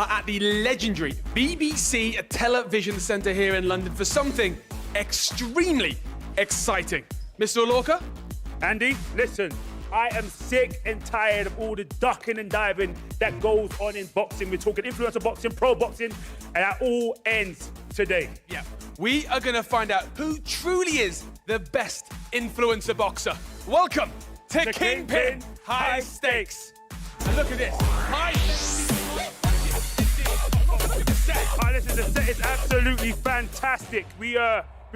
are at the legendary BBC Television Centre here in London for something extremely exciting. Mr. Alorca? Andy, listen, I am sick and tired of all the ducking and diving that goes on in boxing. We're talking influencer boxing, pro boxing, and that all ends today. Yeah. We are going to find out who truly is the best influencer boxer. Welcome to The Kingpyn High Stakes. And look at this. High Stakes. Listen, the set is absolutely fantastic. We've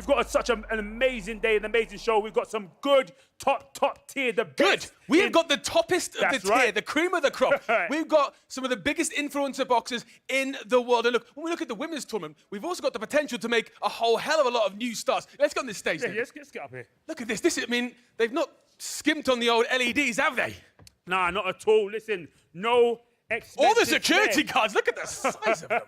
got such an amazing day, an amazing show. We've got some good, top tier, the best. Good. We have got the toppest of the tier, right. the cream of the crop. We've got some of the biggest influencer boxers in the world. And look, when we look at the women's tournament, we've also got the potential to make a whole hell of a lot of new stars. Let's go on this stage. Yeah, then. let's get up here. Look at this. I mean, they've not skimped on the old LEDs, have they? Nah, not at all. Listen, no expensive All the security flair. guards, look at the size of them.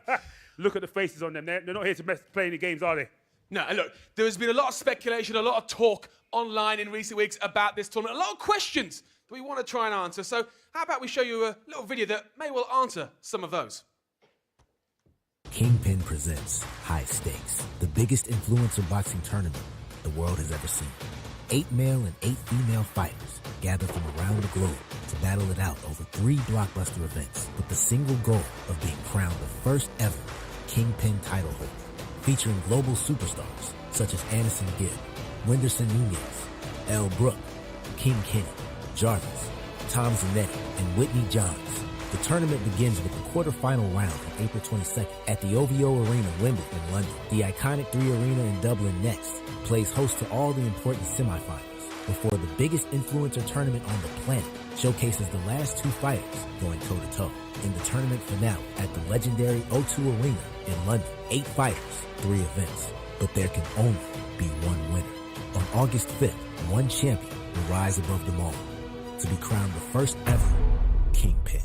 Look at the faces on them. They're not here to play any games, are they? No, and look, there has been a lot of speculation, a lot of talk online in recent weeks about this tournament, a lot of questions that we want to try and answer. So how about we show you a little video that may well answer some of those. Kingpyn presents High Stakes, the biggest influencer boxing tournament the world has ever seen. 8 male and 8 female fighters gather from around the globe to battle it out over 3 blockbuster events with the single goal of being crowned the first ever Kingpyn title holder, featuring global superstars such as AnEsonGib, Wenderson Nunez, Elle Brooke, King Kenny, Jarvis, Tom Zanetti, and Whitney Johns. The tournament begins with the quarterfinal round on April 22nd at the OVO Arena, Wimbledon, in London. The iconic 3 Arena in Dublin next plays host to all the important semifinals before the biggest influencer tournament on the planet showcases the last 2 fighters going toe-to-toe in the tournament finale at the legendary O2 Arena in London. 8 fighters, 3 events, but there can only be one winner. On August 5th, one champion will rise above them all to be crowned the first ever Kingpyn.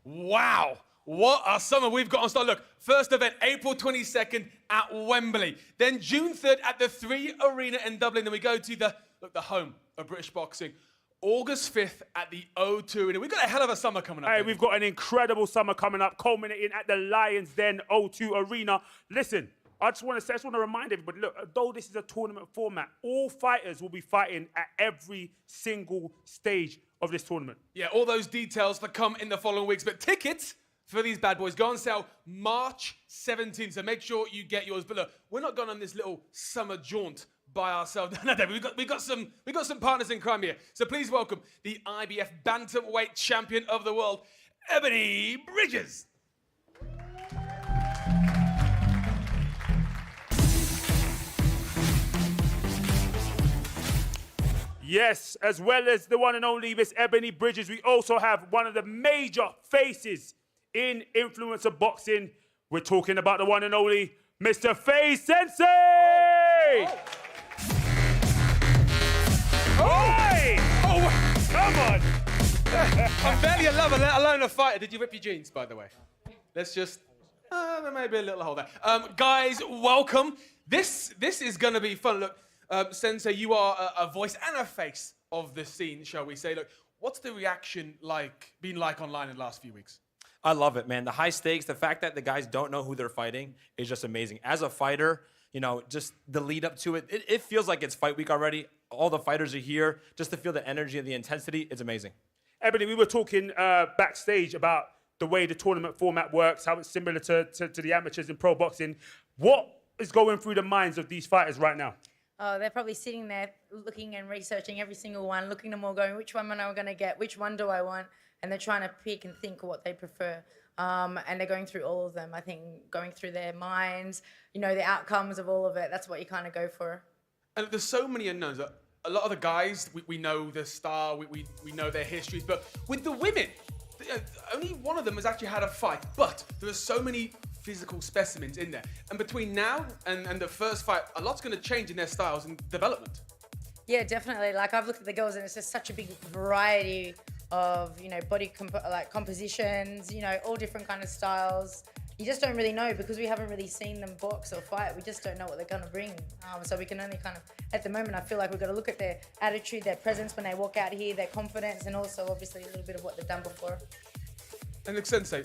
Wow, what a summer we've got on start. Look, first event, April 22nd at Wembley. Then June 3rd at the 3 Arena in Dublin. Then we go to the home of British boxing. August 5th at the O2 Arena. We've got a hell of a summer coming up. Hey, we've got an incredible summer coming up, culminating at the Lions Den O2 Arena. Listen, I just want to remind everybody, look, although this is a tournament format, all fighters will be fighting at every single stage of this tournament. Yeah, all those details that come in the following weeks. But tickets for these bad boys go on sale March 17th. So make sure you get yours. But look, we're not going on this little summer jaunt by ourselves. No, we've got some partners in crime here. So please welcome the IBF bantamweight champion of the world, Ebony Bridges. Yes, as well as the one and only Miss Ebony Bridges, we also have one of the major faces in influencer boxing. We're talking about the one and only Mr. Faye Sensei! Hey! Oh, Come on! I'm barely a lover, let alone a fighter. Did you rip your jeans, by the way? Let's just, there may be a little hole there. Guys, welcome. This is going to be fun. Look, Sensei, you are a voice and a face of the scene, shall we say. Look, what's the reaction been like online in the last few weeks? I love it, man. The high stakes, the fact that the guys don't know who they're fighting is just amazing. As a fighter, you know, just the lead up to it, it feels like it's fight week already. All the fighters are here. Just to feel the energy and the intensity, it's amazing. Ebony, we were talking backstage about the way the tournament format works, how it's similar to the amateurs in pro boxing. What is going through the minds of these fighters right now? Oh, they're probably sitting there looking and researching every single one, looking at them all, going, which one am I going to get? Which one do I want? And they're trying to pick and think what they prefer. And they're going through all of them, I think, going through their minds, you know, the outcomes of all of it. That's what you kind of go for. And there's so many unknowns. A lot of the guys, we know the star, we know their histories, but with the women, only one of them has actually had a fight, but there are so many physical specimens in there. And between now and the first fight, a lot's going to change in their styles and development. Yeah, definitely. Like, I've looked at the girls and it's just such a big variety of, you know, body compositions, you know, all different kind of styles. You just don't really know because we haven't really seen them box or fight. We just don't know what they're going to bring. So we can only kind of, at the moment, I feel like we've got to look at their attitude, their presence when they walk out here, their confidence, and also obviously a little bit of what they've done before. And look, Sensei,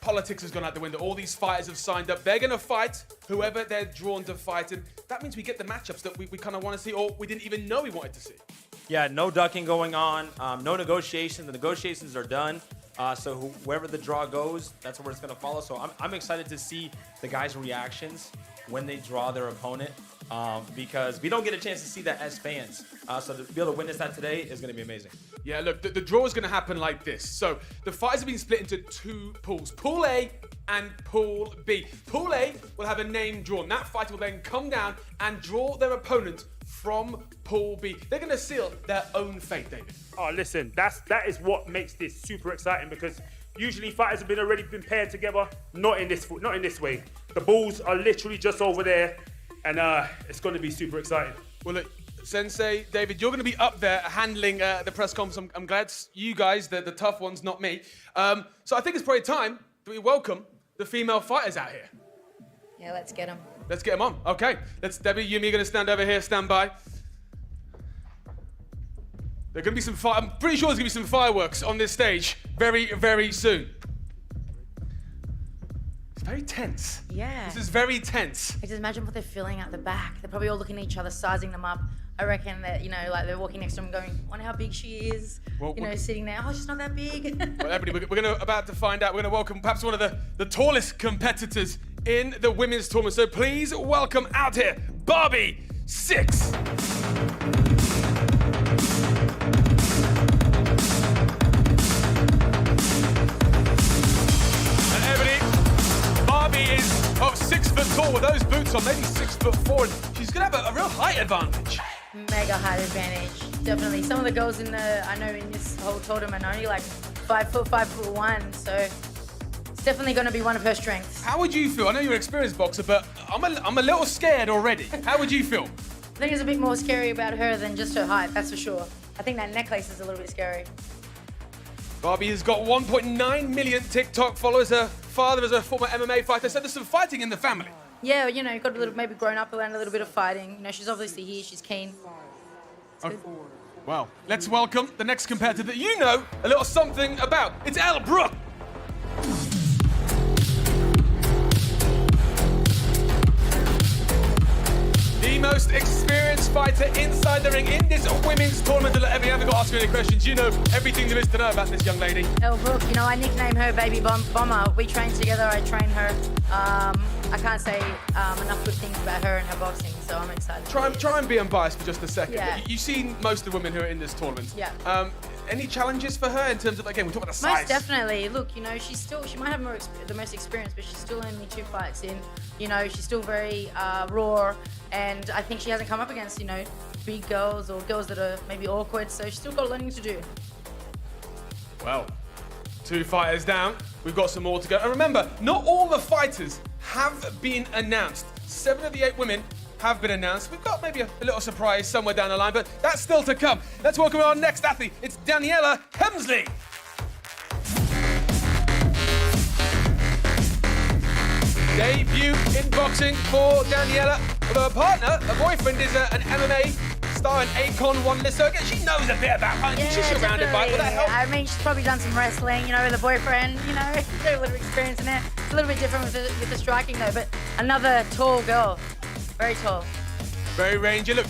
politics has gone out the window. All these fighters have signed up. They're going to fight whoever they're drawn to fight. And that means we get the matchups that we kind of want to see or we didn't even know we wanted to see. Yeah, no ducking going on, no negotiation. The negotiations are done. So wherever the draw goes, that's where it's going to follow. So I'm excited to see the guys' reactions when they draw their opponent because we don't get a chance to see that as fans. So to be able to witness that today is going to be amazing. Yeah, look, the draw is going to happen like this. So the fighters have been split into two pools, Pool A and Pool B. Pool A will have a name drawn. That fighter will then come down and draw their opponent from Pool B. They're going to seal their own fate, David. Oh, listen, that is what makes this super exciting because usually fighters have already been paired together. Not in this way. The balls are literally just over there, and it's going to be super exciting. Well, look, Sensei, David, you're going to be up there handling the press conference. I'm glad it's you guys, the tough ones, not me. So I think it's probably time that we welcome the female fighters out here. Yeah, let's get them. Let's get them on. Okay, Debbie, you and me are going to stand over here, stand by. There's going to be I'm pretty sure there's going to be some fireworks on this stage very, very soon. It's very tense. Yeah. This is very tense. I just imagine what they're feeling at the back. They're probably all looking at each other, sizing them up. I reckon that, like they're walking next to them going, I wonder how big she is. Well, Sitting there, oh, she's not that big. Well, everybody, we're about to find out. We're going to welcome perhaps one of the tallest competitors in the women's tournament. So please welcome out here, Barbie 6. Barbie is 6 foot tall with those boots on, maybe 6'4", and she's gonna have a real height advantage. Mega height advantage, definitely. Some of the girls in this whole tournament are only like 5 foot, 5'1", so it's definitely gonna be one of her strengths. How would you feel? I know you're an experienced boxer, but I'm a little scared already. How would you feel? I think it's a bit more scary about her than just her height, that's for sure. I think that necklace is a little bit scary. Barbie has got 1.9 million TikTok followers. Her father is a former MMA fighter, so there's some fighting in the family. Yeah, you've got a little, maybe grown up around a little bit of fighting. She's obviously here, she's keen. Okay. Well, let's welcome the next competitor that you know a little something about. It's Elle Brooke. The most experienced fighter inside the ring in this women's tournament. If you haven't got to ask me any questions, you know everything there is to know about this young lady. Elle Brooke, I nickname her Baby Bomber. We train together, I train her. I can't say enough good things about her and her boxing, so I'm excited. Try and be unbiased for just a second. Yeah. You've seen most of the women who are in this tournament. Yeah. Any challenges for her in terms of, again, we talk about the size? Most definitely. Look, she might have the most experience, but she's still only 2 fights in. She's still very raw, and I think she hasn't come up against, big girls or girls that are maybe awkward, so she's still got learning to do. Well, 2 fighters down. We've got some more to go. And remember, not all the fighters have been announced. 7 of the 8 women have been announced. We've got maybe a little surprise somewhere down the line, but that's still to come. Let's welcome our next athlete. It's Daniela Hemsley. Debut in boxing for Daniela. Although her partner, her boyfriend, is an MMA star and Akon one list. So again, she knows a bit about punching. She's surrounded by it. Will that help? I mean, she's probably done some wrestling, with a boyfriend, she's got a little experience in it. It's a little bit different with the striking though, but another tall girl. Very tall. Very rangy. Look,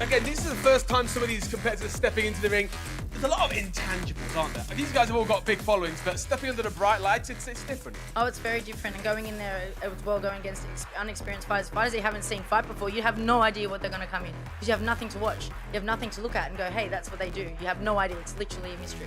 again, this is the first time some of these competitors are stepping into the ring. There's a lot of intangibles, aren't there? These guys have all got big followings, but stepping under the bright lights, it's different. Oh, it's very different. And going in there as well, going against unexperienced fighters that you haven't seen fight before, you have no idea what they're going to come in. Because you have nothing to watch. You have nothing to look at and go, hey, that's what they do. You have no idea. It's literally a mystery.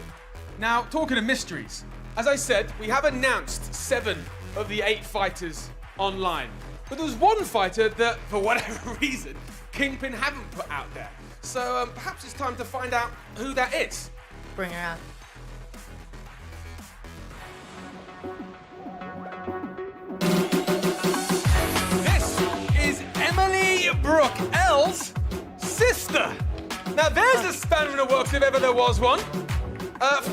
Now, talking of mysteries, as I said, we have announced 7 of the 8 fighters online. But there's one fighter that, for whatever reason, Kingpyn haven't put out there. So perhaps it's time to find out who that is. Bring her out. This is Emily Brooke, Elle's sister. Now there's a spanner in the works if ever there was one.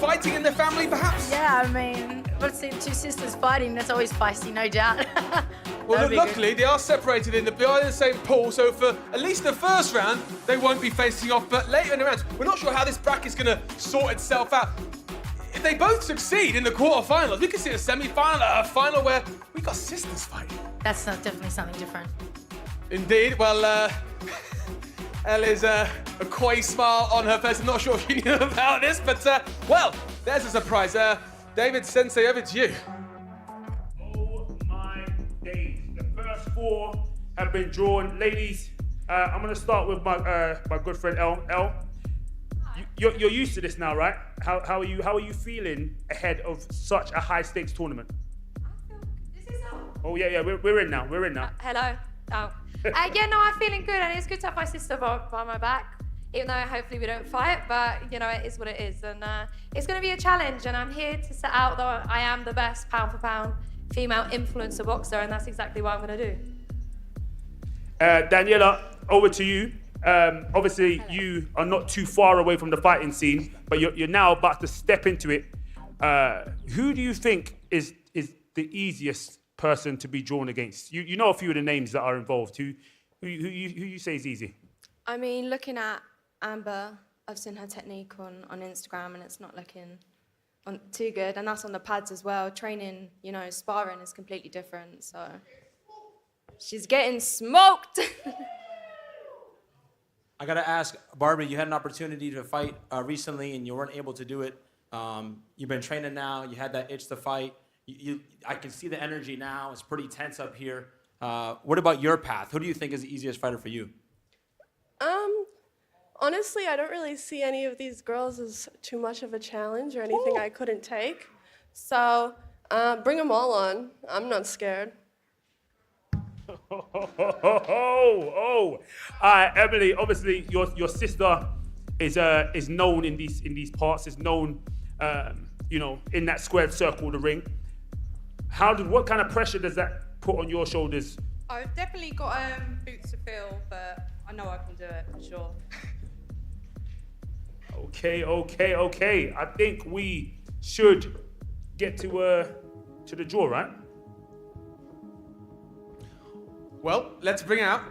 Fighting in the family, perhaps? Yeah, I mean, I've seen two sisters fighting. That's always feisty, no doubt. Well, That'd be luckily good. they are separated in the same pool, so for at least the first round, they won't be facing off. But later in the rounds, we're not sure how this bracket's going to sort itself out. If they both succeed in the quarterfinals, we could see a semi-final, a final where we got sisters fighting. That's definitely something different. Indeed. Well, Ella's a coy smile on her face. I'm not sure if you knew about this, but well, there's a surprise. David Sensei, over to you. Oh my days. The first 4 have been drawn. Ladies, I'm going to start with my good friend El. El, you're used to this now, right? How are you feeling ahead of such a high stakes tournament? This is Oh yeah, we're in now. hello. Oh. Yeah, no, I'm feeling good, and it's good to have my sister by my back. Even though hopefully we don't fight, but you know, it is what it is, and it's going to be a challenge. And I'm here to set out that I am the best pound for pound female influencer boxer, and that's exactly what I'm going to do. Daniela, over to you. Obviously, you are not too far away from the fighting scene, but you're now about to step into it. Who do you think is the easiest person to be drawn against? You know a few of the names that are involved. Who you say is easy? I mean, looking at Amber, I've seen her technique on Instagram, and it's not looking too good. And that's on the pads as well. Training, you know, sparring is completely different. So she's getting smoked. I gotta ask, Barbie, you had an opportunity to fight recently and you weren't able to do it. You've been training now, you had that itch to fight. I can see the energy now, it's pretty tense up here. What about your path? Who do you think is the easiest fighter for you? Honestly, I don't really see any of these girls as too much of a challenge or anything I couldn't take. So bring them all on. I'm not scared. Emily, obviously your sister is known in these parts, is known you know, in that squared circle of the ring. What kind of pressure does that put on your shoulders? I've definitely got boots to fill, but I know I can do it for sure. Okay. I think we should get to the draw, right? Well, let's bring out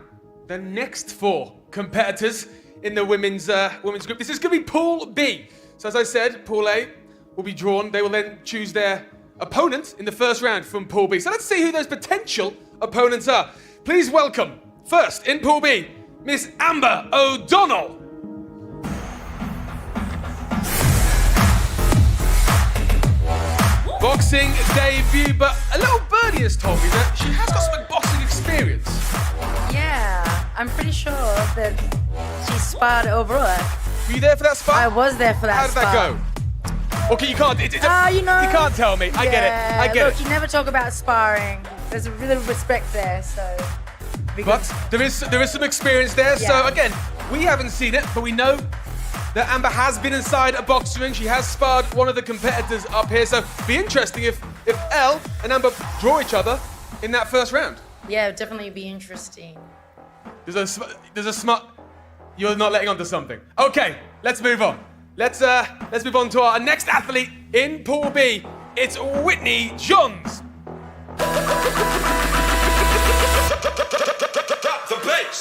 the next 4 competitors in the women's group. This is going to be Pool B. So as I said, Pool A will be drawn. They will then choose their opponent in the first round from Pool B. So let's see who those potential opponents are. Please welcome, first in Pool B, Miss Amber O'Donnell. Boxing debut, but a little birdie has told me that she has got some boxing experience. Yeah, I'm pretty sure that she sparred over her. Were you there for that spar? I was there for that How did that spar. go? Okay, you can't. You know. You can't tell me. I get it. I get Look, it. you never talk about sparring. There's a little respect there, so. But there is some experience there. So Yeah. again, we haven't seen it, but we know that Amber has been inside a boxing ring. She has sparred one of the competitors up here. So it'd be interesting if Elle and Amber draw each other in that first round. Yeah, it'd definitely be interesting. There's a smart. You're not letting on to something. Okay, let's move on. Let's move on to our next athlete in Pool B. It's Whitney Johns.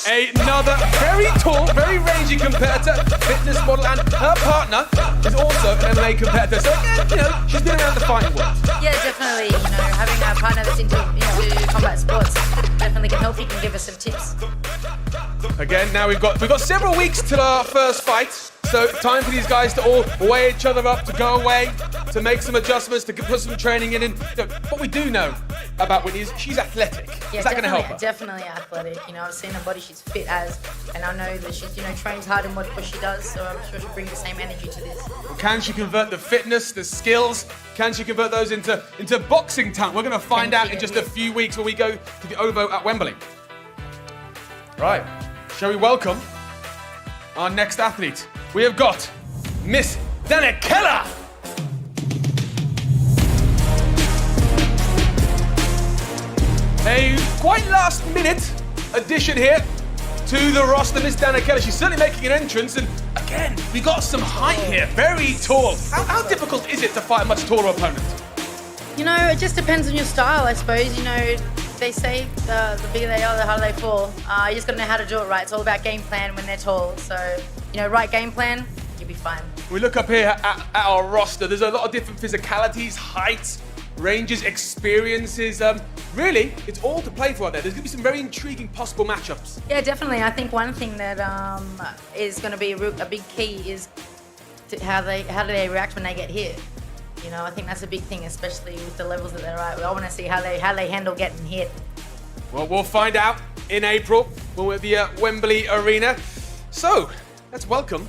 Another very tall, very rangy competitor, fitness model, and her partner is also an MMA competitor. So again, you know, she's been around the fighting world. Yeah, definitely. You know, having a partner that's into combat sports definitely can help. He can give us some tips. Again, now we've got several weeks till our first fight. So time for these guys to all weigh each other up, to go away, to make some adjustments, to put some training in. And you know, what we do know about Whitney is she's athletic. Yeah, is that going to help her? Definitely athletic. You know, I've seen her body; she's fit as, and I know that she's trains hard in what she does. So I'm sure she'll bring the same energy to this. Can she convert the fitness, the skills? Can she convert those into boxing talent? We're going to find out in just a few weeks when we go to the OVO at Wembley. Right, shall we welcome our next athlete? We have got Miss Danica. A quite last-minute addition here to the roster, Miss Danica. She's certainly making an entrance, and again, we got some height here. Very tall. How difficult is it to fight a much taller opponent? You know, it just depends on your style, I suppose. You know, they say the bigger they are, the harder they fall. You just got to know how to do it right. It's all about game plan when they're tall. So, you know, right game plan, you'll be fine. We look up here at our roster. There's a lot of different physicalities, heights, ranges, experiences. Really, it's all to play for out there. There's going to be some very intriguing possible matchups. Yeah, definitely. I think one thing that is going to be a big key is how do they react when they get hit. You know, I think that's a big thing, especially with the levels that they're at. I want to see how they handle getting hit. Well, we'll find out in April when we're at the Wembley Arena. So, let's welcome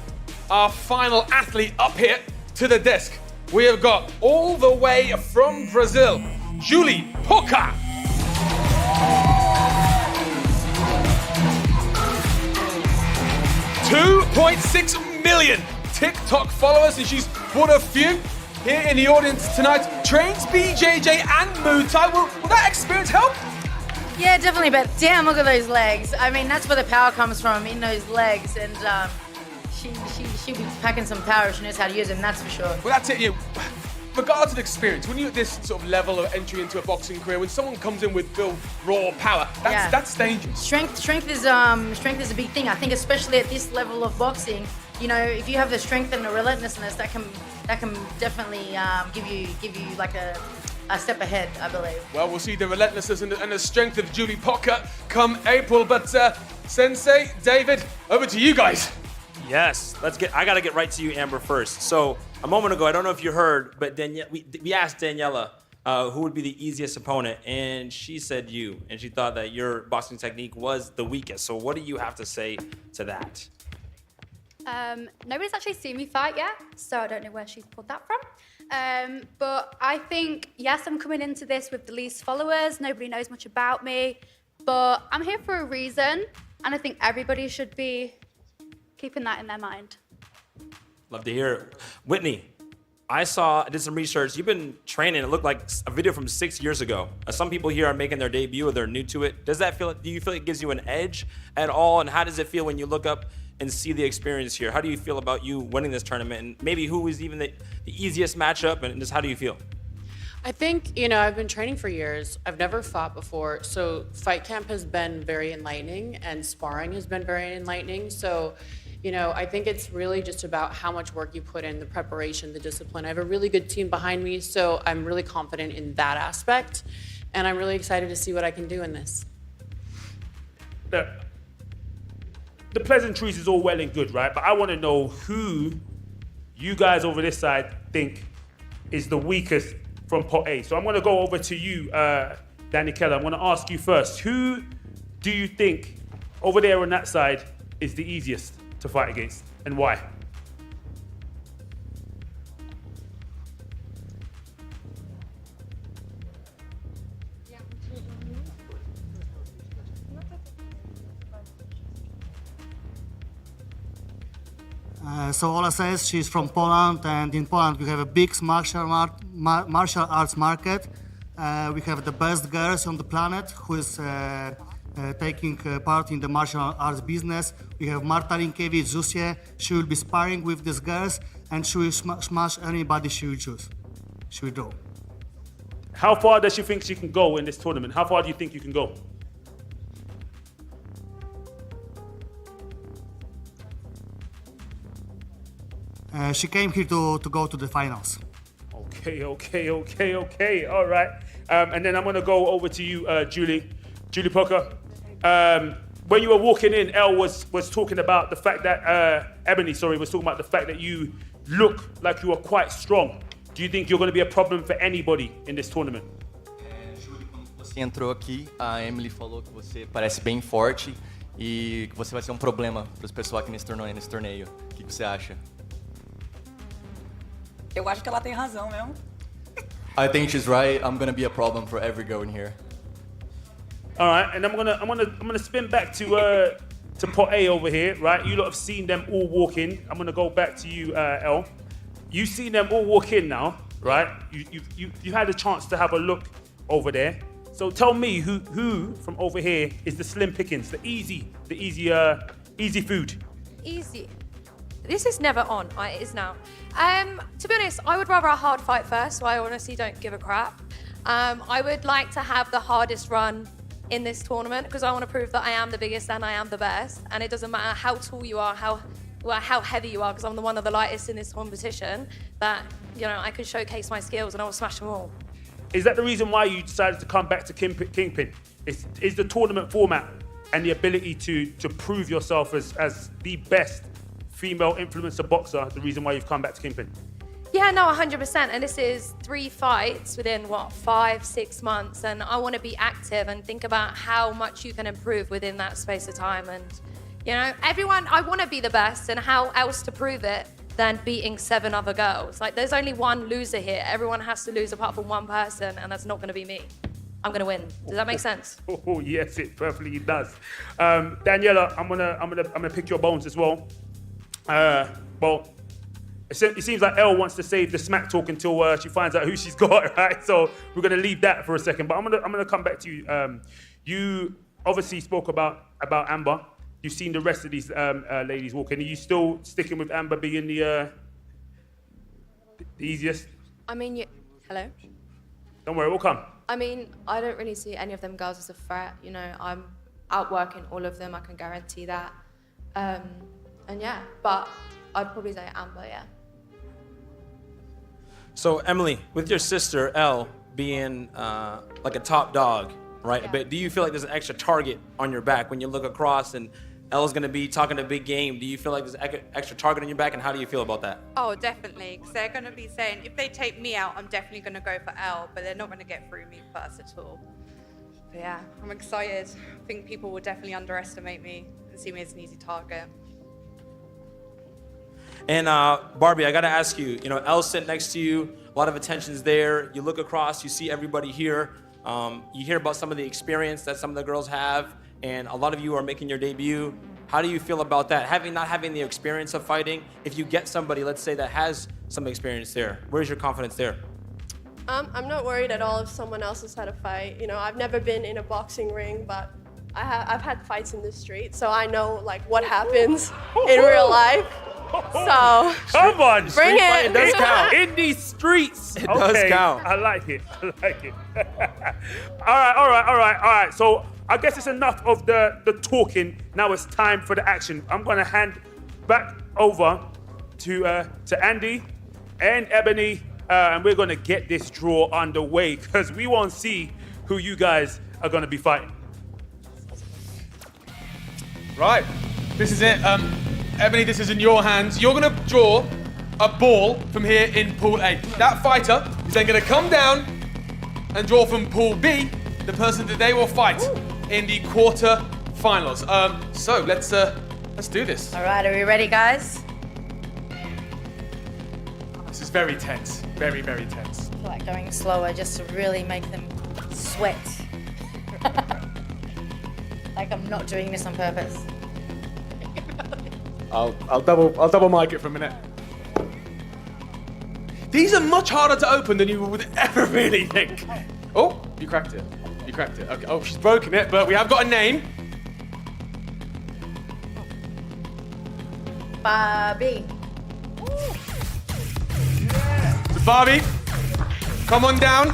our final athlete up here to the desk. We have got all the way from Brazil, Julie Poca. $2.6 million TikTok followers, and she's brought a few here in the audience tonight. Trains BJJ and Muay Thai. Will that experience help? Yeah, definitely, but damn, look at those legs. I mean, that's where the power comes from, in those legs, and she'll be packing some power if she knows how to use them, that's for sure. Well, that's it. You, regardless of experience, when you're at this sort of level of entry into a boxing career, when someone comes in with real raw power, that's dangerous. Strength is a big thing. I think especially at this level of boxing, you know, if you have the strength and the relentlessness, that can definitely give you like a step ahead, I believe. Well, we'll see the relentlessness and the strength of Julie Poca come April. But Sensei, David, over to you guys. Yes, I gotta get right to you, Amber, first. So a moment ago, I don't know if you heard, but we asked Daniela who would be the easiest opponent, and she said you, and she thought that your boxing technique was the weakest. So what do you have to say to that? Nobody's actually seen me fight yet, so I don't know where she's pulled that from. But I think, yes, I'm coming into this with the least followers. Nobody knows much about me, but I'm here for a reason, and I think everybody should be keeping that in their mind. Love to hear it. Whitney, I did some research. You've been training, it looked like a video from 6 years ago. Some people here are making their debut or they're new to it. Do you feel it gives you an edge at all? And how does it feel when you look up and see the experience here? How do you feel about you winning this tournament? And maybe who is even the easiest matchup, and just how do you feel? I think, you know, I've been training for years. I've never fought before. So fight camp has been very enlightening, and sparring has been very enlightening. So, you know, I think it's really just about how much work you put in, the preparation, the discipline. I have a really good team behind me, so I'm really confident in that aspect. And I'm really excited to see what I can do in this. The pleasantries is all well and good, right? But I want to know who you guys over this side think is the weakest from pot A. So I'm going to go over to you, Danny Keller. I'm going to ask you first. Who do you think over there on that side is the easiest to fight against, and why? So Ola says she's from Poland, and in Poland we have a big martial arts market. We have the best girls on the planet who is taking part in the martial arts business. We have Marta Linkiewicz, Zusie. She will be sparring with these girls, and she will smash anybody she will choose. She will do. How far does she think she can go in this tournament? How far do you think you can go? She came here to go to the finals. Okay. All right. And then I'm going to go over to you, Julie Poca. When you were walking in, Elle was talking about the fact that, Ebony was talking about the fact that you look like you are quite strong. Do you think you're going to be a problem for anybody in this tournament? Julie, quando você entrou aqui, a Emily falou que você parece bem forte e que você vai ser um problema para os pessoal aqui nesse torneio. O que você acha? Eu acho que ela tem razão mesmo. I think she's right. I'm going to be a problem for every girl in here. All right, and I'm gonna spin back to pot A over here, right? You lot have seen them all walk in. I'm gonna go back to you, Elle. You've seen them all walk in now, right? You had a chance to have a look over there. So tell me who from over here is the slim pickings, the easy food. Easy. This is never on. It is now. To be honest, I would rather a hard fight first, so I honestly don't give a crap. I would like to have the hardest run in this tournament because I want to prove that I am the biggest and I am the best. And it doesn't matter how tall you are, how heavy you are, because I'm the one of the lightest in this competition, that, you know, I can showcase my skills and I will smash them all. Is that the reason why you decided to come back to Kingpyn? Is the tournament format and the ability to prove yourself as the best female influencer boxer the reason why you've come back to Kingpyn? Yeah, no, 100%. And this is 3 fights within, 5-6 months. And I want to be active and think about how much you can improve within that space of time. And, you know, I want to be the best, and how else to prove it than beating 7 other girls? Like, there's only one loser here. Everyone has to lose apart from one person, and that's not going to be me. I'm going to win. Does that make sense? Oh, yes, it perfectly does. Daniela, I'm gonna pick your bones as well. Well, it seems like Elle wants to save the smack talk until she finds out who she's got, right? So we're gonna leave that for a second. But I'm gonna come back to you. You obviously spoke about Amber. You've seen the rest of these ladies walking. Are you still sticking with Amber being the easiest? I mean, hello? Don't worry, we'll come. I mean, I don't really see any of them girls as a threat. You know, I'm outworking all of them, I can guarantee that. And yeah, but I'd probably say Amber, yeah. So Emily, with your sister Elle being like a top dog, right? Yeah. But do you feel like there's an extra target on your back when you look across and Elle's gonna be talking a big game? Do you feel like there's an extra target on your back, and how do you feel about that? Oh, definitely, because they're going to be saying, if they take me out, I'm definitely going to go for Elle, but they're not going to get through me first at all. But yeah, I'm excited. I think people will definitely underestimate me and see me as an easy target. And Barbie, I gotta ask you, you know, Elle's sitting next to you, a lot of attention's there. You look across, you see everybody here. You hear about some of the experience that some of the girls have, and a lot of you are making your debut. How do you feel about that? Not having the experience of fighting, if you get somebody, let's say, that has some experience there, where's your confidence there? I'm not worried at all if someone else has had a fight. You know, I've never been in a boxing ring, but I've had fights in the street, so I know like what happens in real life. So come on, bring it. It does count. In these streets. It does count. I like it. I like it. All right. So I guess it's enough of the talking. Now it's time for the action. I'm gonna hand back over to Andy and Ebony, and we're gonna get this draw underway because we want to see who you guys are gonna be fighting. Right, this is it. Ebony, this is in your hands. You're gonna draw a ball from here in Pool A. That fighter is then gonna come down and draw from Pool B the person that they will fight in the quarter-finals. So let's do this. All right, are we ready, guys? This is very tense, very, very tense. I feel like going slower just to really make them sweat. Like I'm not doing this on purpose. I'll double mic it for a minute. These are much harder to open than you would ever really think. Oh, you cracked it. You cracked it. Okay. Oh, she's broken it, but we have got a name. Barbie. So Barbie, come on down.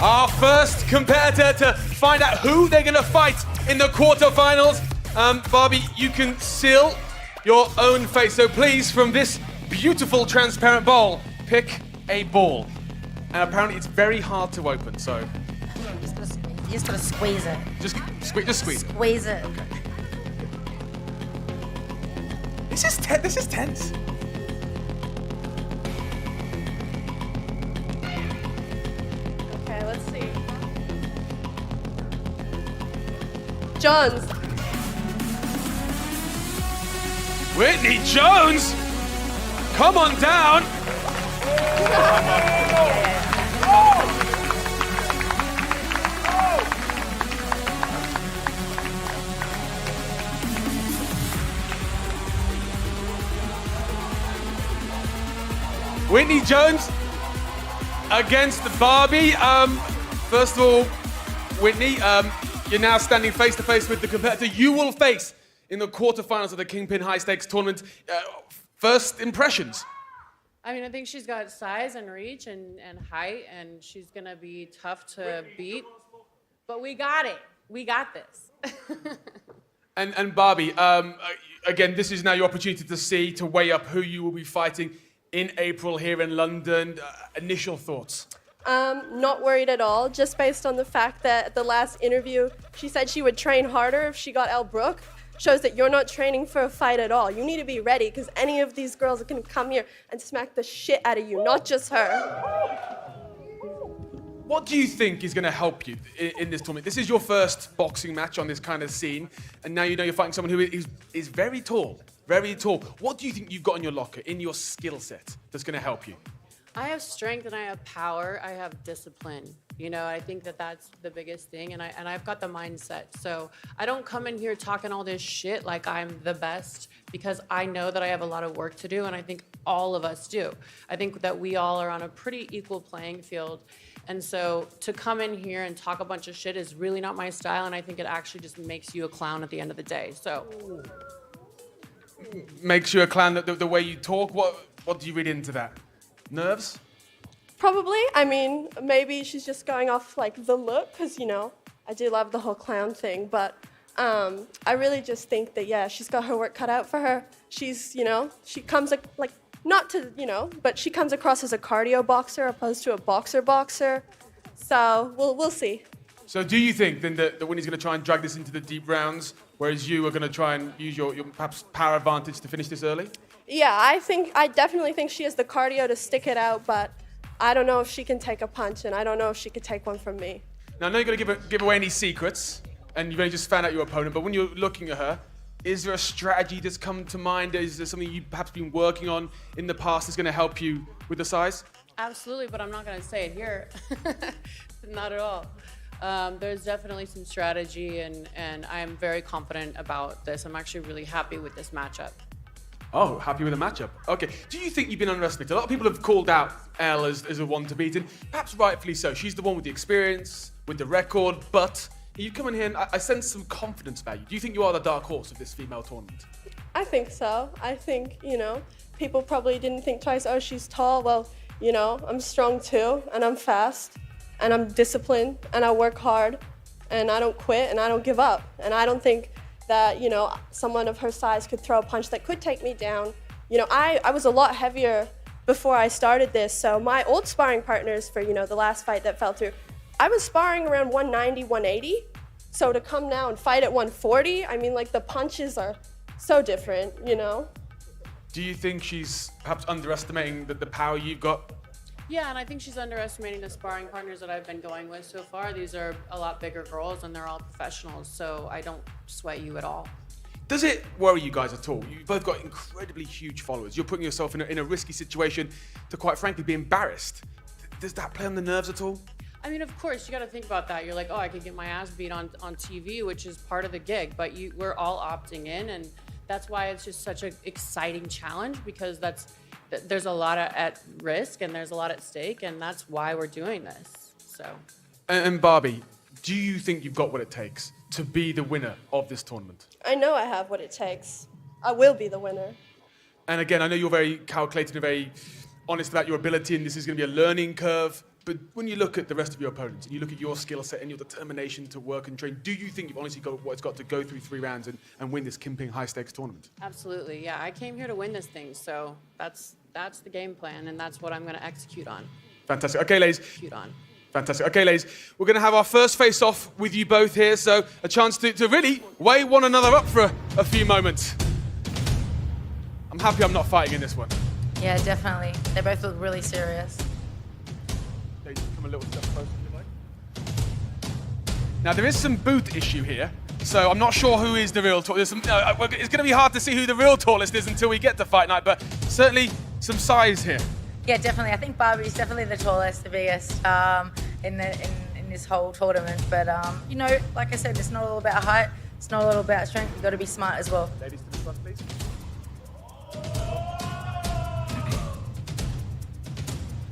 Our first competitor to find out who they're gonna fight in the quarterfinals. Barbie, you can seal your own face. So please, from this beautiful transparent bowl, pick a ball. And apparently it's very hard to open, so. You just gotta squeeze it. Just squeeze it. Squeeze it. Okay. This is tense. Okay, let's see. Jones. Whitney Jones! Come on down! Whitney Jones against Barbie. First of all, Whitney, you're now standing face to face with the competitor you will face in the quarterfinals of the Kingpyn High Stakes tournament. First impressions? I mean, I think she's got size and reach and height, and she's going to be tough to beat. But we got it. We got this. And Barbie, again, this is now your opportunity to weigh up who you will be fighting in April here in London. Initial thoughts? Not worried at all, just based on the fact that at the last interview, she said she would train harder if she got Elle Brooke. Shows that you're not training for a fight at all. You need to be ready, because any of these girls are going to come here and smack the shit out of you, not just her. What do you think is going to help you in this tournament? This is your first boxing match on this kind of scene, and now you know you're fighting someone who is very tall, very tall. What do you think you've got in your locker, in your skill set, that's going to help you? I have strength and I have power. I have discipline. You know, I think that that's the biggest thing, and I've got the mindset. So I don't come in here talking all this shit like I'm the best, because I know that I have a lot of work to do, and I think all of us do. I think that we all are on a pretty equal playing field. And so to come in here and talk a bunch of shit is really not my style, and I think it actually just makes you a clown at the end of the day. So makes you a clown the way you talk? What do you read into that? Nerves? Probably. I mean, maybe she's just going off like the look, because, you know, I do love the whole clown thing, but I really just think that, yeah, she's got her work cut out for her. She's, you know, she comes like, not to, you know, but she comes across as a cardio boxer opposed to a boxer. So we'll see. So do you think then that Winnie's going to try and drag this into the deep rounds, whereas you are going to try and use your perhaps power advantage to finish this early? Yeah, I definitely think she has the cardio to stick it out, but I don't know if she can take a punch, and I don't know if she could take one from me. Now, I know you're going to give away any secrets, and you've only just found out your opponent, but when you're looking at her, is there a strategy that's come to mind? Is there something you've perhaps been working on in the past that's going to help you with the size? absolutely, but I'm not going to say it here. Not at all. There's definitely some strategy, and I'm very confident about this. I'm actually really happy with this matchup. Oh, happy with the matchup. Okay. Do you think you've been underestimated? A lot of people have called out Elle as a one to beat, and perhaps rightfully so. She's the one with the experience, with the record, but you come in here and I sense some confidence value. Do you think you are the dark horse of this female tournament? I think so. I think, people probably didn't think twice, oh, she's tall. Well, I'm strong too, and I'm fast, and I'm disciplined, and I work hard, and I don't quit, and I don't give up. And I don't think that, someone of her size could throw a punch that could take me down. I was a lot heavier before I started this, so my old sparring partners for, the last fight that fell through, I was sparring around 190, 180. So to come now and fight at 140, the punches are so different, Do you think she's perhaps underestimating the power you've got? Yeah, and I think she's underestimating the sparring partners that I've been going with so far. These are a lot bigger girls, and they're all professionals, so I don't sweat you at all. Does it worry you guys at all? You've both got incredibly huge followers. You're putting yourself in a risky situation to, quite frankly, be embarrassed. Does that play on the nerves at all? I mean, of course, you got to think about that. You're like, oh, I could get my ass beat on TV, which is part of the gig, but we're all opting in, and that's why it's just such an exciting challenge, because there's a lot at risk and there's a lot at stake, and that's why we're doing this. So. And Barbie, do you think you've got what it takes to be the winner of this tournament? I know I have what it takes. I will be the winner. And again, I know you're very calculated and very honest about your ability, and this is going to be a learning curve. But when you look at the rest of your opponents, and you look at your skill set and your determination to work and train, do you think you've honestly got what it's got to go through 3 rounds and win this Kingpyn High Stakes tournament? Absolutely, yeah. I came here to win this thing, so that's the game plan, and that's what I'm going to execute on. Fantastic. Okay, ladies. Execute on. Fantastic. Okay, ladies, we're going to have our first face-off with you both here, so a chance to really weigh one another up for a few moments. I'm happy I'm not fighting in this one. Yeah, definitely. They both look really serious. Ladies, come a little step closer if you like. Now, there is some boot issue here, so I'm not sure who is the real tallest. It's going to be hard to see who the real tallest is until we get to fight night, but certainly some size here. Yeah, definitely. I think Barbie's definitely the tallest, the biggest in this whole tournament. But, like I said, it's not all about height. It's not all about strength. You've got to be smart as well. Ladies to the front, please.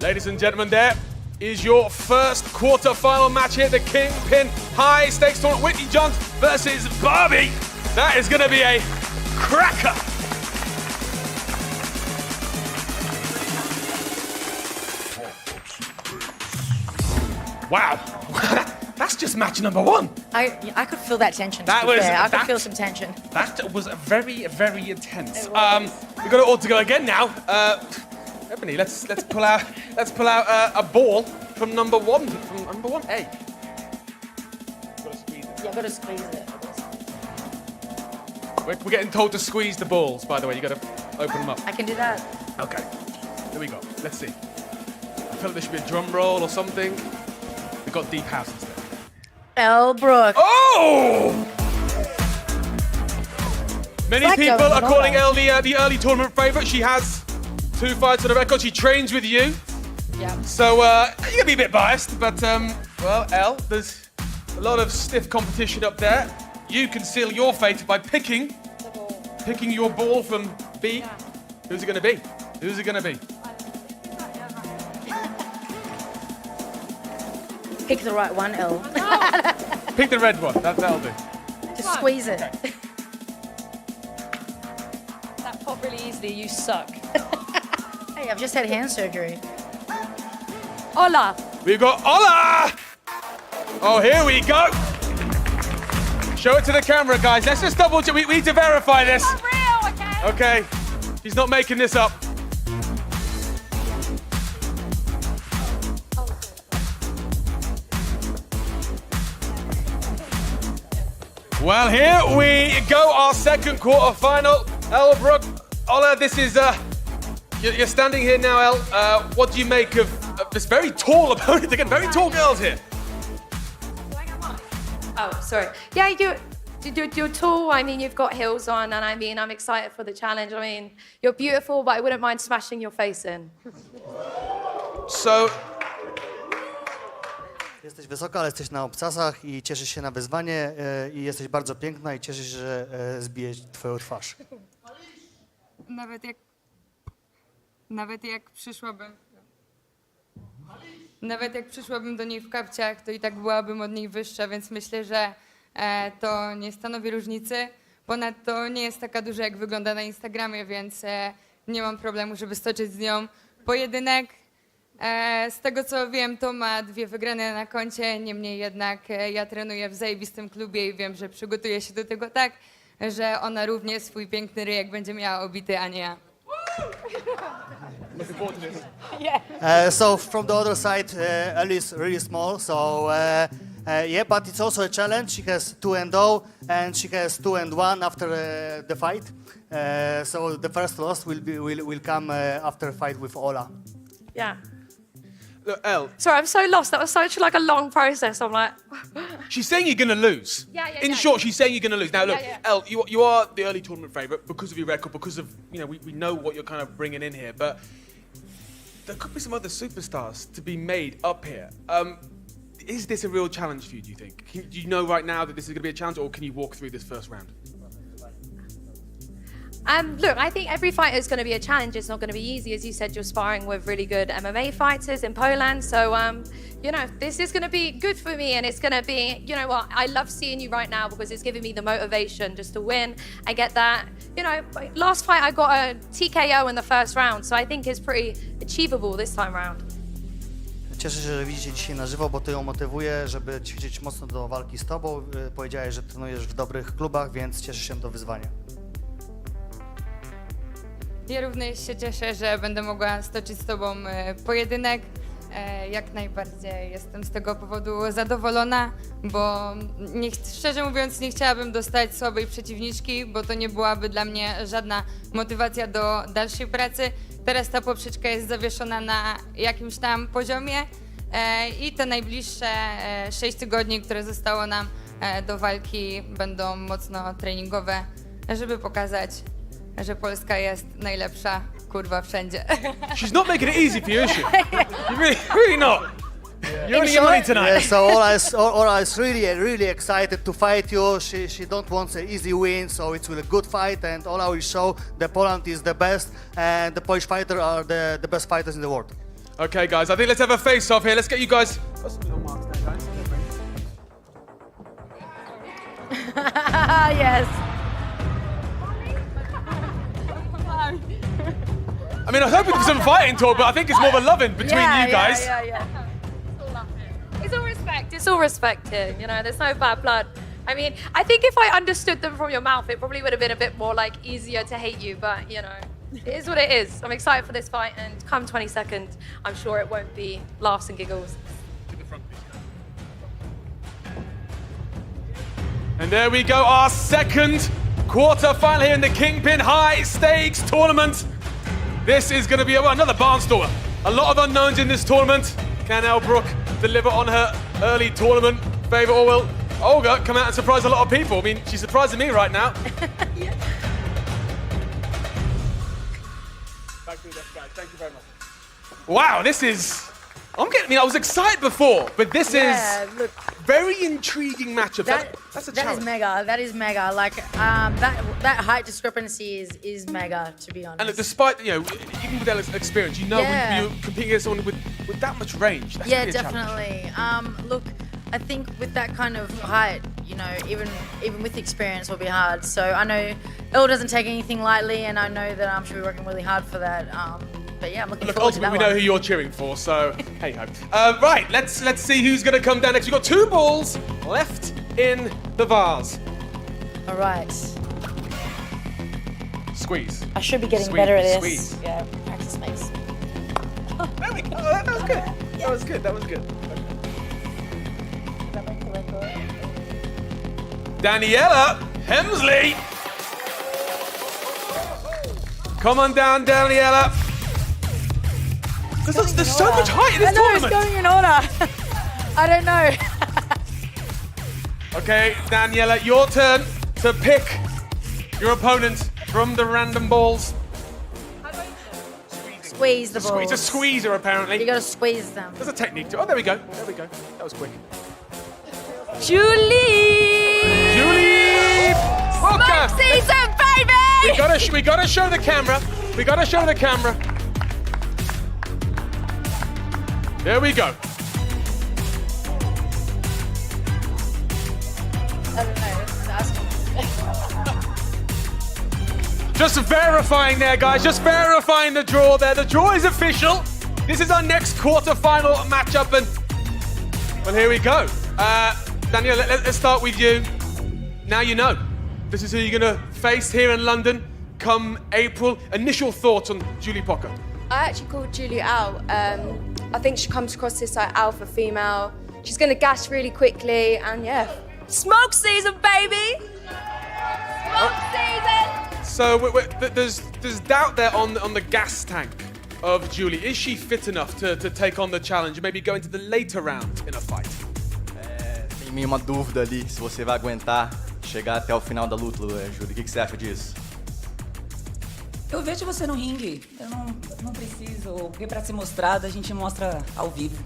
Ladies and gentlemen, there is your first quarter-final match here at the Kingpyn High Stakes tournament. Whitney Johns versus Barbie. That is going to be a cracker. Wow. That's just match number one. I could feel that tension. That was- I could that- feel some tension. That was very, very intense. We got it all to go again now. Ebony, let's pull out a ball from number one. From number 1A. Yeah, I've got to squeeze it. We're getting told to squeeze the balls, by the way. You got to open them up. I can do that. Okay. Here we go. Let's see. I feel like there should be a drum roll or something. We got deep house instead. Elle Brooke. Oh! Many It's like people going are on. calling Elle the early tournament favourite. She has 2 fights on the record. She trains with you. Yeah. So you're going to be a bit biased, but, well, Elle, there's a lot of stiff competition up there. You can seal your fate by picking your ball from B. Yeah. Who's it going to be? Who's it going to be? Pick the right one, Elle. Pick the red one. That'll do. Just squeeze it. That popped really easily. You suck. Hey, I've just had hand surgery. Hola. We've got Ola! Oh, here we go. Show it to the camera, guys. Let's just double check. We need to verify this. Not real, okay? Okay. She's not making this up. Well, here we go, our second quarter-final. Elle Brooke, Ola, this is, you're standing here now, Elle. What do you make of this very tall opponent? Again, very tall girls here. Oh, sorry. Yeah, you're tall. I mean, you've got heels on, and I mean, I'm excited for the challenge. I mean, you're beautiful, but I wouldn't mind smashing your face in. So, Jesteś wysoka, ale jesteś na obcasach i cieszysz się na wyzwanie i jesteś bardzo piękna i cieszysz się, że zbije twoją twarz. Nawet jak przyszłabym do niej w kapciach, to i tak byłabym od niej wyższa, więc myślę, że to nie stanowi różnicy. Ponadto nie jest taka duża, jak wygląda na Instagramie, więc nie mam problemu, żeby stoczyć z nią pojedynek. Z tego co wiem, to ma 2 wygrane na koncie, niemniej jednak ja trenuję w zajebistym klubie i wiem, że przygotuje się do tego tak, że ona również swój piękny ryjek będzie miała obity, a nie ja. So from the other side, Elle is really small. So yeah, but it's also a challenge. She has 2-0 and she has 2-1 after the fight. So the first loss will come after a fight with Ola. Yeah. look, Elle, Sorry, I'm so lost. That was such like a long process. I'm like, she's saying you're going to lose. In short, she's saying you're going to lose. Now, look, Elle, you are the early tournament favourite because of your record, because of, you know, we know what you're kind of bringing in here, but there could be some other superstars to be made up here. Is this a real challenge for you, do you think? Do you know right now that this is going to be a challenge, or can you walk through this first round? look, I think every fighter is going to be a challenge. It's not going to be easy. As you said, you're sparring with really good MMA fighters in Poland. So, you know, this is going to be good for me. And it's going to be, you know what, I love seeing you right now because it's giving me the motivation just to win. I get that. You know, last fight I got a TKO in the first round. So I think it's pretty achievable this time round. Cieszę się, że widzicie dzisiaj na żywo, bo to ją motywuje, żeby ćwiczyć mocno do walki z tobą. Powiedziałeś, że trenujesz w dobrych klubach, więc cieszysz się do wyzwania. Ja również się cieszę, że będę mogła stoczyć z tobą pojedynek. Jak najbardziej jestem z tego powodu zadowolona, bo szczerze mówiąc nie chciałabym dostać słabej przeciwniczki, bo to nie byłaby dla mnie żadna motywacja do dalszej pracy. Teraz ta poprzeczka jest zawieszona na jakimś tam poziomie i te najbliższe 6 tygodni, które zostało nam do walki, będą mocno treningowe, żeby pokazać, że Polska jest najlepsza, kurwa, wszędzie. She's not making it easy for you, is she? Really not. You're only money tonight. Yeah, so Ola is really excited to fight you. She don't want an easy win, so it's really a good fight, and Ola will show that Poland is the best, and the Polish fighters are the best fighters in the world. Okay, guys, I think let's have a face-off here. Let's get you guys... Yes. I mean, I was hoping for some fighting talk, but I think it's more of a loving between you guys. Yeah. It's all still respect here. You know, there's no bad blood. I mean, I think if I understood them from your mouth, it probably would have been a bit more like easier to hate you. But you know, it is what it is. I'm excited for this fight, and come 22nd, I'm sure it won't be laughs and giggles. And there we go, our second quarter-final here in the Kingpyn High Stakes tournament. This is going to be another barnstormer. A lot of unknowns in this tournament. Can Elle Brooke deliver on her early tournament favour, or will Olga come out and surprise a lot of people? I mean, she's surprising me right now. Back to the desk, guys. Thank you very much. Wow, this is... I was excited before, but this is look, very intriguing matchup. That's a that challenge. is mega. That is mega. Like that height discrepancy is mega, to be honest. And look, despite, even with Ella's experience, when you're competing against someone with that much range, that's yeah, gonna be a challenge. definitely. Look, I think with that kind of height, even with experience will be hard. So I know Elle doesn't take anything lightly, and I know that she'll be working really hard for that. But yeah, I'm looking forward to that ultimately, we know who you're cheering for, so hey ho. Right, let's see who's going to come down next. We've got 2 balls left in the vase. All right. Squeeze. I should be getting Squeeze, better at this. squeeze. Yeah, practice makes. There we go. That was good. That was good. That was good. Daniela Hemsley. Come on down, Daniela. There's so much height in this tournament. It's going in order. I don't know. Okay, Daniela, your turn to pick your opponent from the random balls. Squeeze the balls. It's a squeezer, apparently. You gotta squeeze them. There's a technique to it. Oh, there we go. There we go. That was quick. Julie! Walker! Smoke season, baby! We gotta show the camera. We gotta show the camera. There we go. I don't know. Just verifying there, guys. Just verifying the draw there. The draw is official. This is our next quarter-final matchup, and well, here we go. Daniel, let's start with you. Now you know. This is who you're gonna face here in London come April. Initial thoughts on Julie Pocker? I actually called Julie out. I think she comes across this like alpha female. She's gonna gas really quickly, and yeah, smoke season, baby. Smoke season. So there's doubt there on the gas tank of Julie. Is she fit enough to take on the challenge and maybe go into the later round in a fight? Tem meio uma dúvida ali se você vai aguentar chegar até o final da luta, Júlia. O que você acha disso? Eu vejo você no ringue. Eu não preciso, porque pra ser mostrada a gente mostra ao vivo.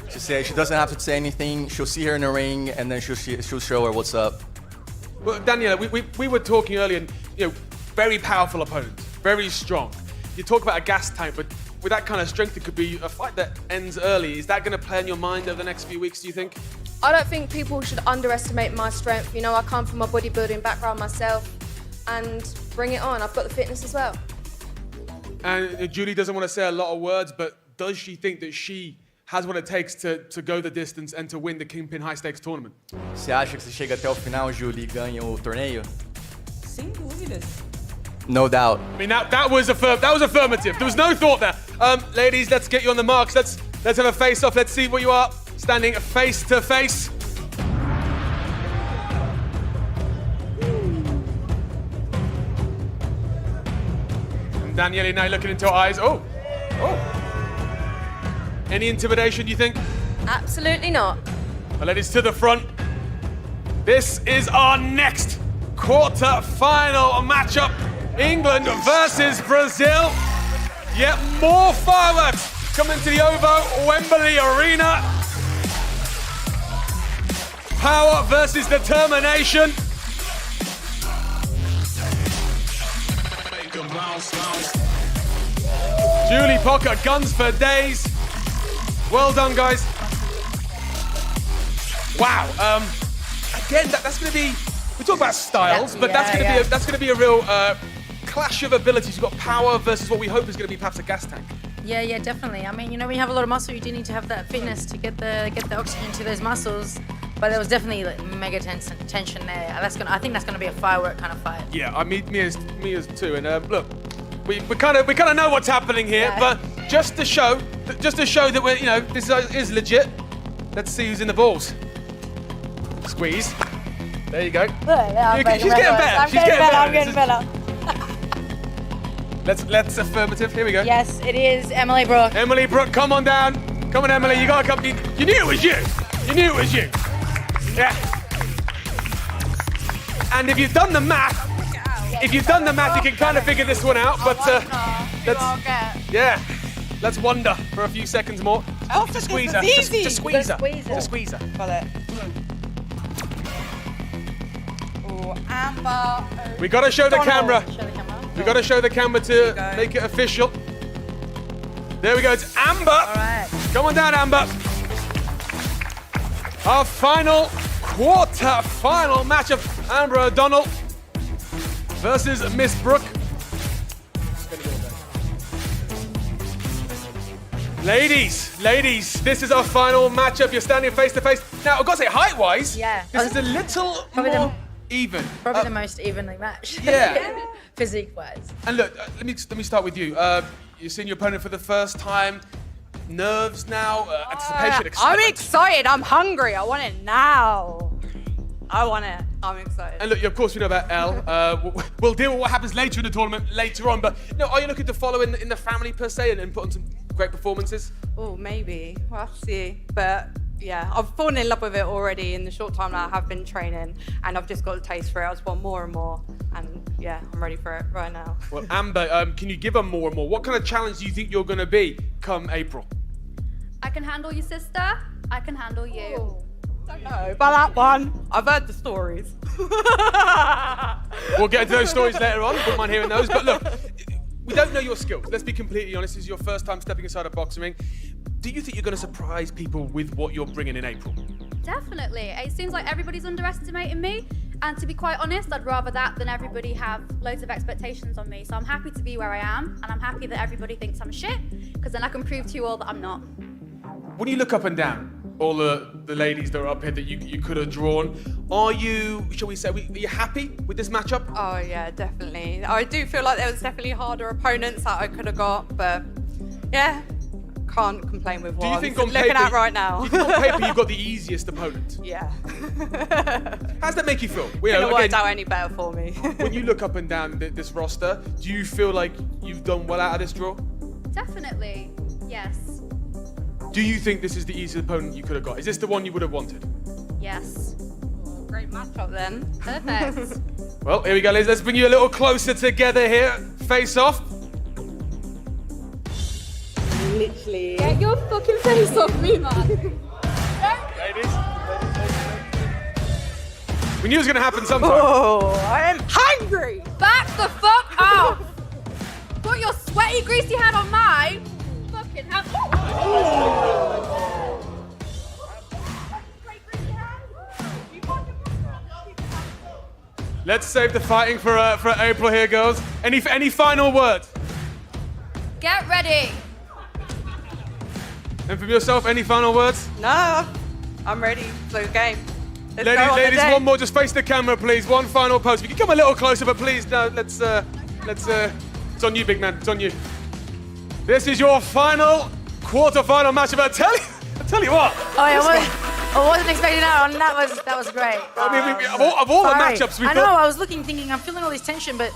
She said she doesn't have to say anything. She'll see her in the ring, and then she'll show her what's up. Well, Daniela, we were talking earlier, and very powerful opponent, very strong. You talk about a gas tank, but with that kind of strength, it could be a fight that ends early. Is that going to play in your mind over the next few weeks, do you think? I don't think people should underestimate my strength. I come from a bodybuilding background myself, and bring it on. I've got the fitness as well. And Julie doesn't want to say a lot of words, but does she think that she has what it takes to go the distance and to win the Kingpyn High Stakes tournament? Você acha que você chega até o final, Julie, e ganha o torneio? Sem dúvidas. No doubt. I mean, that was affirmative. There was no thought there. Ladies, let's get you on the marks. Let's have a face-off. Let's see what you are standing face to face. Daniele now looking into her eyes. Oh. Any intimidation, you think? Absolutely not. Well, ladies, to the front. This is our next quarter-final matchup. England versus Brazil. Yet more fireworks coming to the OVO Wembley Arena. Power versus determination. Julie Pocker, guns for days. Well done, guys. Wow. Again, that's going to be. We talk about styles, but that's going to be a real clash of abilities. You've got power versus what we hope is going to be perhaps a gas tank. Yeah, definitely. I mean, when you have a lot of muscle, you do need to have that fitness to get the oxygen to those muscles. But there was definitely like mega tension there. I think that's gonna be a firework kind of fight. Yeah, I mean, me as too. And look, we kind of know what's happening here, but just to show that we're this is legit. Let's see who's in the balls. Squeeze. There you go. Yeah, She's getting better. I'm getting better. Let's affirmative. Here we go. Yes, it is Emily Brooke. Emily Brooke, come on down. Come on, Emily. You gotta come. You knew it was you. You knew it was you. Yeah. And if you've done the math, you can kind of figure this one out. But let's wonder for a few seconds more. Just squeeze her. Just squeeze her. Just squeeze her. Got it. Oh, Amber. We gotta show the camera. We gotta show the camera to make it official. There we go. It's Amber. All right. Come on down, Amber. Our final quarter-final match of Amber O'Donnell versus Miss Brooke. Ladies, this is our final matchup. You're standing face to face. Now, I've got to say, height-wise, this is a little more even. Probably the most evenly matched. Yeah. Physique-wise. And look, let me start with you. You're seeing your opponent for the first time. Nerves now, anticipation, excitement. I'm excited. I'm hungry. I want it now. I want it. I'm excited. And look, of course, we know about Elle. We'll deal with what happens later in the tournament later on. But are you looking to follow in the family per se and put on some great performances? Oh, maybe. We'll have to see. But yeah, I've fallen in love with it already in the short time that I have been training, and I've just got a taste for it. I just want more and more, and yeah, I'm ready for it right now. Well, Amber, can you give her more and more? What kind of challenge do you think you're going to be come April? I can handle you, sister. I can handle you. Don't know about that one. I've heard the stories. We'll get into those stories later on. Wouldn't mind hearing those. But look, we don't know your skills. Let's be completely honest. This is your first time stepping inside a boxing ring. Do you think you're going to surprise people with what you're bringing in April? Definitely. It seems like everybody's underestimating me. And to be quite honest, I'd rather that than everybody have loads of expectations on me. So I'm happy to be where I am. And I'm happy that everybody thinks I'm shit. Because then I can prove to you all that I'm not. When you look up and down, all the ladies that are up here that you could have drawn, are you, shall we say, are you happy with this matchup? Oh yeah, definitely. I do feel like there was definitely harder opponents that I could have got, but yeah, can't complain with what I'm looking at right now. Do you think on paper you've got the easiest opponent? Yeah. How does that make you feel? Couldn't have worked out any better for me. When you look up and down this roster, do you feel like you've done well out of this draw? Definitely, yes. Do you think this is the easiest opponent you could have got? Is this the one you would have wanted? Yes. Great matchup then. Perfect. Well, here we go, ladies. Let's bring you a little closer together here. Face off. Literally. Get your fucking face off me, man. Ladies. We knew it was going to happen sometime. Oh, I am hungry. Back the fuck off. Put your sweaty, greasy hand on mine. Fucking hell. Let's save the fighting for April here, girls. Any final words? Get ready. And from yourself, any final words? No, I'm ready. So game. Ladies, one more. Just face the camera, please. One final pose. We can come a little closer, but please, no. Let's. It's on you, big man. It's on you. This is your final quarter-final matchup. I tell you what. Oh, I wasn't expecting that one. That was great. I mean, of all the matchups we've I know. I was thinking, I'm feeling all this tension, but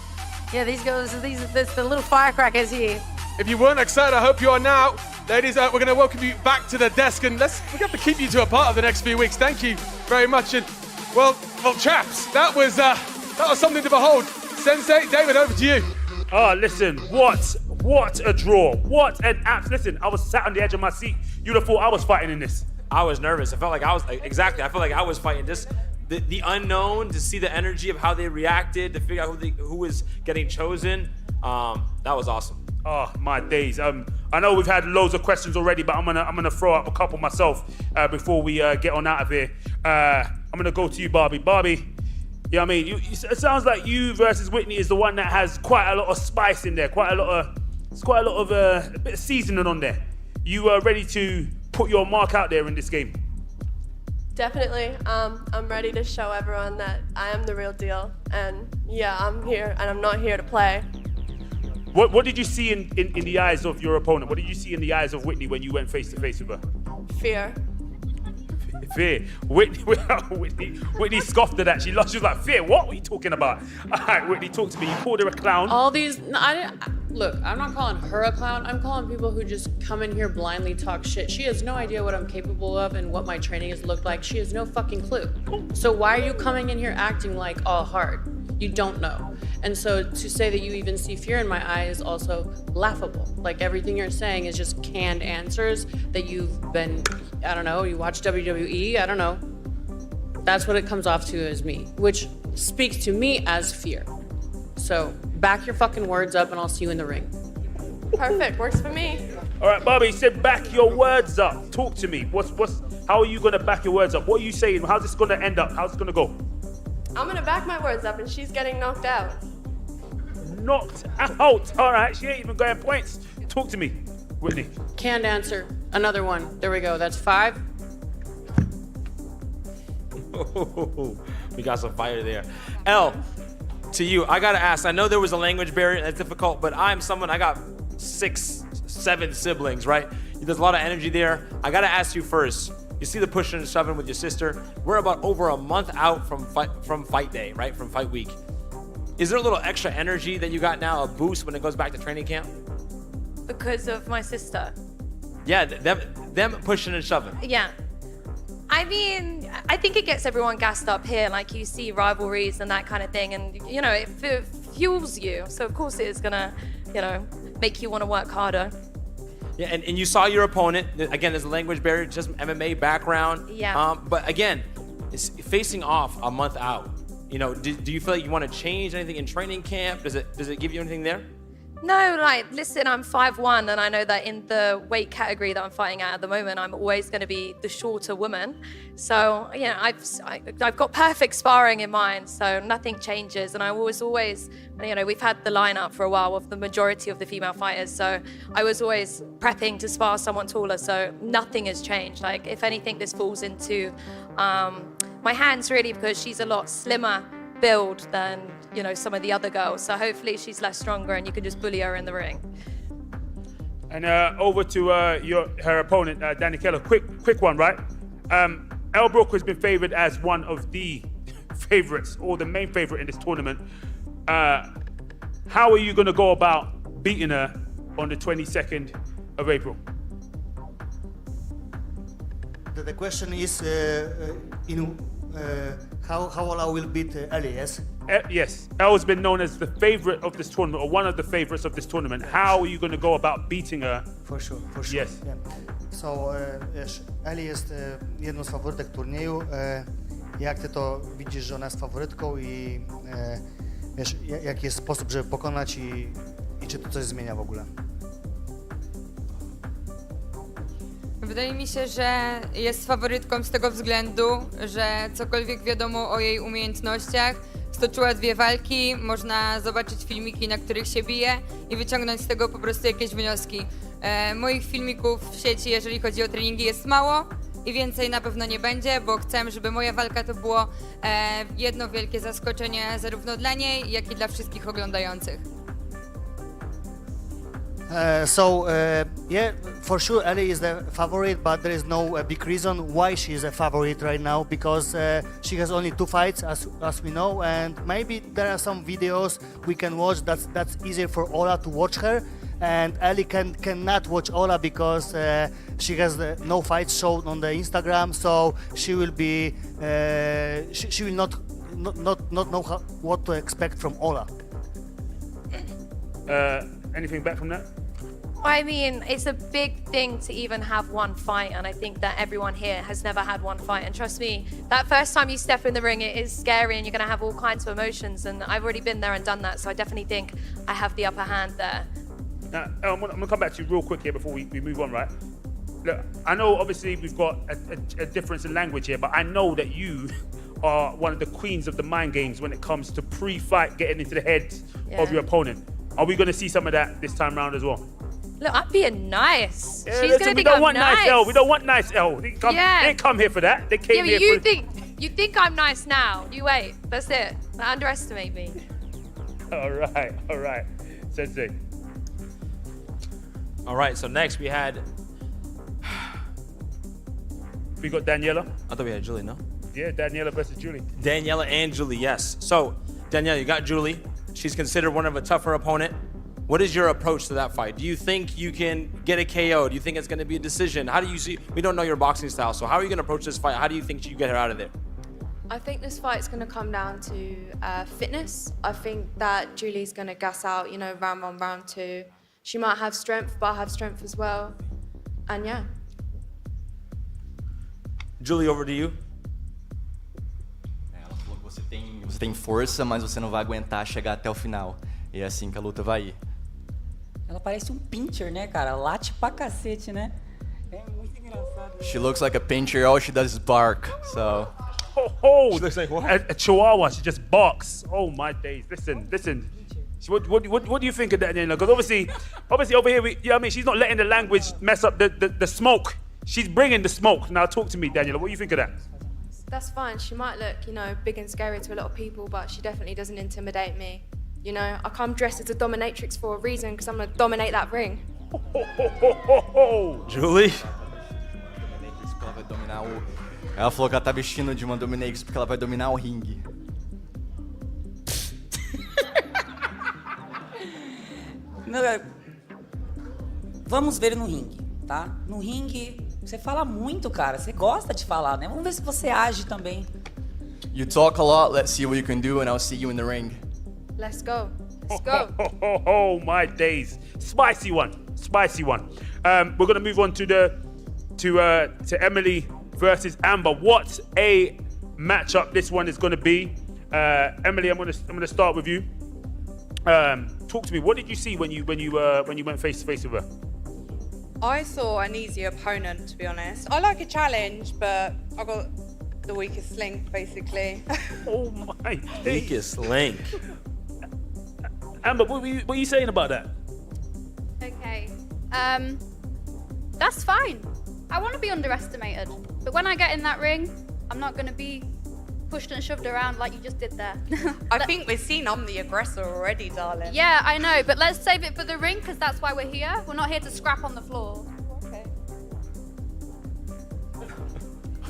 yeah, these girls, there's the little firecrackers here. If you weren't excited, I hope you are now. Ladies, we're going to welcome you back to the desk, and we have to keep you to a part of the next few weeks. Thank you very much. And well, chaps, that was something to behold. Sensei, David, over to you. Oh, listen, what a draw. What an abs. Listen, I was sat on the edge of my seat. You'd have thought I was fighting in this. I was nervous. I felt like I was fighting just the unknown, to see the energy of how they reacted, to figure out who was getting chosen. That was awesome. Oh, my days. I know we've had loads of questions already, but I'm gonna throw up a couple myself before we get on out of here. I'm gonna go to you, Barbie. Barbie, you know what I mean? It sounds like you versus Whitney is the one that has quite a lot of spice in there, quite a lot of It's quite a lot of a bit of seasoning on there. You are ready to put your mark out there in this game? Definitely. I'm ready to show everyone that I am the real deal. And yeah, I'm here, and I'm not here to play. What did you see in the eyes of your opponent? What did you see in the eyes of Whitney when you went face to face with her? Fear. Fear. Whitney scoffed at that. She was like, fear? What are you talking about? All right, Whitney, talk to me. You called her a clown. All these, look, I'm not calling her a clown. I'm calling people who just come in here blindly talk shit. She has no idea what I'm capable of and what my training has looked like. She has no fucking clue. So why are you coming in here acting like all hard? You don't know. And so to say that you even see fear in my eye is also laughable. Like everything you're saying is just canned answers that you've been, I don't know, you watch WWE, I don't know. That's what it comes off to as me, which speaks to me as fear. So back your fucking words up and I'll see you in the ring. Perfect, works for me. All right, Bobby said back your words up. Talk to me. How are you gonna back your words up? What are you saying? How's this gonna end up? How's it gonna go? I'm gonna back my words up and she's getting knocked out. Knocked out. All right, she ain't even going points. Talk to me, Whitney. Canned answer. Another one. There we go. That's 5. We got some fire there. Elle, to you, I gotta ask, I know there was a language barrier that's difficult, but I got 6, 7 siblings, right? There's a lot of energy there. I gotta ask you first, you see the pushing and shoving with your sister. We're about over a month out from fight day, right? From fight week. Is there a little extra energy that you got now, a boost when it goes back to training camp? Because of my sister. Yeah, them pushing and shoving. Yeah. I mean, I think it gets everyone gassed up here. Like you see rivalries and that kind of thing, and you know, it fuels you. So of course it is gonna, make you want to work harder. Yeah, and you saw your opponent. Again, there's a language barrier, just MMA background. Yeah. But again, it's facing off a month out. Do you feel like you want to change anything in training camp? Does it give you anything there? No, listen, I'm 5'1", and I know that in the weight category that I'm fighting at the moment, I'm always going to be the shorter woman. So, I've got perfect sparring in mind, so nothing changes. And I was always, we've had the lineup for a while of the majority of the female fighters, so I was always prepping to spar someone taller, so nothing has changed. Like, if anything, this falls into my hands, really, because she's a lot slimmer build than some of the other girls, so hopefully she's less stronger and you can just bully her in the ring. And over to her opponent, Danny Keller. Quick one, right? Elle Brooke has been favored as one of the favorites, or the main favorite in this tournament. How are you going to go about beating her on the 22nd of April? The question is how Ola will beat Ali, yes? Yes, Elle has been known as the favorite of this tournament, or one of the favorites of this tournament. How are you going to go about beating her? For sure. Yes. Yeah. So, Ali jest jedną z faworytek turnieju. Jak ty to widzisz, że ona jest faworytką i wiesz, jaki jest sposób, żeby pokonać i czy to coś zmienia w ogóle? Wydaje mi się, że jest faworytką z tego względu, że cokolwiek wiadomo o jej umiejętnościach, stoczyła 2 walki, można zobaczyć filmiki, na których się bije i wyciągnąć z tego po prostu jakieś wnioski. Moich filmików w sieci, jeżeli chodzi o treningi, jest mało i więcej na pewno nie będzie, bo chcę, żeby moja walka to było jedno wielkie zaskoczenie zarówno dla niej, jak i dla wszystkich oglądających. Yeah, for sure Ali is the favorite, but there is no big reason why she is a favorite right now, because she has only 2 fights as we know, and maybe there are some videos we can watch that's easier for Ola to watch her, and Ali cannot watch Ola because she has no fights shown on the Instagram, so she will be she will not know what to expect from Ola. Anything back from that? I mean, it's a big thing to even have one fight, and I think that everyone here has never had one fight. And trust me, that first time you step in the ring, it is scary, and you're going to have all kinds of emotions. And I've already been there and done that, so I definitely think I have the upper hand there. Now, I'm going to come back to you real quick here before we move on, right? Look, I know obviously we've got a difference in language here, but I know that you are one of the queens of the mind games when it comes to pre-fight getting into the heads of your opponent. Are we going to see some of that this time round as well? Look, I'm being nice. Yeah, She's listen, gonna we think don't I'm want nice. nice L. We don't want nice L. They didn't come here for that. They came Yeah, here but you think I'm nice now. You wait. That's it. Don't underestimate me. All right. Sensei. All right, so next we had. We got Daniela. I thought we had Julie, no? Yeah, Daniela versus Julie. Daniela and Julie, yes. So, Daniela, you got Julie. She's considered one of a tougher opponent. What is your approach to that fight? Do you think you can get a KO? Do you think it's going to be a decision? How do you see? We don't know your boxing style, so how are you going to approach this fight? How do you think you get her out of there? I think this fight's going to come down to fitness. I think that Julie's going to gas out, round 1, round 2. She might have strength, but I have strength as well. And yeah. Julie, over to you. Ela falou que você tem força, mas você não vai aguentar chegar até o final. E é assim que a luta vai ir. Ela parece pincher, né, cara? Late pra cacete, né? É muito engraçado. She looks like a pincher. All she does is bark. So. Oh, she looks like what? A chihuahua. She just barks. Oh my days. Listen. What do you think of that, Daniela? Because obviously over here, she's not letting the language mess up the smoke. She's bringing the smoke. Now talk to me, Daniela. What do you think of that? That's fine. She might look, big and scary to a lot of people, but she definitely doesn't intimidate me. I come dressed as a dominatrix for a reason, because I'm going to dominate that ring. Julie? Ela vai dominar o... Ela falou que ela tá vestindo de uma dominatrix porque ela vai dominar o ringue. Vamos ver no ringue, tá? No ringue, você fala muito, cara. Você gosta de falar, né? Vamos ver se você age também. You talk a lot. Let's see what you can do, and I'll see you in the ring. Let's go. Let's go. Oh my days. Spicy one. We're gonna move on to Emily versus Amber. What a matchup this one is gonna be. Emily, I'm gonna start with you. Talk to me. What did you see when you went face to face with her? I saw an easy opponent, to be honest. I like a challenge, but I got the weakest link, basically. Oh my days. Weakest link. Amber, what are you saying about that? Okay. That's fine. I want to be underestimated. But when I get in that ring, I'm not going to be pushed and shoved around like you just did there. I think we've seen I'm the aggressor already, darling. Yeah, I know, but let's save it for the ring because that's why we're here. We're not here to scrap on the floor. Okay.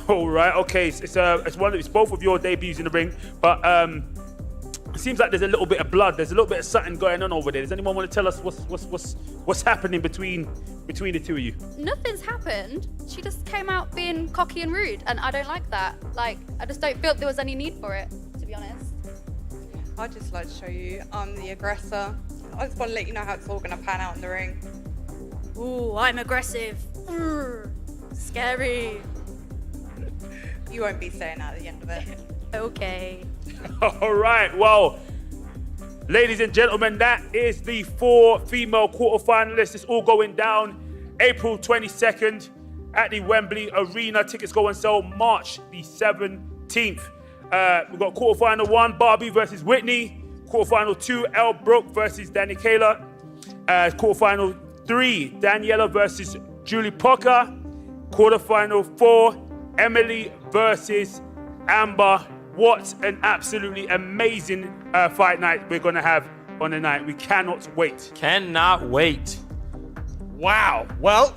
All right, okay. It's both of your debuts in the ring, but it seems like there's a little bit of blood. There's a little bit of something going on over there. Does anyone want to tell us what's happening between the two of you? Nothing's happened. She just came out being cocky and rude, and I don't like that. Like, I just don't feel there was any need for it, to be honest. I'd just like to show you I'm the aggressor. I just want to let you know how it's all going to pan out in the ring. Ooh, I'm aggressive. Scary. You won't be saying that at the end of it. Okay. All right, well, ladies and gentlemen, that is the 4 female quarterfinalists. It's all going down April 22nd at the Wembley Arena. Tickets go on sale March the 17th. We've got quarterfinal 1, Barbie versus Whitney. Quarterfinal 2, Elle Brooke versus Danica. Quarterfinal 3, Daniela versus Julie Pocker. Quarterfinal 4, Emily versus Amber. What an absolutely amazing fight night we're going to have on the night. We cannot wait. Cannot wait. Wow. Well,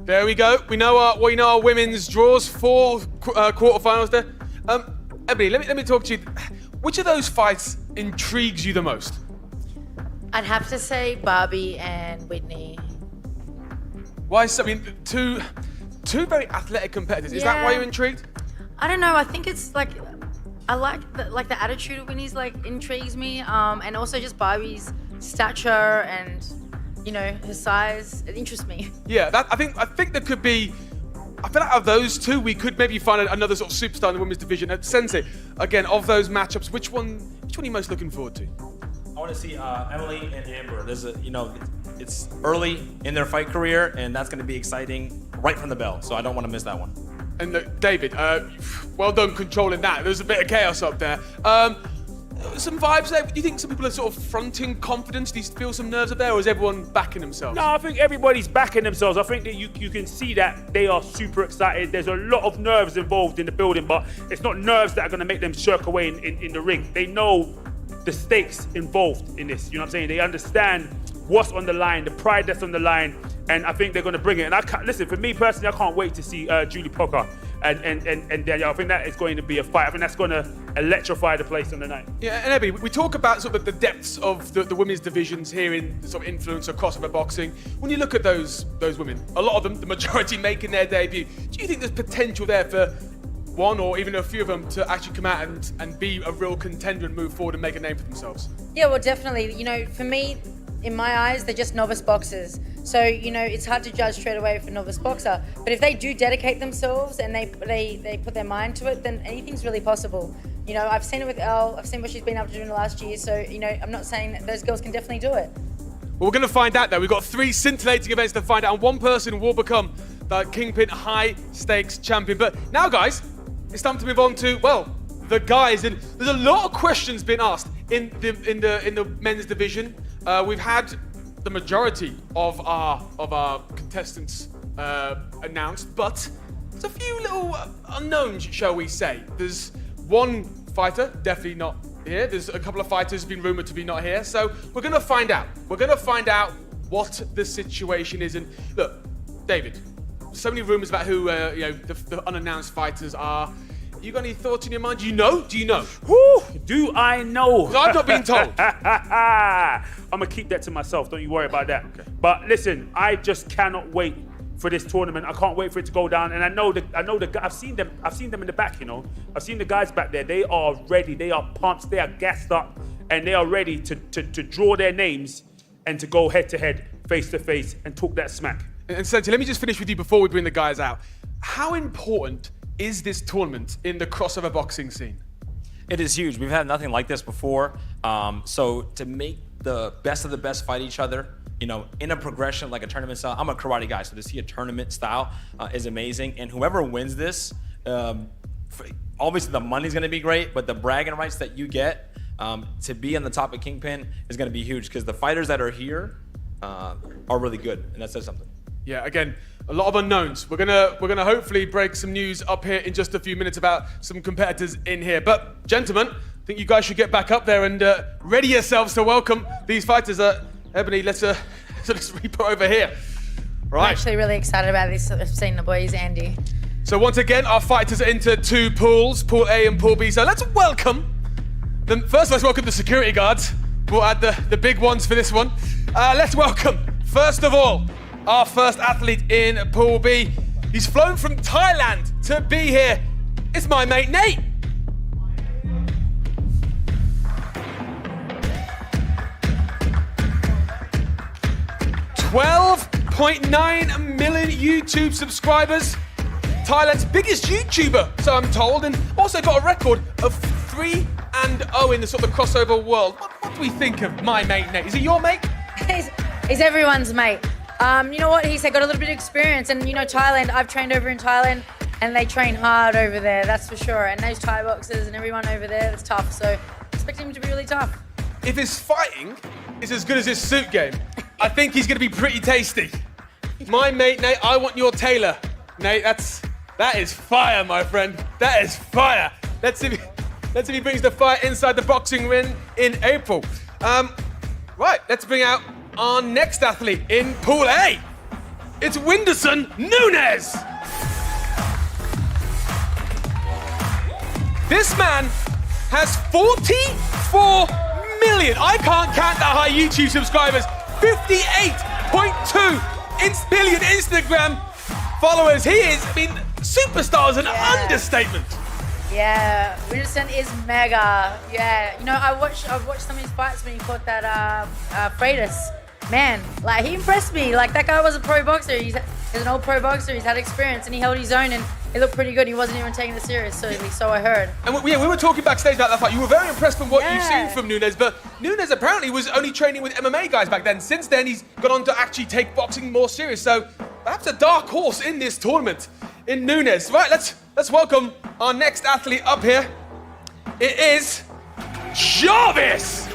there we go. We know our women's draws, 4 quarterfinals there. Ebony, let me talk to you. Which of those fights intrigues you the most? I'd have to say Barbie and Whitney. Why? I mean, two very athletic competitors. Is that why you're intrigued? I don't know. I think it's like I like the attitude of Whitney's intrigues me, and also just Barbie's stature and her size. It interests me. Yeah, I think there could be. I feel like out of those two, we could maybe find another sort of superstar in the women's division. Sensei, again, of those matchups, which one are you most looking forward to? I want to see Emily and Amber. There's it's early in their fight career, and that's going to be exciting right from the bell. So I don't want to miss that one. And look, David, well done controlling that. There's a bit of chaos up there. some vibes there? Do you think some people are sort of fronting confidence? Do you feel some nerves up there, or is everyone backing themselves? No, I think everybody's backing themselves. I think that you can see that they are super excited. There's a lot of nerves involved in the building, but it's not nerves that are going to make them shirk away in the ring. They know the stakes involved in this. You know what I'm saying? They understand what's on the line, the pride that's on the line, and I think they're going to bring it. And listen, for me personally, I can't wait to see Julie Pocker and Danielle. I think that is going to be a fight. I think that's going to electrify the place on the night. Yeah, and Ebony, we talk about sort of the depths of the women's divisions here in the sort of influence of crossover boxing. When you look at those women, a lot of them, the majority making their debut, do you think there's potential there for one or even a few of them to actually come out and be a real contender and move forward and make a name for themselves? Yeah, well, definitely. You know, for me, in my eyes, they're just novice boxers. So, you know, it's hard to judge straight away for novice boxer. But if they do dedicate themselves and they put their mind to it, then anything's really possible. You know, I've seen it with Elle. I've seen what she's been able to do in the last year. So, you know, I'm not saying that those girls can definitely do it. Well, we're going to find out, though. We've got 3 scintillating events to find out, and one person will become the Kingpyn High Stakes champion. But now, guys, it's time to move on to, well, the guys. And there's a lot of questions being asked in the men's division. We've had the majority of our contestants announced, but there's a few little unknowns, shall we say. There's one fighter definitely not here. There's a couple of fighters who've been rumored to be not here. So we're going to find out. We're going to find out what the situation is. And look, David, so many rumors about who the unannounced fighters are. You got any thoughts in your mind? Do you know? Whew, do I know? I've not been told. I'm gonna keep that to myself. Don't you worry about that. Okay. But listen, I just cannot wait for this tournament. I can't wait for it to go down. And I know I've seen them in the back. You know, I've seen the guys back there. They are ready. They are pumped. They are gassed up, and they are ready to draw their names and to go head to head, face to face, and talk that smack. And Zanetti, let me just finish with you before we bring the guys out. How important is this tournament in the crossover boxing scene? It is huge. We've had nothing like this before. So to make the best of the best fight each other, you know, in a progression like a tournament style. I'm a karate guy, so to see a tournament style is amazing. And whoever wins this, obviously the money's going to be great, but the bragging rights that you get to be on the top of Kingpyn is going to be huge because the fighters that are here are really good, and that says something. Yeah, again, a lot of unknowns. We're gonna hopefully break some news up here in just a few minutes about some competitors in here. But gentlemen, I think you guys should get back up there and ready yourselves to welcome these fighters. Ebony, let's repo over here. Right. I'm actually really excited about this. I've seen the boys, Andy. So once again, our fighters are into 2 pools, Pool A and Pool B. So let's welcome them. First, let's welcome the security guards. We'll add the big ones for this one. Let's welcome, first of all, our first athlete in Pool B. He's flown from Thailand to be here. It's my mate, Nate. $12.9 million YouTube subscribers. Thailand's biggest YouTuber, so I'm told, and also got a record of 3-0 in the sort of crossover world. What do we think of my mate, Nate? Is he your mate? He's everyone's mate. You know what? He's got a little bit of experience, and you know Thailand. I've trained over in Thailand, and they train hard over there. That's for sure. And those Thai boxers and everyone over there, that's tough. So expect him to be really tough. If his fighting is as good as his suit game, I think he's going to be pretty tasty. My mate, Nate, I want your tailor. Nate, that is fire, my friend. That is fire. Let's see if he brings the fire inside the boxing ring in April. Right, let's bring out our next athlete in Pool A. It's Whindersson Nunes. This man has 44 million. I can't count that high YouTube subscribers. 58.2 million Instagram followers. He is, superstar is an understatement. Yeah, Whindersson is mega. Yeah, you know, I've watched some of his fights when he fought that Freitas. Man, like, he impressed me. Like, that guy was a pro boxer. He's an old pro boxer. He's had experience, and he held his own, and he looked pretty good. He wasn't even taking it seriously, so I heard. And we were talking backstage about that fight. You were very impressed from what you've seen from Nunes, but Nunes apparently was only training with MMA guys back then. Since then, he's gone on to actually take boxing more serious. So perhaps a dark horse in this tournament in Nunes. Right, let's welcome our next athlete up here. It is Jarvis!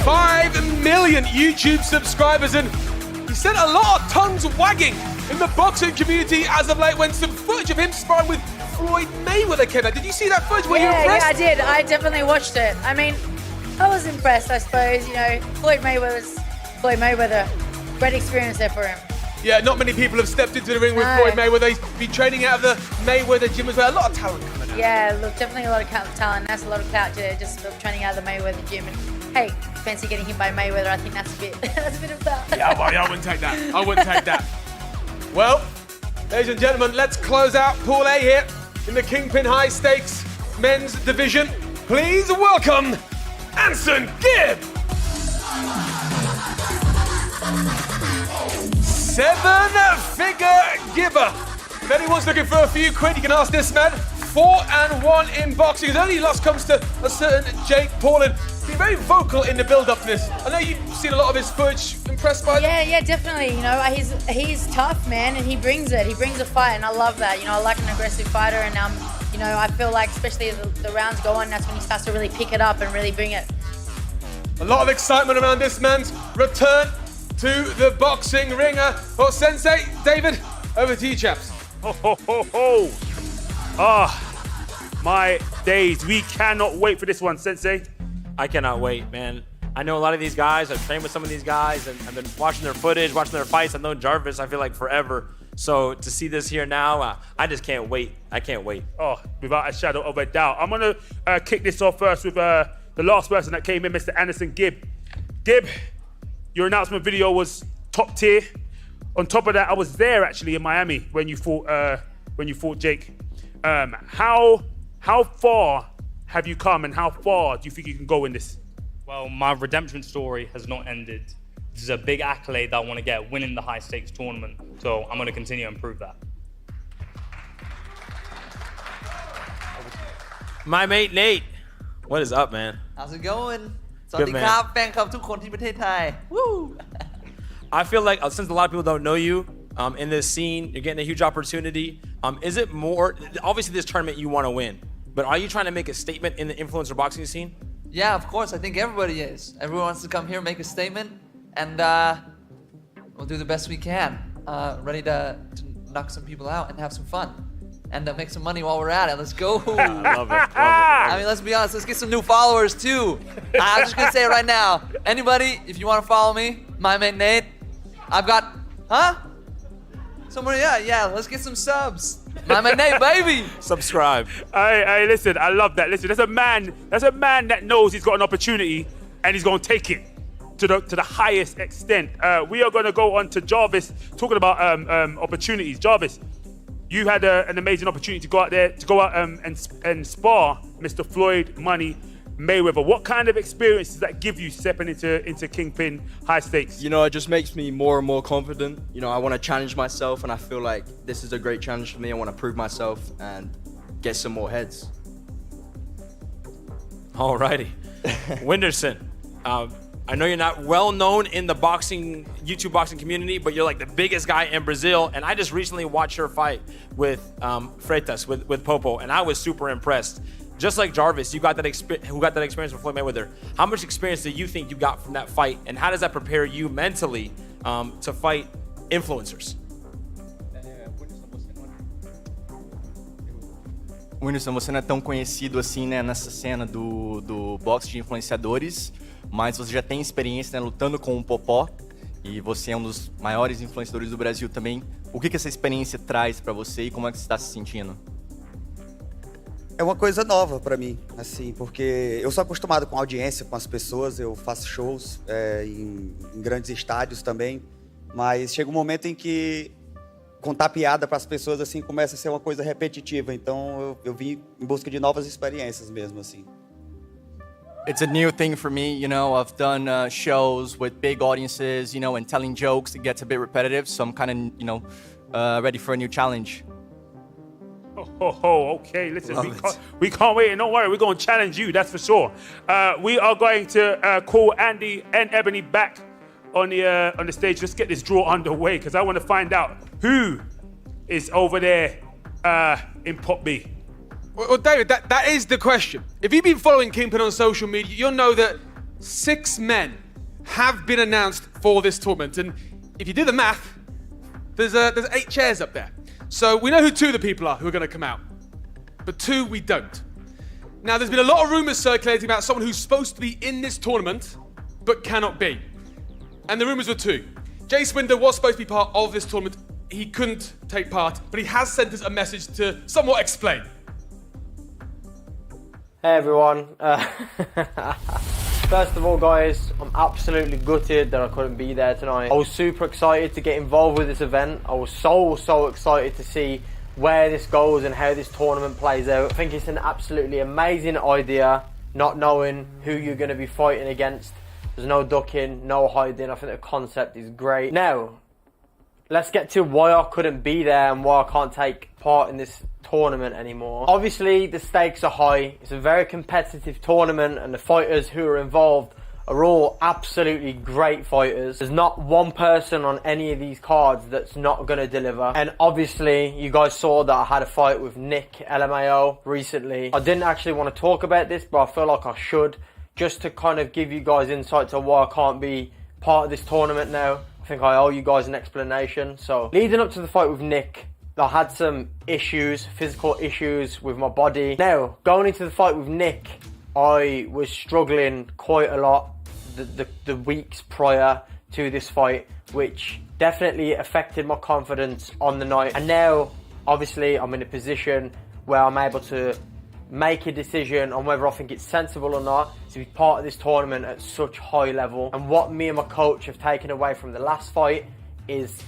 5 million YouTube subscribers, and he sent a lot of tongues wagging in the boxing community as of late when some footage of him sparring with Floyd Mayweather came out. Did you see that footage? Were you impressed? Yeah, I did. I definitely watched it. I mean, I was impressed, I suppose. You know, Floyd Mayweather. Great experience there for him. Yeah, not many people have stepped into the ring with Floyd Mayweather. He's been training out of the Mayweather gym as well. A lot of talent coming out. Yeah, look, definitely a lot of talent. That's a lot of clout to just training out of the Mayweather gym. And hey, fancy getting hit by Mayweather. I think that's a bit of that. Yeah, well, I wouldn't take that. I wouldn't take that. Well, ladies and gentlemen, let's close out Pool A here in the Kingpyn High Stakes men's division. Please welcome AnEsonGib. 7-figure giver. If anyone's looking for a few quid, you can ask this man. 4-1 in boxing. His only loss comes to a certain Jake Paul, and he's very vocal in the build-up to this. I know you've seen a lot of his footage. Impressed by that? Yeah, definitely. You know, he's tough, man, and he brings it. He brings a fight, and I love that. You know, I like an aggressive fighter, and you know, I feel like especially as the rounds go on, that's when he starts to really pick it up and really bring it. A lot of excitement around this man's return to the boxing ring. Well, Sensei, David, over to you, chaps. Ho, ho, ho, ho. My days. We cannot wait for this one, Sensei. I cannot wait, man. I know a lot of these guys. I've trained with some of these guys, and I've been watching their footage, watching their fights. I've known Jarvis, I feel like, forever. So to see this here now, I just can't wait. I can't wait. Oh, without a shadow of a doubt. I'm going to kick this off first with the last person that came in, Mr. AnEsonGib. Gib, your announcement video was top tier. On top of that, I was there actually in Miami when you fought Jake. How far have you come, and how far do you think you can go in this? Well, my redemption story has not ended. This is a big accolade that I want to get, winning the high stakes tournament. So I'm going to continue and prove that. My mate Nate, what is up, man? How's it going? ส Good วัสดี man. ครับแฟนคลับทุกคนที่ประเทศไทย Woo! I feel like since a lot of people don't know you in this scene, you're getting a huge opportunity. Is it more, obviously this tournament you want to win, but are you trying to make a statement in the influencer boxing scene? Yeah, of course. I think everybody is. Everyone wants to come here, make a statement, and we'll do the best we can. Ready to knock some people out and have some fun. And make some money while we're at it. Let's go. I love it. I mean, let's be honest. Let's get some new followers too. I'm just gonna say it right now. Anybody, if you want to follow me, my mate Nate, I've got, somebody, yeah. Let's get some subs. My mate Nate, baby. Subscribe. Hey, listen, I love that. Listen, that's a man that knows he's got an opportunity and he's gonna take it to the highest extent. We are gonna go on to Jarvis, talking about opportunities. Jarvis, you had an amazing opportunity to go out there, and spar Mr. Floyd Money Mayweather. What kind of experience does that give you stepping into Kingpyn High Stakes? You know, it just makes me more and more confident. You know, I want to challenge myself, and I feel like this is a great challenge for me. I want to prove myself and get some more heads. Alrighty. Winderson, I know you're not well known in the YouTube boxing community, but you're like the biggest guy in Brazil. And I just recently watched your fight with Freitas, with Popo, and I was super impressed. Just like Jarvis, who got that experience with Floyd Mayweather. How much experience do you think you got from that fight, and how does that prepare you mentally to fight influencers? Whindersson, você não é tão conhecido assim, né, nessa cena do boxe de influenciadores, mas você já tem experiência, né, lutando com o Popó, e você é um dos maiores influenciadores do Brasil também. O que essa experiência traz para você e como é que você está se sentindo? É uma coisa nova para mim, assim, porque eu sou acostumado com audiência, com as pessoas, eu faço shows em grandes estádios também, mas chega um momento em que contar piada para as pessoas assim começa a ser uma coisa repetitiva, então eu vim em busca de novas experiências mesmo, assim. It's a new thing for me, you know. I've done shows with big audiences, you know, and telling jokes. It gets a bit repetitive, so I'm kind of, you know, ready for a new challenge. Okay, listen, we can't wait, and don't worry, we're going to challenge you, that's for sure. We are going to call Andy and Ebony back on the stage. Let's get this draw underway, because I want to find out who is over there in Pot B. Well, David, that is the question. If you've been following Kingpyn on social media, you'll know that 6 men have been announced for this tournament. And if you do the math, there's 8 chairs up there. So we know who 2 of the people are who are going to come out. But 2 we don't. Now, there's been a lot of rumors circulating about someone who's supposed to be in this tournament, but cannot be. And the rumors were 2. Jay Swinder was supposed to be part of this tournament. He couldn't take part, but he has sent us a message to somewhat explain. Hey everyone. First of all, guys, I'm absolutely gutted that I couldn't be there tonight. I was super excited to get involved with this event. I was so excited to see where this goes and how this tournament plays out. I think it's an absolutely amazing idea, not knowing who you're going to be fighting against. There's no ducking, no hiding. I think the concept is great. Now, let's get to why I couldn't be there and why I can't take part in this tournament anymore. Obviously, the stakes are high. It's a very competitive tournament and the fighters who are involved are all absolutely great fighters. There's not one person on any of these cards that's not going to deliver. And obviously, you guys saw that I had a fight with Nick LMAO recently. I didn't actually want to talk about this, but I feel like I should, just to kind of give you guys insight to why I can't be part of this tournament now. I think I owe you guys an explanation. So, leading up to the fight with Nick, I had some issues, physical issues with my body. Now, going into the fight with Nick, I was struggling quite a lot the weeks prior to this fight, which definitely affected my confidence on the night. And now, obviously, I'm in a position where I'm able to make a decision on whether I think it's sensible or not to be part of this tournament at such high level. And what me and my coach have taken away from the last fight is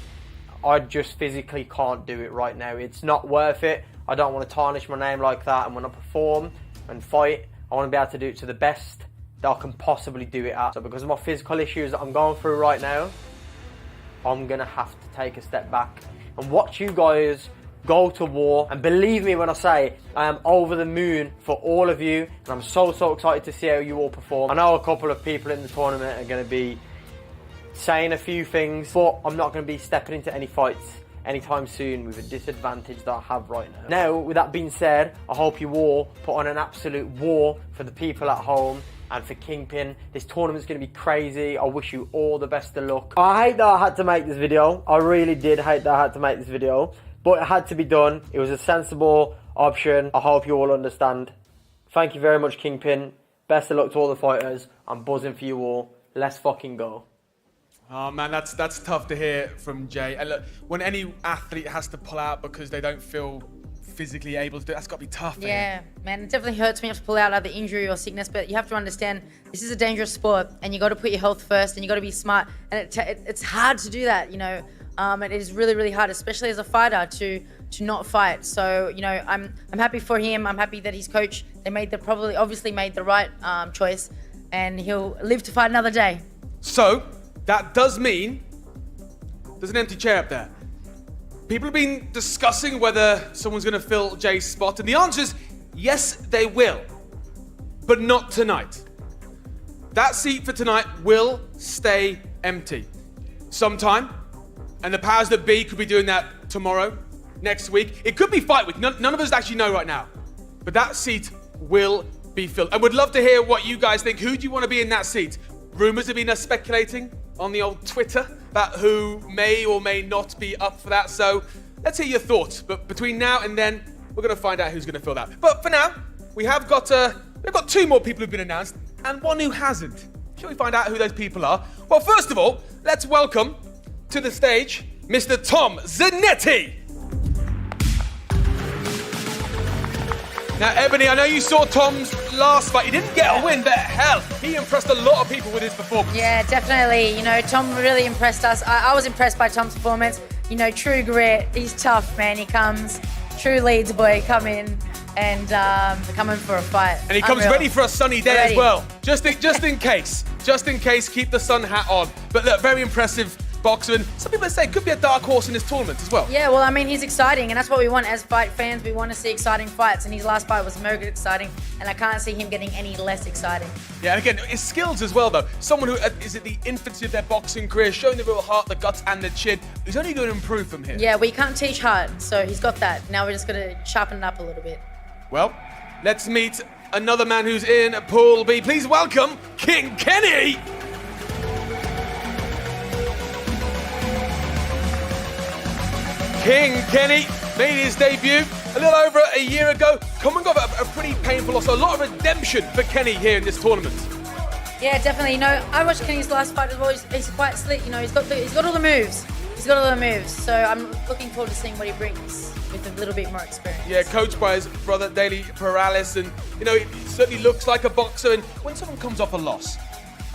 I just physically can't do it right now. It's not worth it. I don't want to tarnish my name like that. And when I perform and fight, I want to be able to do it to the best that I can possibly do it at. So because of my physical issues that I'm going through right now, I'm going to have to take a step back and watch you guys go to war. And believe me when I say I am over the moon for all of you. And I'm so excited to see how you all perform. I know a couple of people in the tournament are going to be saying a few things, but I'm not going to be stepping into any fights anytime soon with a disadvantage that I have right now. Now, with that being said, I hope you all put on an absolute war for the people at home and for Kingpyn. This tournament's going to be crazy. I wish you all the best of luck. I hate that I had to make this video. I really did hate that I had to make this video, but it had to be done. It was a sensible option. I hope you all understand. Thank you very much, Kingpyn. Best of luck to all the fighters. I'm buzzing for you all. Let's fucking go. Oh man, that's tough to hear from Jay. And look, when any athlete has to pull out because they don't feel physically able to do it, that's got to be tough. Yeah, man, it definitely hurts when you have to pull out either injury or sickness, but you have to understand this is a dangerous sport and you got to put your health first and you got to be smart. And it's hard to do that, you know. It is really hard, especially as a fighter, to not fight. So, you know, I'm happy for him. I'm happy that his coach, obviously made the right choice, and he'll live to fight another day. So that does mean there's an empty chair up there. People have been discussing whether someone's going to fill Jay's spot, and the answer is yes, they will, but not tonight. That seat for tonight will stay empty sometime, and the powers that be could be doing that tomorrow, next week. It could be fight week. None of us actually know right now, but that seat will be filled. And would love to hear what you guys think. Who do you want to be in that seat? Rumors have been speculating on the old Twitter about who may or may not be up for that. So let's hear your thoughts. But between now and then, we're going to find out who's going to fill that. But for now, we've got 2 more people who've been announced and 1 who hasn't. Shall we find out who those people are? Well, first of all, let's welcome to the stage Mr. Tom Zanetti. Now, Ebony, I know you saw Tom's last fight. He didn't get a win, but hell, he impressed a lot of people with his performance. Yeah, definitely. You know, Tom really impressed us. I was impressed by Tom's performance. You know, true grit. He's tough, man. He comes, true Leeds boy, coming for a fight. And he comes ready for a sunny day as well. Just in case, keep the sun hat on. But look, very impressive boxer, and some people say could be a dark horse in this tournament as well. Yeah, well, I mean, he's exciting, and that's what we want as fight fans. We want to see exciting fights, and his last fight was mega exciting, and I can't see him getting any less exciting. Yeah, and again, his skills as well, though. Someone who is at the infancy of their boxing career, showing the real heart, the guts, and the chin, who's only going to improve from here. Yeah, we can't teach hard, so he's got that. Now we're just going to sharpen it up a little bit. Well, let's meet another man who's in Pool B. Please welcome King Kenny. King Kenny made his debut a little over a year ago. Coming off a pretty painful loss. A lot of redemption for Kenny here in this tournament. Yeah, definitely. You know, I watched Kenny's last fight as well. He's quite slick. You know, he's got all the moves. So I'm looking forward to seeing what he brings with a little bit more experience. Yeah, coached by his brother Daily Perales, and you know, he certainly looks like a boxer. And when someone comes off a loss,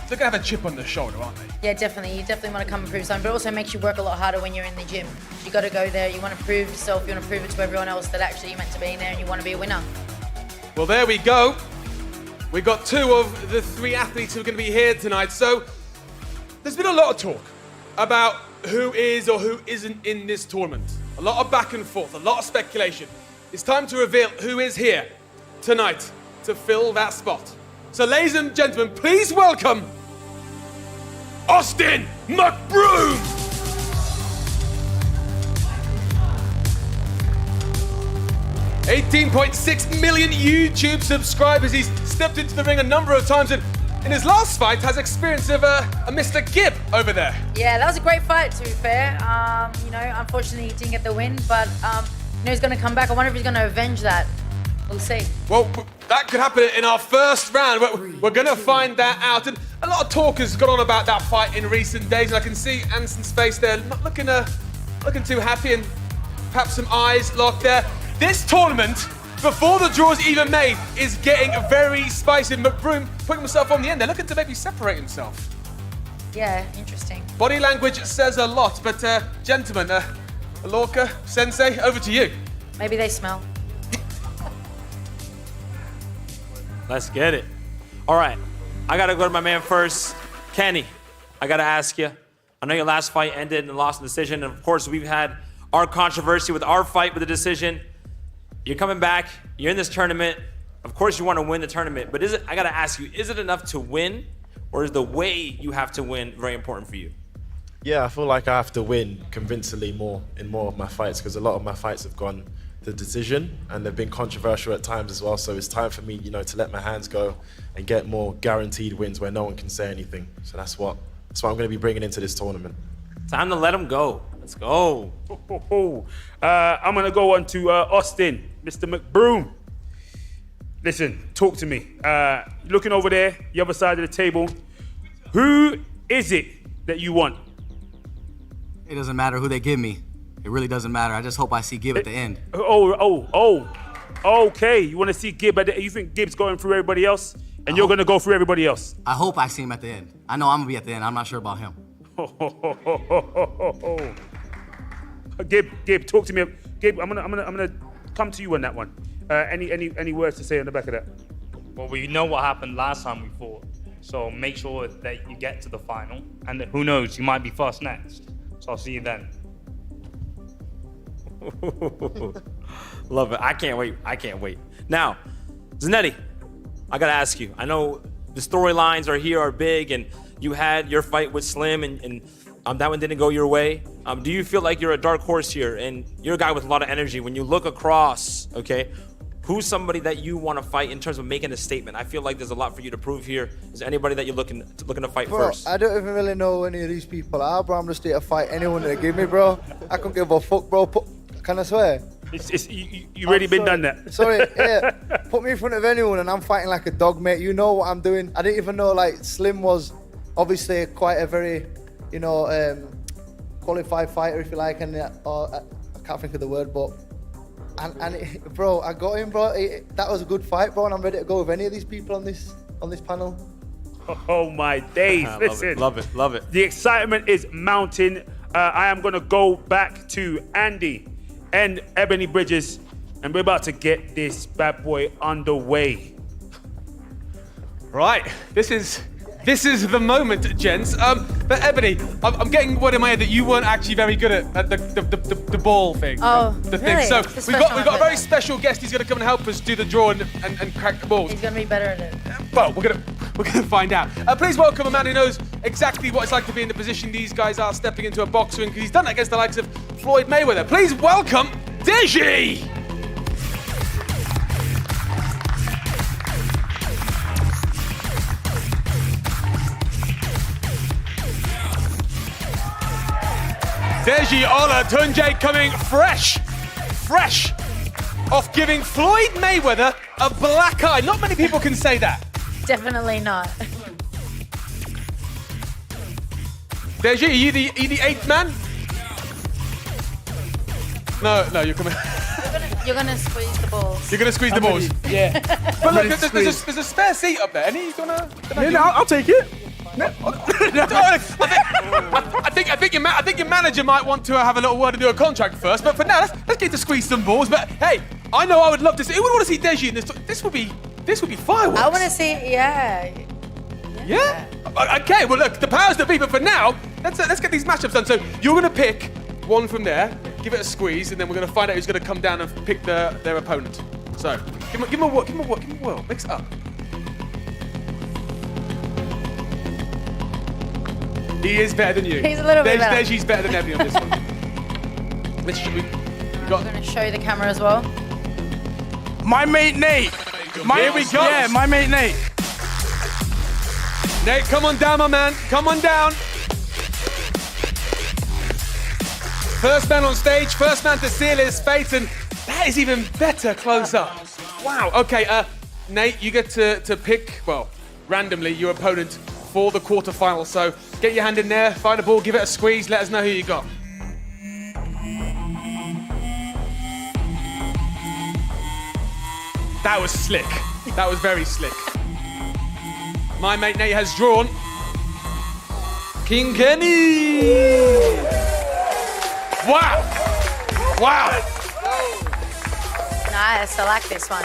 they're gonna have a chip on their shoulder, aren't they? Yeah, definitely. You definitely want to come and prove something, but it also makes you work a lot harder when you're in the gym. You got to go there. You want to prove yourself. You want to prove it to everyone else that actually you're meant to be in there, and you want to be a winner. Well, there we go. We got 2 of the 3 athletes who are going to be here tonight. So there's been a lot of talk about who is or who isn't in this tournament. A lot of back and forth, a lot of speculation. It's time to reveal who is here tonight to fill that spot. So ladies and gentlemen, please welcome Austin McBroom. $18.6 million YouTube subscribers. He's stepped into the ring a number of times, and in his last fight has experience of a Mr. Gibb over there. Yeah, that was a great fight, to be fair. You know, unfortunately, he didn't get the win, but you know, he's going to come back. I wonder if he's going to avenge that. We'll see. Well, that could happen in our first round. We're going to find that out. And a lot of talk has gone on about that fight in recent days, and I can see Anson's face there, not looking too happy, and perhaps some eyes locked there. This tournament, before the draw is even made, is getting very spicy. McBroom putting himself on the end. They're looking to maybe separate himself. Yeah, interesting. Body language says a lot, but gentlemen, Lorca, Sensei, over to you. Maybe they smell. Let's get it. All right, I gotta go to my man first. Kenny, I gotta ask you. I know your last fight ended in a loss decision, and of course we've had our controversy with our fight with the decision. You're coming back, you're in this tournament. Of course you wanna win the tournament, but I gotta ask you, is it enough to win, or is the way you have to win very important for you? Yeah, I feel like I have to win convincingly more in more of my fights, because a lot of my fights have gone the decision, and they've been controversial at times as well. So it's time for me, you know, to let my hands go and get more guaranteed wins where no one can say anything. So that's what I'm going to be bringing into this tournament. Time to let them go. Let's go. I'm going to go on to Austin, Mr. McBroom. Listen, talk to me. Looking over there, the other side of the table, who is it that you want? It doesn't matter who they give me. It really doesn't matter. I just hope I see Gibb at the end. Okay. You want to see Gibb at the end? You think Gibb's going through everybody else, and you're going to go through everybody else? I hope I see him at the end. I know I'm going to be at the end. I'm not sure about him. Gibb, talk to me. Gibb, I'm gonna come to you on that one. Any words to say on the back of that? Well, we know what happened last time we fought, so make sure that you get to the final, and who knows, you might be first next. So I'll see you then. Love it. I can't wait. Now, Zanetti, I gotta ask you. I know the storylines are big, and you had your fight with Slim, and that one didn't go your way. Do you feel like you're a dark horse here, and you're a guy with a lot of energy? When you look across, okay, who's somebody that you want to fight in terms of making a statement? I feel like there's a lot for you to prove here. Is there anybody that you're looking to fight first? I don't even really know any of these people are, bro. I'm just here to fight anyone that they give me, bro. I couldn't give a fuck, bro. Can I swear? You already been done that. Sorry, yeah. Put me in front of anyone and I'm fighting like a dog, mate. You know what I'm doing. I didn't even know, like, Slim was obviously quite a very, you know, qualified fighter, if you like, and I can't think of the word, but bro, I got him, bro. That was a good fight, bro, and I'm ready to go with any of these people on this panel. Oh my days! Listen, love it. The excitement is mounting. I am gonna go back to Andy and Ebony Bridges, and we're about to get this bad boy underway. Right, this is the moment, gents. But Ebony, I'm getting word in my head that you weren't actually very good at the ball thing. Oh, the really? thing. So It's we've got a very special guest. He's going to come and help us do the draw and crack the balls. He's gonna be better at it. Well, we're gonna find out. Please welcome a man who knows exactly what it's like to be in the position these guys are stepping into a box ring, because he's done it against the likes of Floyd Mayweather. Please welcome Deji. Deji Ola Tunde coming fresh off giving Floyd Mayweather a black eye. Not many people can say that. Definitely not. Deji, are you the 8th man? No, you're coming. You're gonna squeeze the balls. You're gonna squeeze the balls. Yeah. But look, there's a spare seat up there. Any gonna? Yeah, no, I'll take it. I think your manager might want to have a little word and do a contract first. But for now, let's get to squeeze some balls. But hey, I know I would love to see. Who would want to see Deji in this? This would be fireworks. I want to see, yeah. Yeah. Okay. Well, look, the powers that be. But for now, let's get these matchups done. So you're gonna pick one from there, give it a squeeze, and then we're gonna find out who's gonna come down and pick their opponent. So give him a whirl. Mix it up. He is better than you. He's a little bit better. Deji's better than Ebony on this one. We got. I'm gonna show the camera as well. My mate Nate. Here we go. Yeah, my mate Nate. Nate, come on down, my man. Come on down. First man on stage, first man to seal his fate, and that is even better close up. Wow. Okay, Nate, you get to pick, well, randomly your opponent for the quarterfinal. So get your hand in there, find a ball, give it a squeeze, let us know who you got. That was slick. That was very slick. My mate Nate has drawn King Kenny. Wow. Nice, I like this one.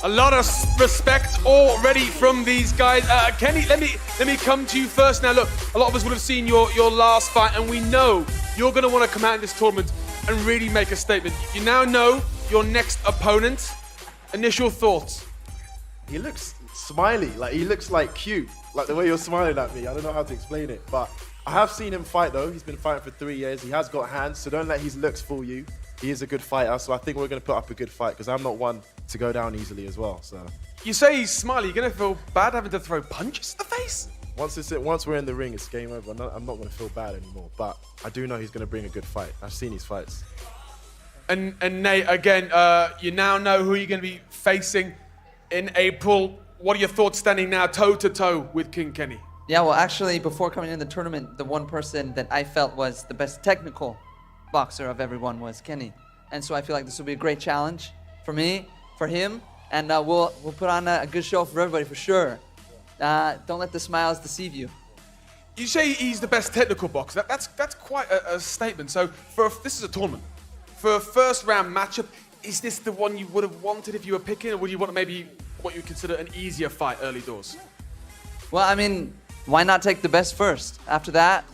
A lot of respect already from these guys. Kenny, let me come to you first now. Look, a lot of us would have seen your last fight, and we know you're going to want to come out in this tournament and really make a statement. You now know your next opponent. Initial thoughts? He looks smiley, like he looks like cute, like the way you're smiling at me. I don't know how to explain it, but I have seen him fight though. He's been fighting for 3 years. He has got hands, so don't let his looks fool you. He is a good fighter, so I think we're going to put up a good fight because I'm not one to go down easily as well. So you say he's smiley. You're going to feel bad having to throw punches in the face? Once we're in the ring, it's game over. I'm not going to feel bad anymore, but I do know he's going to bring a good fight. I've seen his fights. And Nate, again, you now know who you're going to be facing in April. What are your thoughts standing now toe-to-toe with King Kenny? Yeah, well, actually, before coming in the tournament, the one person that I felt was the best technical boxer of everyone was Kenny. And so I feel like this will be a great challenge for me, for him, and we'll put on a good show for everybody for sure. Don't let the smiles deceive you. You say he's the best technical boxer. That's quite a statement. So this is a tournament. For a first round matchup, is this the one you would have wanted if you were picking, or would you want maybe what you would consider an easier fight early doors? Well, I mean, why not take the best first? After that,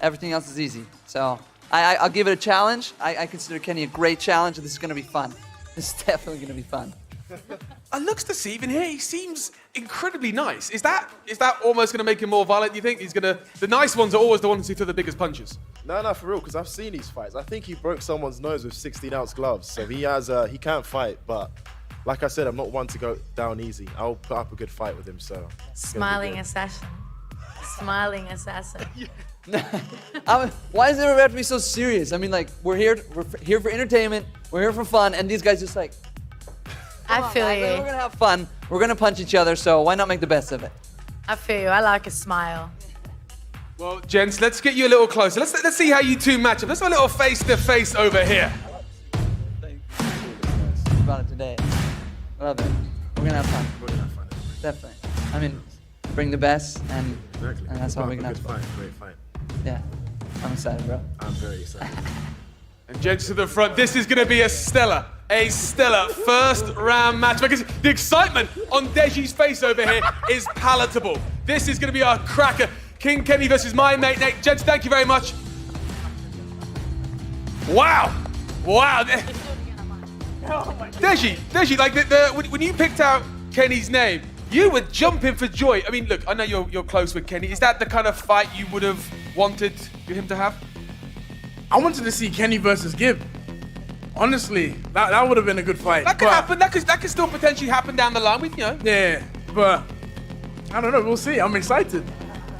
everything else is easy. So I'll give it a challenge. I consider Kenny a great challenge, and this is going to be fun. This is definitely going to be fun. Looks deceiving here. He seems incredibly nice. Is that almost going to make him more violent? You think the nice ones are always the ones who throw the biggest punches? No, for real, because I've seen these fights. I think he broke someone's nose with 16-ounce gloves, so he can't fight. But like I said, I'm not one to go down easy. I'll put up a good fight with him. So Smiling assassin. Smiling assassin. Why is everybody have to be so serious? I mean, like, we're here for entertainment. We're here for fun, and these guys just like. I feel you. We're gonna have fun. We're gonna punch each other. So why not make the best of it? I feel you. I like a smile. Well, gents, let's get you a little closer. Let's see how you two match up. Let's have a little face-to-face over here. About it today. I love it. We're gonna have fun. Definitely. I mean, bring the best, and that's how we're gonna have fun. Great fight. Yeah. I'm excited, bro. I'm very excited. And gents to the front, this is going to be a stellar first round match because the excitement on Deji's face over here is palatable. This is going to be a cracker. King Kenny versus my mate Nate. Gents, thank you very much. Wow. Deji, like when you picked out Kenny's name, you were jumping for joy. I mean, look, I know you're close with Kenny. Is that the kind of fight you would have wanted him to have? I wanted to see Kenny versus Gib. Honestly, that would have been a good fight. That could happen. That could still potentially happen down the line. Yeah, but I don't know. We'll see. I'm excited.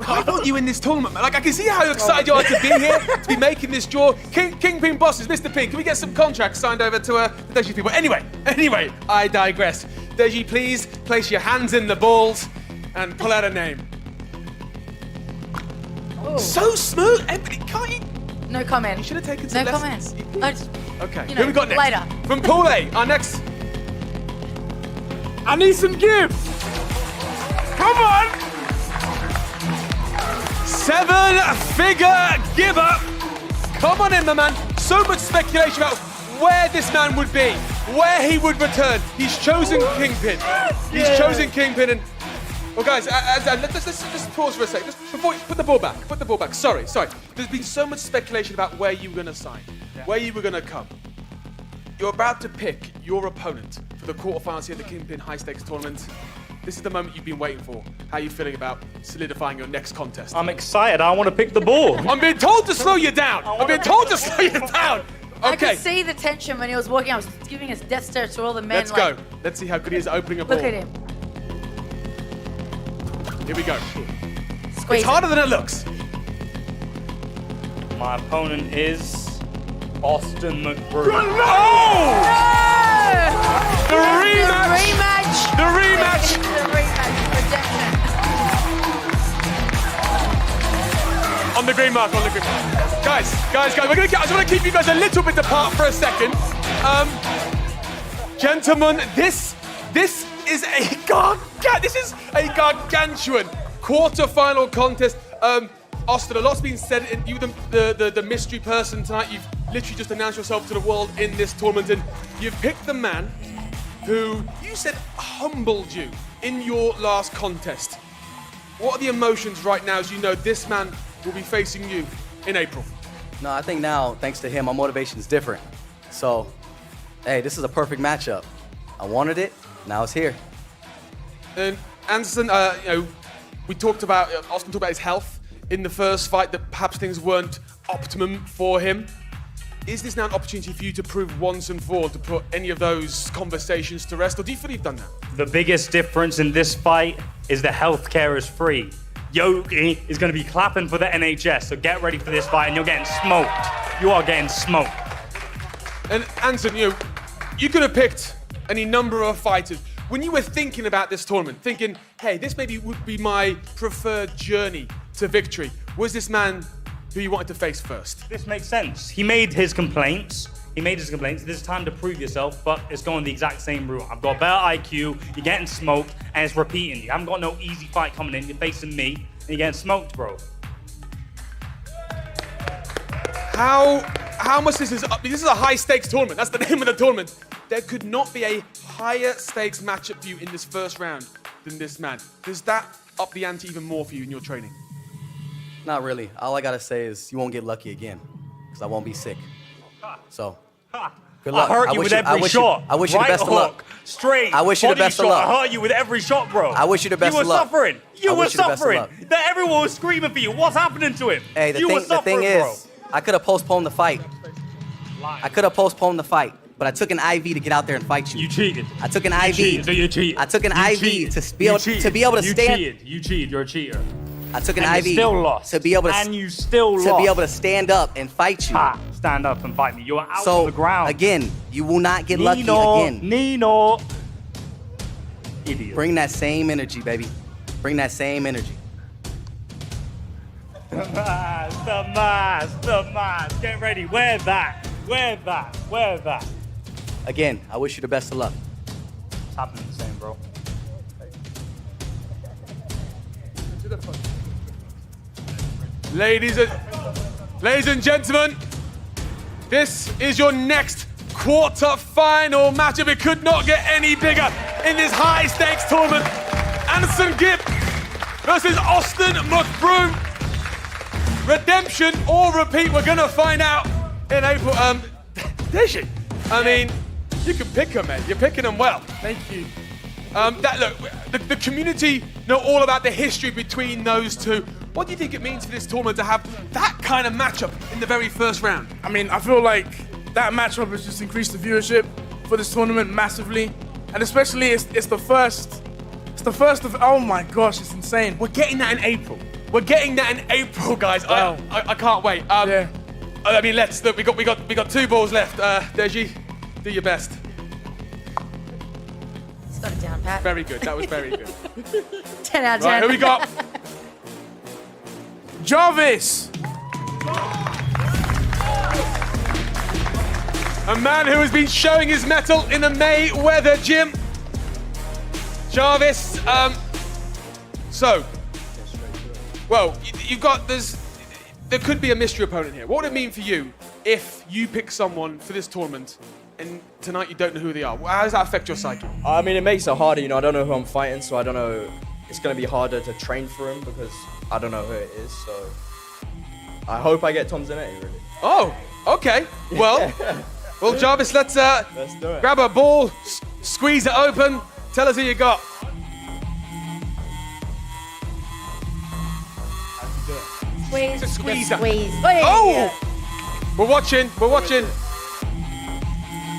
I want you in this tournament, man. Like, I can see how excited you are to be here, to be making this draw. Kingpyn bosses, Mr. P, can we get some contracts signed over to the Deji people? Anyway, I digress. Deji, please place your hands in the balls and pull out a name. Oh. So smooth. Can't you? No comment. You should have taken some lessons. No comment. Okay, You know, who we got next? later. From Pool A, our next. AnEsonGib. Come on. 7-figure giver. Come on in, my man. So much speculation about where this man would be, where he would return. He's chosen Kingpyn. He's chosen Kingpyn. And well, guys, let's just pause for a second. Just before you put the ball back. Put the ball back. Sorry. There's been so much speculation about where you were going to sign, where you were going to come. You're about to pick your opponent for the quarterfinals here at the Kingpyn High Stakes tournament. This is the moment you've been waiting for. How are you feeling about solidifying your next contest? I'm excited. I want to pick the ball. I'm being told to slow you down. Okay. I could see the tension when he was walking. I was giving us death stare to all the men. Let's go. Let's see how good he is at opening a ball. Look at him. Here we go. Squeeze It's harder than it looks. My opponent is Austin McBroom. Oh! The rematch. The rematch. Redemption. On the green mark. Guys, I just want to keep you guys a little bit apart for a second. Gentlemen, this is a gargantuan quarter-final contest. Austin, a lot's been said. You, the mystery person tonight, you've literally just announced yourself to the world in this tournament, and you've picked the man who you said humbled you in your last contest. What are the emotions right now as you know this man will be facing you in April? No, I think now, thanks to him, my motivation is different. So, hey, this is a perfect matchup. I wanted it, now it's here. And Anderson, we talked about, Austin talked about his health in the first fight, that perhaps things weren't optimum for him. Is this now an opportunity for you to prove once and for all, to put any of those conversations to rest, or do you feel you've done that? The biggest difference in this fight is the healthcare is free. Yogi is going to be clapping for the NHS, so get ready for this fight, and you're getting smoked. You are getting smoked. And Anson, you could have picked any number of fighters. When you were thinking about this tournament, thinking, hey, this maybe would be my preferred journey to victory, was this man who you wanted to face first? This makes sense. He made his complaints. This is time to prove yourself, but it's going the exact same route. I've got better IQ, you're getting smoked, and it's repeating. You haven't got no easy fight coming in. You're facing me, and you're getting smoked, bro. How much this is a high stakes tournament. That's the name of the tournament. There could not be a higher stakes matchup for you in this first round than this man. Does that up the ante even more for you in your training? Not really. All I gotta say is you won't get lucky again, because I won't be sick. So, good luck. I hurt you with every shot. I wish you the best of luck. Straight. I wish you the body best of shot. luck. I hurt you with every shot, bro. I wish you the best of luck. You I were wish you the best of suffering. luck. That everyone was screaming for you. What's happening to him? Hey, the thing is, I could have postponed the fight. But I took an IV to get out there and fight you. You cheated. I took an IV. So you cheated. I took an IV to be able to stand. You cheated. You're a cheater. I took an And IV you still lost. to be able to. And you still lost. To be able to stand up and fight you. Stand up and fight me. You're out So on the ground. again, you will not get lucky again. Nino. Idiot. Bring that same energy, baby. Bring that same energy. The mask. Get ready. Wear that. Again, I wish you the best of luck. It's happening the same, bro. Ladies and gentlemen, this is your next quarter-final matchup. It could not get any bigger in this high-stakes tournament. AnEsonGib versus Austin McBroom. Redemption or repeat, we're gonna find out in April. Deji, I mean, you can pick them, man. You're picking them well. Thank you. The community know all about the history between those two. What do you think it means for this tournament to have that kind of matchup in the very first round? I mean, I feel like that matchup has just increased the viewership for this tournament massively. And especially it's the first of, oh my gosh, it's insane. We're getting that in April. We're getting that in April, guys. Wow. I can't wait. Yeah. I mean, let's look. We got 2 balls left. Deji, do your best. It's got it down, Pat. Very good. That was very good. 10 out of 10. Right, who we got? Jarvis. A man who has been showing his mettle in the Mayweather gym. Jarvis. Well, you've got there could be a mystery opponent here. What would it mean for you if you pick someone for this tournament and tonight you don't know who they are? How does that affect your psyche? I mean, it makes it harder. I don't know who I'm fighting, so I don't know. It's going to be harder to train for him because I don't know who it is. So I hope I get Tom Zanetti, really. Oh, okay. Well, well, Jarvis, let's do it. grab a ball, squeeze it open. Tell us who you got. Squeeze. It's a squeezer. Squeeze. Oh! We're watching.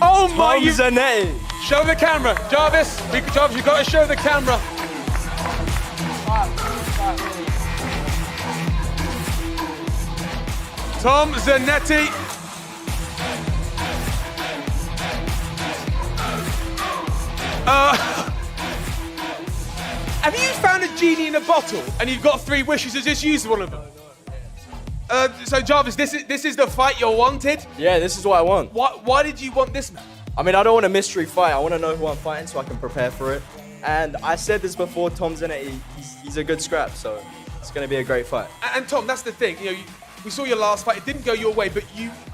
Oh my! Tom Zanetti. Show the camera, Jarvis. Jarvis, you've got to show the camera. Tom Zanetti. Have you found a genie in a bottle and you've got 3 wishes and just used one of them? So Jarvis, this is the fight you wanted? Yeah, this is what I want. Why did you want this, man? I mean, I don't want a mystery fight. I want to know who I'm fighting so I can prepare for it. And I said this before, Tom Zanetti, he's a good scrap, so it's going to be a great fight. And Tom, that's the thing. We saw your last fight. It didn't go your way, but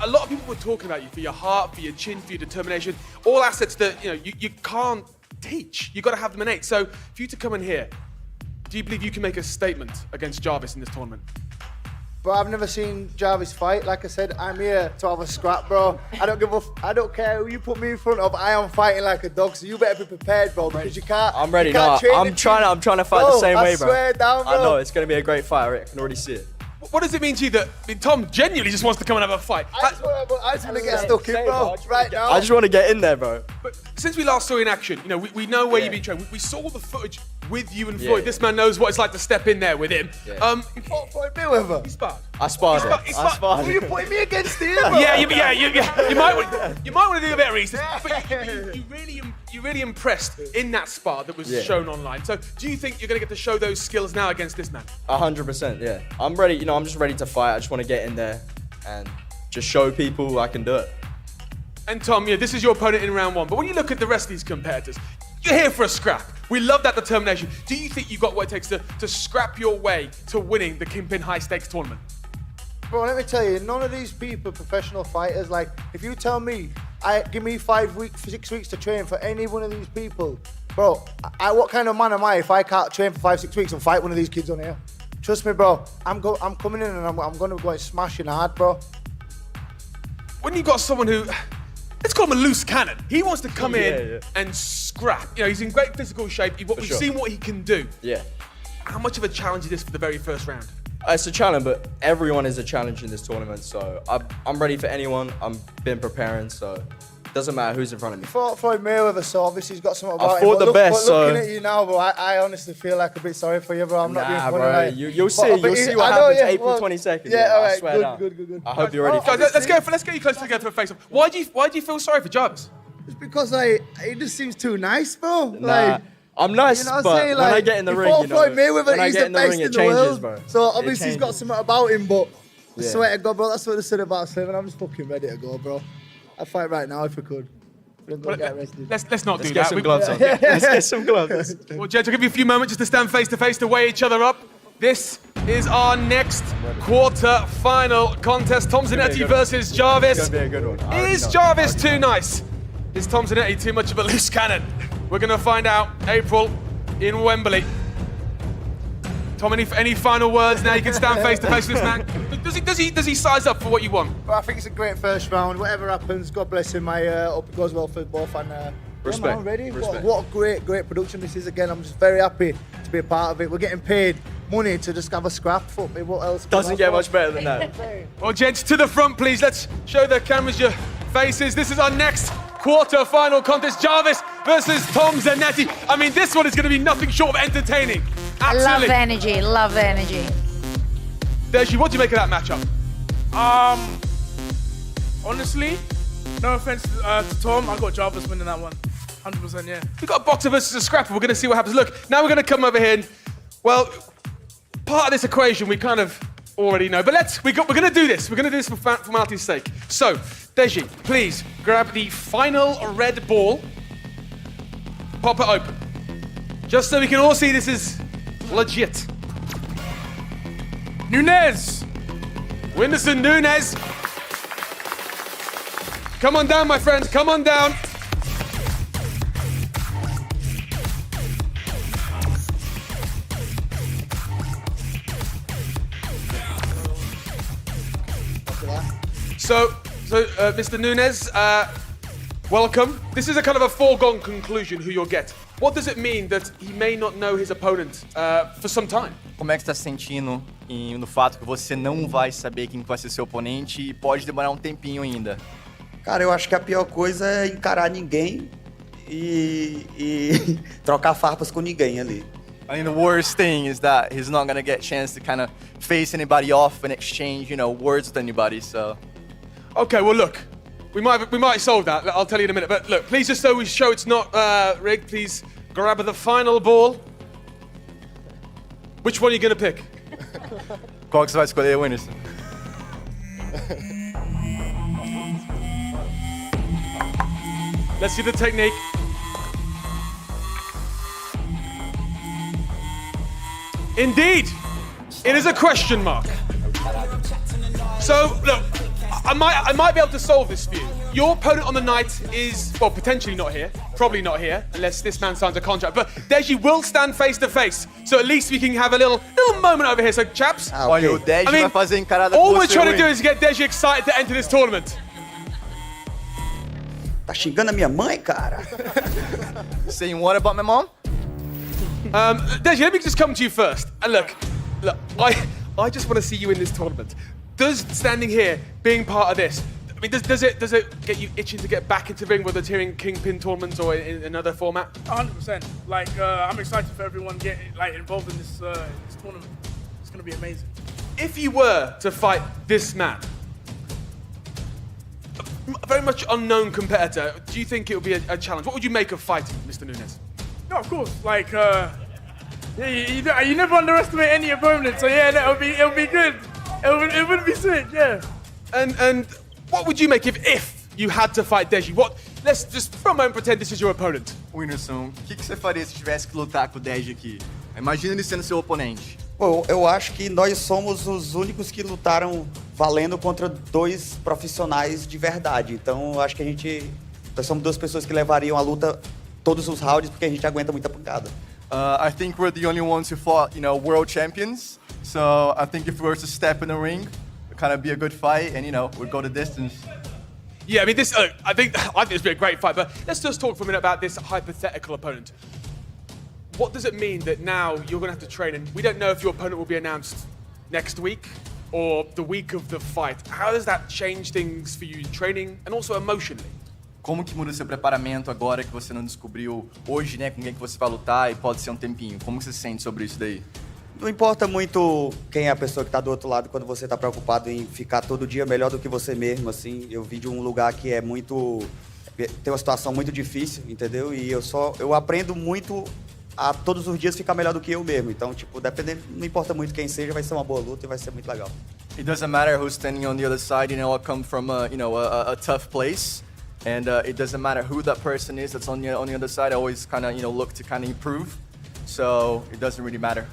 a lot of people were talking about you for your heart, for your chin, for your determination. All assets that you can't teach. You got to have them innate. So for you to come in here, do you believe you can make a statement against Jarvis in this tournament? Bro, I've never seen Jarvis fight. Like I said, I'm here to have a scrap, bro. I don't care who you put me in front of. I am fighting like a dog, so you better be prepared, bro, because you can't. I'm ready. You can't No, train I'm trying to fight the same way, bro. I swear down, bro. I know it's going to be a great fight. I can already see it. What does it mean to you that Tom genuinely just wants to come and have a fight? I just want to get stuck in, bro, right now. I just want to get in there, bro. But since we last saw you in action, we know where you've been trained. We saw the footage with you and Floyd. This man knows what it's like to step in there with him. You fought Floyd Mayweather? He sparred. I sparred him. I sparred Who him. you putting me against here, bro? You might want to do a bit of research. But you really impressed in that spar that was shown online. So do you think you're going to get to show those skills now against this man? 100%, yeah. I'm ready. I'm just ready to fight. I just want to get in there and just show people I can do it. And Tom, this is your opponent in round 1. But when you look at the rest of these competitors, you're here for a scrap. We love that determination. Do you think you've got what it takes to scrap your way to winning the Kingpyn High Stakes tournament? Bro, let me tell you, none of these people are professional fighters. Like, if you tell me, give me 5 weeks, 6 weeks to train for any one of these people, bro, what kind of man am I if I can't train for 5, 6 weeks and fight one of these kids on here? Trust me, bro. I'm coming in and I'm going to go and smashing hard, bro. When you got someone who, let's call him a loose cannon. He wants to come in and scrap. He's in great physical shape. We've seen what he can do. Yeah. How much of a challenge is this for the very first round? It's a challenge, but everyone is a challenge in this tournament. So I'm ready for anyone. I've been preparing, so it doesn't matter who's in front of me. You fought Floyd Mayweather, so obviously he's got something about I fought the best, but looking at you now, bro, I honestly feel like a bit sorry for you, bro. I'm not being funny. Bro, like, you'll see what happens April 22nd. Yeah, all right, I swear down. good. I hope you're ready for Guys, this. let's get you close together for a face-off. Why do you feel sorry for Jarvis? It's because it just seems too nice, bro. Nah, I'm nice, you know what but I'm saying? when I get in the ring, Floyd Mayweather, when I he's get the in the best ring, in it the changes, world. bro. So obviously he's got something about him, but I Yeah. swear to God, bro, that's what they said about Slim, and I'm just fucking ready to go, bro. I'd fight right now if we could. Let's not do Let's get that. some gloves on. Let's get some gloves. Well, Jed, I'll give you a few moments just to stand face to face to weigh each other up. This is our next quarter-final contest. Tom Zanetti versus Jarvis. It's gonna be a good one. Is Jarvis too nice? Is Tom Zanetti too much of a loose cannon? We're going to find out April in Wembley. Tom, any final words now? You can stand face to face with this man. Does he size up for what you want? Well, I think it's a great first round. Whatever happens, God bless him. I hope it goes well for both. And Respect. Yeah, man, ready? Respect. What a great production this is. Again, I'm just very happy to be a part of it. We're getting paid money to just have a scrap. Fuck me, what else? Doesn't get much better than that. Well, gents, to the front, please. Let's show the cameras your faces. This is our next quarter-final contest. Jarvis versus Tom Zanetti. I mean, this one is going to be nothing short of entertaining. I Absolutely. love the energy. Love the energy. Deji, what do you make of that matchup? Honestly, no offense to Tom, I got Jarvis winning that one. 100%, yeah. We've got a boxer versus a scrapper. We're going to see what happens. Look, now we're going to come over here and, well, part of this equation we kind of already know. But we're going to do this. We're going to do this for formality's sake. So, Deji, please grab the final red ball. Pop it open. Just so we can all see this is legit. Nunes! Whindersson Nunes. Come on down, my friend. Come on down. So, Mr. Nunes, welcome. This is a kind of a foregone conclusion who you'll get. What does it mean that he may not know his opponent for some time? Como é que você está se sentindo no fato que você não vai saber quem vai ser seu oponente e pode demorar um tempinho ainda? Cara, eu acho que a pior coisa é encarar ninguém e trocar farpas com ninguém ali. I mean, the worst thing is that he's not gonna get a chance to kind of face anybody off and exchange, words with anybody, so... Okay, well look, we might solve that. I'll tell you in a minute. But look, please, just so we show it's not rigged, please grab the final ball. Which one are you gonna pick? Qual que você vai escolher, Whindersson? Let's see the technique. Indeed, it is a question mark. So look, I might be able to solve this for you. Your opponent on the night is, well, potentially not here, probably not here, unless this man signs a contract. But Deji will stand face to face, so at least we can have a little moment over here. So, chaps, Olha, o Deji vai fazer encarada all com we're você, trying to do is get Deji excited to enter this tournament. Tá xingando a minha mãe, cara? Saying what about my mom? Deji, let me just come to you first. And look, I just want to see you in this tournament. Does standing here, being part of this, I mean, does it get you itching to get back into ring, whether it's here in Kingpyn tournaments or in another format? 100%. I'm excited for everyone getting involved in this tournament. It's gonna be amazing. If you were to fight this man, a very much unknown competitor, do you think it would be a challenge? What would you make of fighting, Mr. Nunes? No, of course. You never underestimate any opponent. So yeah, it'll be good. It would be sick, yeah. And what would you make if you had to fight Deji? Let's just for a moment pretend this is your opponent. Whindersson, o que você faria se tivesse que lutar com o Deji aqui? Imagina ele sendo seu oponente. Bom, eu acho que nós somos os únicos que lutaram valendo contra dois profissionais de verdade. Então, eu acho que nós somos duas pessoas que levariam a luta todos os rounds porque a gente aguenta muita pancada. I think we're the only ones who fought, world champions. So I think if we were to step in the ring, it'd kind of be a good fight, and we'd go the distance. Yeah, I mean, I think this would be a great fight. But let's just talk for a minute about this hypothetical opponent. What does it mean that now you're going to have to train, and we don't know if your opponent will be announced next week or the week of the fight? How does that change things for you in training and also emotionally? Como que muda seu preparamento agora que você não descobriu hoje, com quem que você vai lutar e pode ser um tempinho? Como você se sente sobre isso daí? Não importa muito quem é a pessoa que está do outro lado quando você está preocupado em ficar todo dia melhor do que você mesmo, assim. Eu vim de um lugar que tem uma situação muito difícil, entendeu? E eu aprendo muito a todos os dias ficar melhor do que eu mesmo. Então, dependendo, não importa muito quem seja, vai ser uma boa luta e vai ser muito legal. It doesn't matter who's standing on the other side, I come from a tough place. And it doesn't matter who that person is that's on the other side. I always kind of, look to kind of improve. So it doesn't really matter.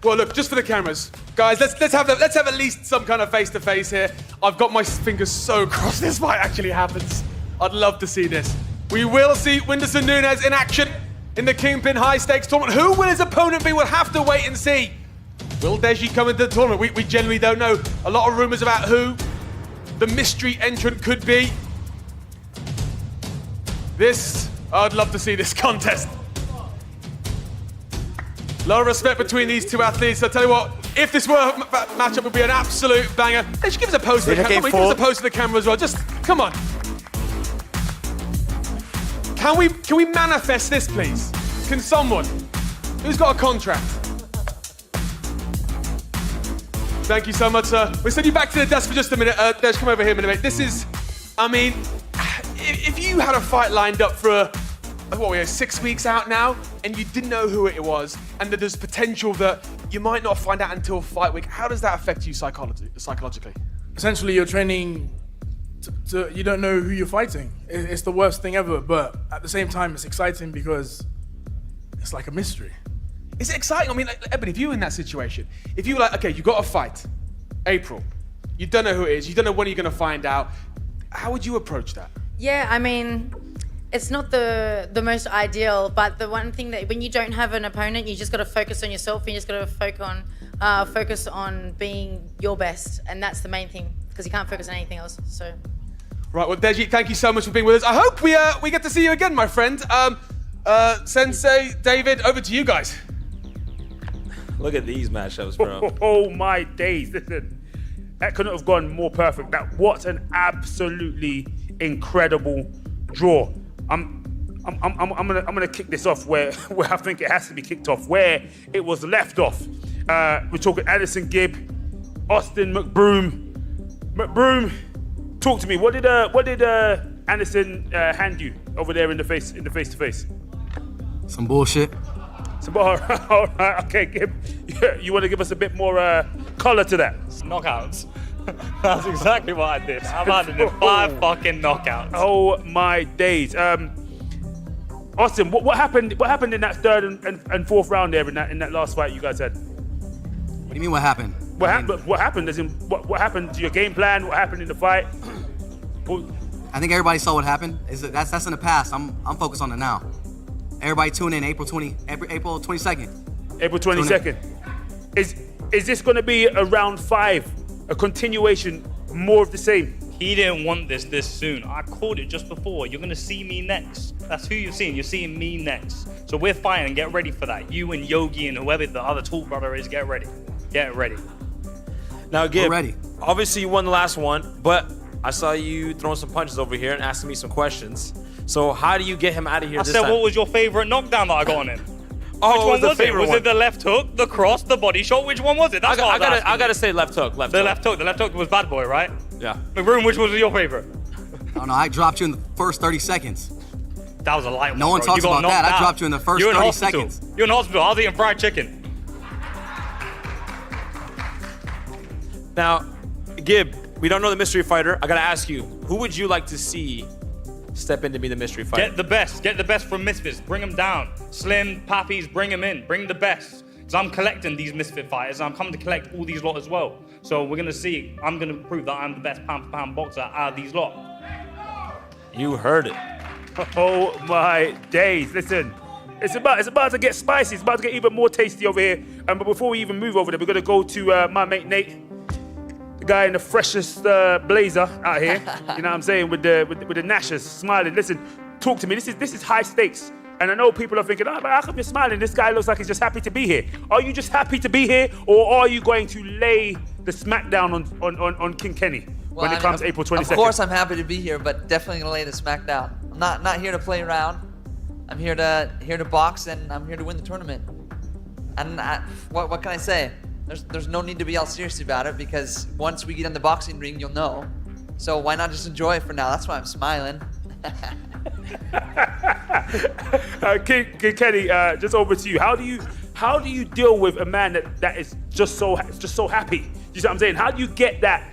Well, look, just for the cameras, guys, let's have at least some kind of face-to-face here. I've got my fingers so crossed this fight actually happens. I'd love to see this. We will see Whindersson Nunes in action in the Kingpyn High Stakes tournament. Who will his opponent be? We'll have to wait and see. Will Deji come into the tournament? We generally don't know. A lot of rumors about who the mystery entrant could be. I'd love to see this contest. A lot of respect between these two athletes. I'll tell you what, if this were a matchup, it would be an absolute banger. They should give us a pose to the camera. Give us a pose to the camera as well. Just, come on. Can we manifest this, please? Can someone? Who's got a contract? Thank you so much, sir. We'll send you back to the desk for just a minute. Des, come over here a minute. This is, I mean, if you had a fight lined up for, what we are 6 weeks out now, and you didn't know who it was, and that there's potential that you might not find out until fight week, how does that affect you psychologically? Essentially, you're training you don't know who you're fighting. It's the worst thing ever, but at the same time, it's exciting because it's like a mystery. Is it exciting? I mean, like, Eben, if you were in that situation, if you were like, okay, you got a fight, April, you don't know who it is, you don't know when you're gonna find out, how would you approach that? Yeah, I mean, it's not the most ideal, but the one thing that when you don't have an opponent, you just gotta focus on yourself and you just gotta focus on being your best, and that's the main thing, because you can't focus on anything else, so. Right, well, Deji, thank you so much for being with us. I hope we get to see you again, my friend. Sensei, David, over to you guys. Look at these matchups, bro. Oh my days! Listen, that couldn't have gone more perfect. What an absolutely incredible draw. I'm gonna kick this off where I think it has to be kicked off, where it was left off. We're talking AnEsonGib, Austin McBroom. McBroom, talk to me. What did Aneson hand you over there in the face to face? Some bullshit. All right, okay, Gib. You want to give us a bit more color to that? Knockouts. That's exactly what I did. I've had 5 fucking knockouts. Oh my days. Austin, what happened? What happened in that third and fourth round there in that last fight you guys had? What do you mean? What happened? What happened? As in, what happened to your game plan? What happened in the fight? I think everybody saw what happened. That's in the past. I'm focused on the now. Everybody tune in April 22nd. April 22nd. Is this going to be a round 5, a continuation, more of the same? He didn't want this soon. I called it just before. You're going to see me next. That's who you're seeing. You're seeing me next. So we're fighting. Get ready for that. You and Yogi and whoever the other tall brother is, get ready. Get ready. Now, Gib, ready. Obviously you won the last one, but I saw you throwing some punches over here and asking me some questions. So how do you get him out of here I this said, time? what was your favorite knockdown that I got on him? Oh, which one the was it? favorite Was one. it the left hook, the cross, the body shot? Which one was it? That's what I gotta say left hook. The left hook was bad boy, right? Yeah. McBroom, which was your favorite? I don't know. I dropped you in the first 30 seconds. That was a light one. No one bro. talks You got about that. knocked I out. dropped you in the first You're in 30 hospital. seconds. You're in hospital. I was eating fried chicken. Now, Gib, we don't know the mystery fighter. I gotta ask you, who would you like to see step in to be the mystery fighter? Get the best from Misfits. Bring them down. Slim, Pappies, bring them in. Bring the best. Because I'm collecting these Misfit fighters. I'm coming to collect all these lot as well. So we're gonna see. I'm gonna prove that I'm the best pound for pound boxer out of these lot. You heard it. Oh my days! Listen, it's about to get spicy. It's about to get even more tasty over here. But before we even move over there, we're gonna go to my mate Nate, the guy in the freshest blazer out here. You know what I'm saying? With the gnashers, smiling. Listen, talk to me. This is high stakes. And I know people are thinking, but how come you're smiling? This guy looks like he's just happy to be here. Are you just happy to be here, or are you going to lay the smackdown on King Kenny when it comes April 22nd? Of course I'm happy to be here, but definitely gonna lay the smack down. I'm not here to play around. I'm here to box, and I'm here to win the tournament. And what can I say? There's no need to be all serious about it, because once we get in the boxing ring, you'll know. So why not just enjoy it for now? That's why I'm smiling. King Kenny, just over to you. How do you deal with a man that is just so happy? You see what I'm saying? How do you get that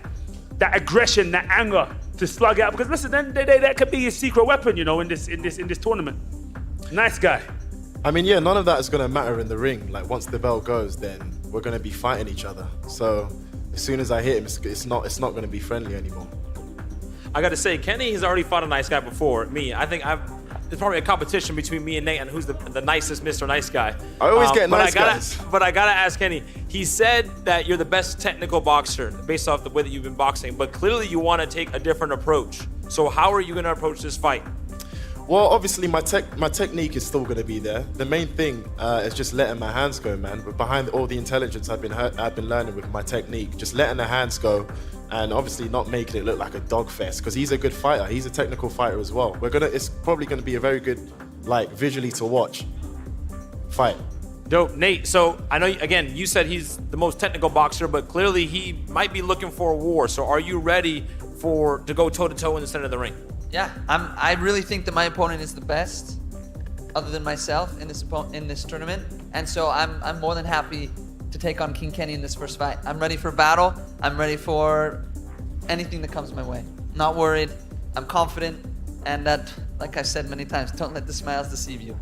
aggression, that anger to slug out? Because listen, then that could be his secret weapon, you know, in this tournament. Nice guy. I mean, yeah, none of that is gonna matter in the ring. Like once the bell goes, then we're gonna be fighting each other. So as soon as I hit him, it's not gonna be friendly anymore. I gotta say, Kenny has already fought a nice guy before me. I think there's probably a competition between me and Nate on who's the nicest Mr. Nice Guy. I always get nice guys. But I gotta ask Kenny, he said that you're the best technical boxer based off the way that you've been boxing, but clearly you wanna take a different approach. So how are you gonna approach this fight? Well, obviously my technique is still going to be there. The main thing is just letting my hands go, man. But behind all the intelligence I've been learning with my technique, just letting the hands go, and obviously not making it look like a dog fest. Because he's a good fighter. He's a technical fighter as well. It's probably going to be a very good, like, visually to watch fight. Dope, Nate. So I know, again, you said he's the most technical boxer, but clearly he might be looking for a war. So are you ready to go toe-to-toe in the center of the ring? Yeah, I really think that my opponent is the best, other than myself, in this tournament. And so I'm more than happy to take on King Kenny in this first fight. I'm ready for battle. I'm ready for anything that comes my way. Not worried. I'm confident. And that, like I said many times, don't let the smiles deceive you.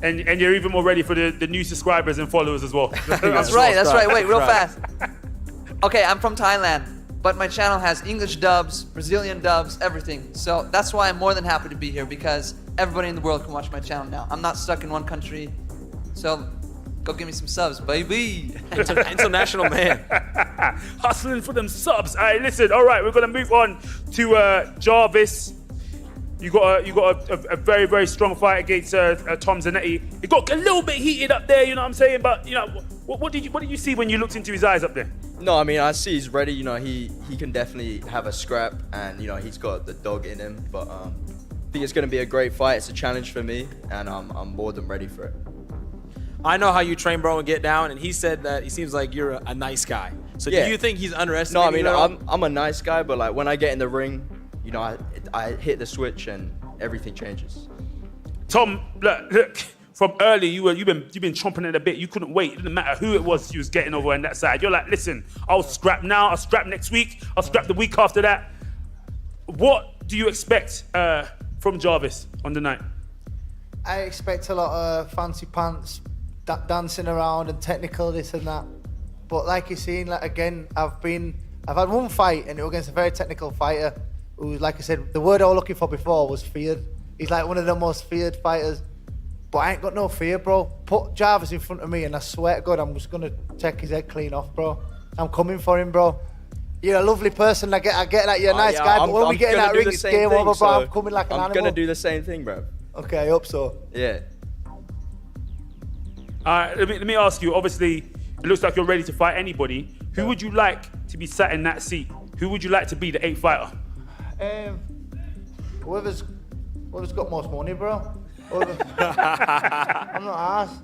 And you're even more ready for the new subscribers and followers as well. That's right. Wait, real fast. Okay, I'm from Thailand, but my channel has English dubs, Brazilian dubs, everything. So that's why I'm more than happy to be here, because everybody in the world can watch my channel now. I'm not stuck in one country. So go give me some subs, baby. International man. Hustling for them subs. All right, listen. All right, we're going to move on to Jarvis. You got a very, very strong fight against Tom Zanetti. It got a little bit heated up there, you know what I'm saying? But, you know, what did you see when you looked into his eyes up there? No, I mean, I see he's ready. You know, he can definitely have a scrap, and, you know, he's got the dog in him. But I think it's going to be a great fight. It's a challenge for me, and I'm more than ready for it. I know how you train, bro, and get down, and he said that he seems like you're a nice guy. So Yeah. do you think he's underestimating No, I mean, you? I'm a nice guy, but, like, when I get in the ring, you know, I hit the switch and everything changes. Tom, look, from early, you've been chomping at a bit. You couldn't wait. It didn't matter who it was you was getting over on that side. You're like, listen, I'll scrap now, I'll scrap next week, I'll scrap the week after that. What do you expect from Jarvis on the night? I expect a lot of fancy pants, dancing around and technical this and that. But like you've seen, like, again, I've had one fight and it was against a very technical fighter who, like I said, the word I was looking for before was feared. He's like one of the most feared fighters. But I ain't got no fear, bro. Put Jarvis in front of me and I swear to God, I'm just gonna take his head clean off, bro. I'm coming for him, bro. You're a lovely person. I get that you're a nice guy, but when we get in that ring, it's game over, bro. I'm coming like an animal. I'm gonna do the same thing, bro. Okay, I hope so. Yeah. Let me ask you, obviously, it looks like you're ready to fight anybody. Who would you like to be sat in that seat? Who would you like to be the 8th fighter? Whoever's got most money, bro. I'm not asked.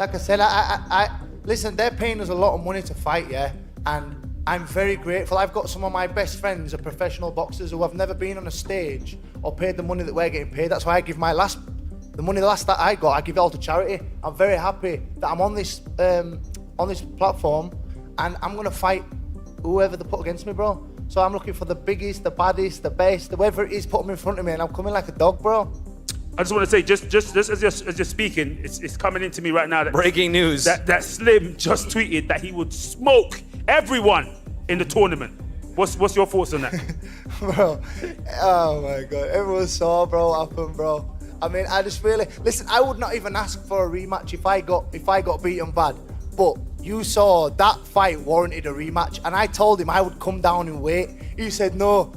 Like I said, I listen, they're paying us a lot of money to fight, yeah? And I'm very grateful. I've got some of my best friends are professional boxers who have never been on a stage or paid the money that we're getting paid. That's why I give the money that I got, I give it all to charity. I'm very happy that I'm on this platform and I'm gonna fight whoever they put against me, bro. So I'm looking for the biggest, the baddest, the best, whoever it is, put them in front of me, and I'm coming like a dog, bro. I just want to say, just as you're speaking, it's coming into me right now. That breaking news. That Slim just tweeted that he would smoke everyone in the tournament. What's your thoughts on that? Bro, oh my God, everyone saw, bro, what happened, bro. I mean, I just really, listen, I would not even ask for a rematch if I got beaten bad, but you saw that fight warranted a rematch, and I told him I would come down in weight. He said no,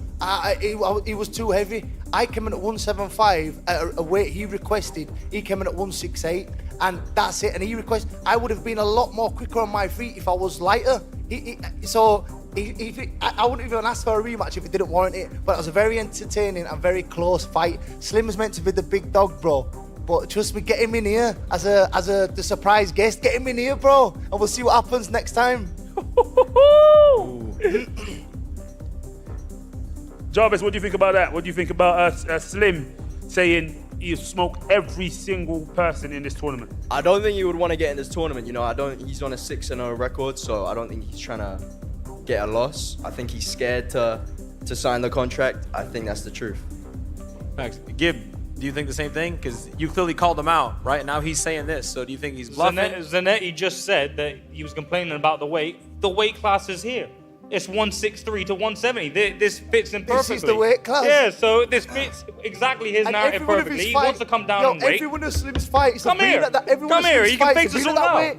he was too heavy. I came in at 175 at a weight he requested. He came in at 168, and that's it. And he requested, I would have been a lot more quicker on my feet if I was lighter. I wouldn't even ask for a rematch if it didn't warrant it. But it was a very entertaining and very close fight. Slim's meant to be the big dog, bro. But trust me, get him in here as the surprise guest. Get him in here, bro, and we'll see what happens next time. Jarvis, what do you think about that? What do you think about Slim saying he smoked every single person in this tournament? I don't think he would want to get in this tournament. You know, he's on a 6-0 record, so I don't think he's trying to get a loss. I think he's scared to sign the contract. I think that's the truth. Thanks. Gib, do you think the same thing? Because you clearly called him out, right? Now he's saying this. So do you think he's bluffing? Zanetti just said that he was complaining about the weight. The weight class is here. It's 163 to 170. This fits him perfectly. This is the weight class. Yeah, so this fits exactly his narrative perfectly. He wants to come down in weight. Everyone of Slim's fights Come here. Come here. He can fix this all out.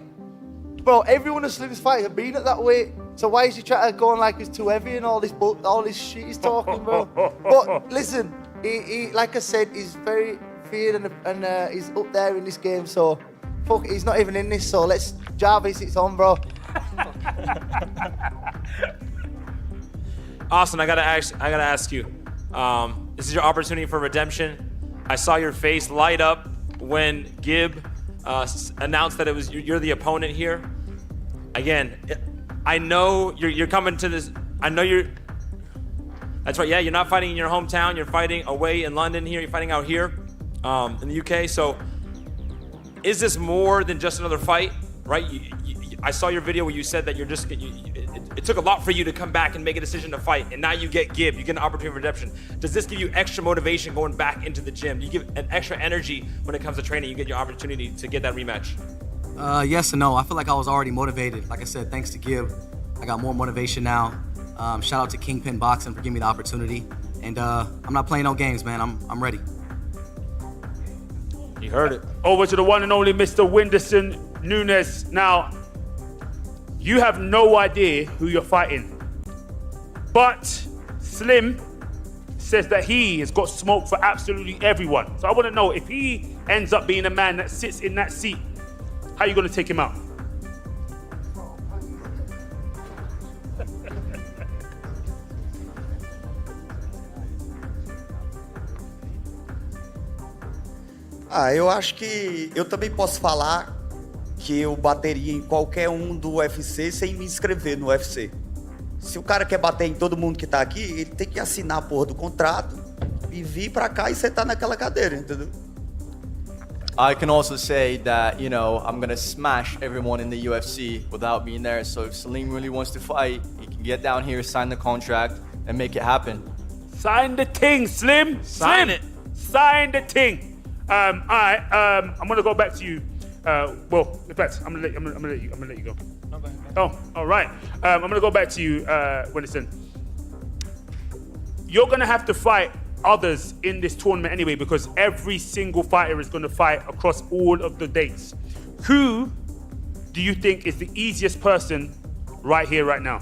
Bro, everyone of Slim's fights have been at that weight. So why is he trying to go on like he's too heavy and all this shit he's talking, bro? But listen, he like I said, he's very feared and he's up there in this game. So, fuck it, he's not even in this. So let's Jarvis, it's on, bro. Austin, I gotta ask you. This is your opportunity for redemption. I saw your face light up when Gib announced that you're the opponent here. Again, I know you're coming to this. I know you're. That's right. Yeah, you're not fighting in your hometown. You're fighting away in London. Here, you're fighting out here in the UK. So, is this more than just another fight? Right? I saw your video where you said that you're just. It took a lot for you to come back and make a decision to fight, and now you get Gib. You get an opportunity for redemption. Does this give you extra motivation going back into the gym? You give an extra energy when it comes to training. You get your opportunity to get that rematch. Yes and no. I feel like I was already motivated. Like I said, thanks to Gib, I got more motivation now. Shout out to Kingpyn Boxing for giving me the opportunity. And I'm not playing no games, man. I'm ready. You heard it. Over to the one and only Mr. Whindersson Nunes. Now, you have no idea who you're fighting. But Slim says that he has got smoke for absolutely everyone. So I want to know, if he ends up being a man that sits in that seat, how are you going to take him out? Eu acho que eu também posso falar que eu bateria em qualquer um do UFC sem me inscrever no UFC. Se o cara quer bater em todo mundo que tá aqui, ele tem que assinar a porra do contrato e vir pra cá e sentar naquela cadeira, entendeu? I can also say that, I'm gonna smash everyone in the UFC without being there. So if Salim really wants to fight, he can get down here, sign the contract, and make it happen. Sign the thing, Slim. Sign it. Sign the thing. I'm gonna go back to you. Well, in fact, I'm gonna let you go. Oh, all right. I'm gonna go back to you, Whindersson. You're gonna have to fight others in this tournament anyway, because every single fighter is gonna fight across all of the dates. Who do you think is the easiest person right here, right now?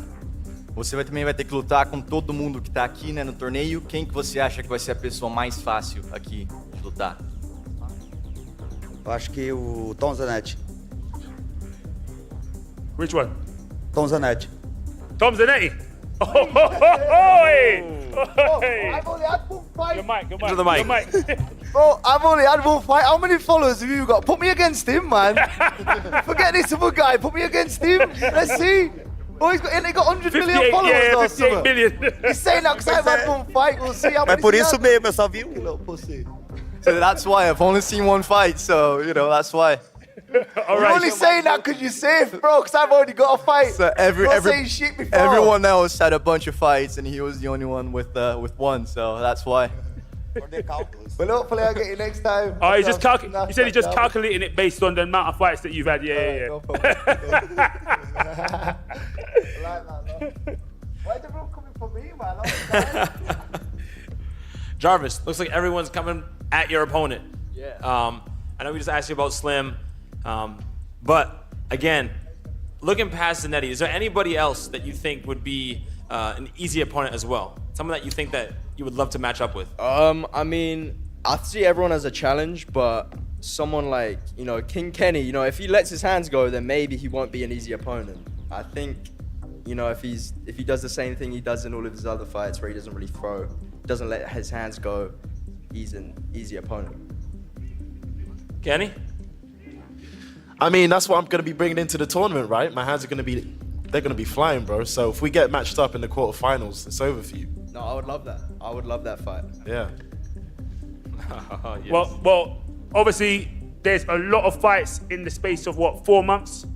Você também vai ter que lutar com todo mundo que tá aqui, né, no torneio. Quem que você acha que vai ser a pessoa mais fácil aqui de lutar? Eu acho que o Tom Zanetti. Which one? Tom Zanetti. Tom Zanetti. Oh, I've only had one fight. Your mic. Into the mic. Bro, I've only had one fight. How many followers have you got? Put me against him, man. Forget this other guy. Put me against him. Let's see. Oh, he got 100 million followers or 58 something. million. He's saying that because I've had one fight. We'll see how many. É por isso mesmo, eu só vi um. Little pussy. So that's why I've only seen one fight, so that's why. All You're right. only saying that because you're safe, bro, because I've already got a fight. So Not saying shit before. everyone else had a bunch of fights, and he was the only one with one, so that's why. Well, hopefully I'll get you next time. Oh, he said he's just calculating it based on the amount of fights that you've had. Yeah. Go for it. I like that, man. Why is everyone coming for me, man? All the time. Jarvis, looks like everyone's coming at your opponent. Yeah. I know we just asked you about Slim, but again, looking past Zanetti, is there anybody else that you think would be an easy opponent as well? Someone that you think that you would love to match up with? I mean, I see everyone as a challenge, but someone like, King Kenny, if he lets his hands go, then maybe he won't be an easy opponent. I think, if he does the same thing he does in all of his other fights where he doesn't really throw, doesn't let his hands go, he's an easy opponent. Kenny? I mean, that's what I'm going to be bringing into the tournament, right? My hands are going to be flying, bro. So if we get matched up in the quarterfinals, it's over for you. No, I would love that. I would love that fight. Yeah. Yes. Well, obviously, there's a lot of fights in the space of, 4 months?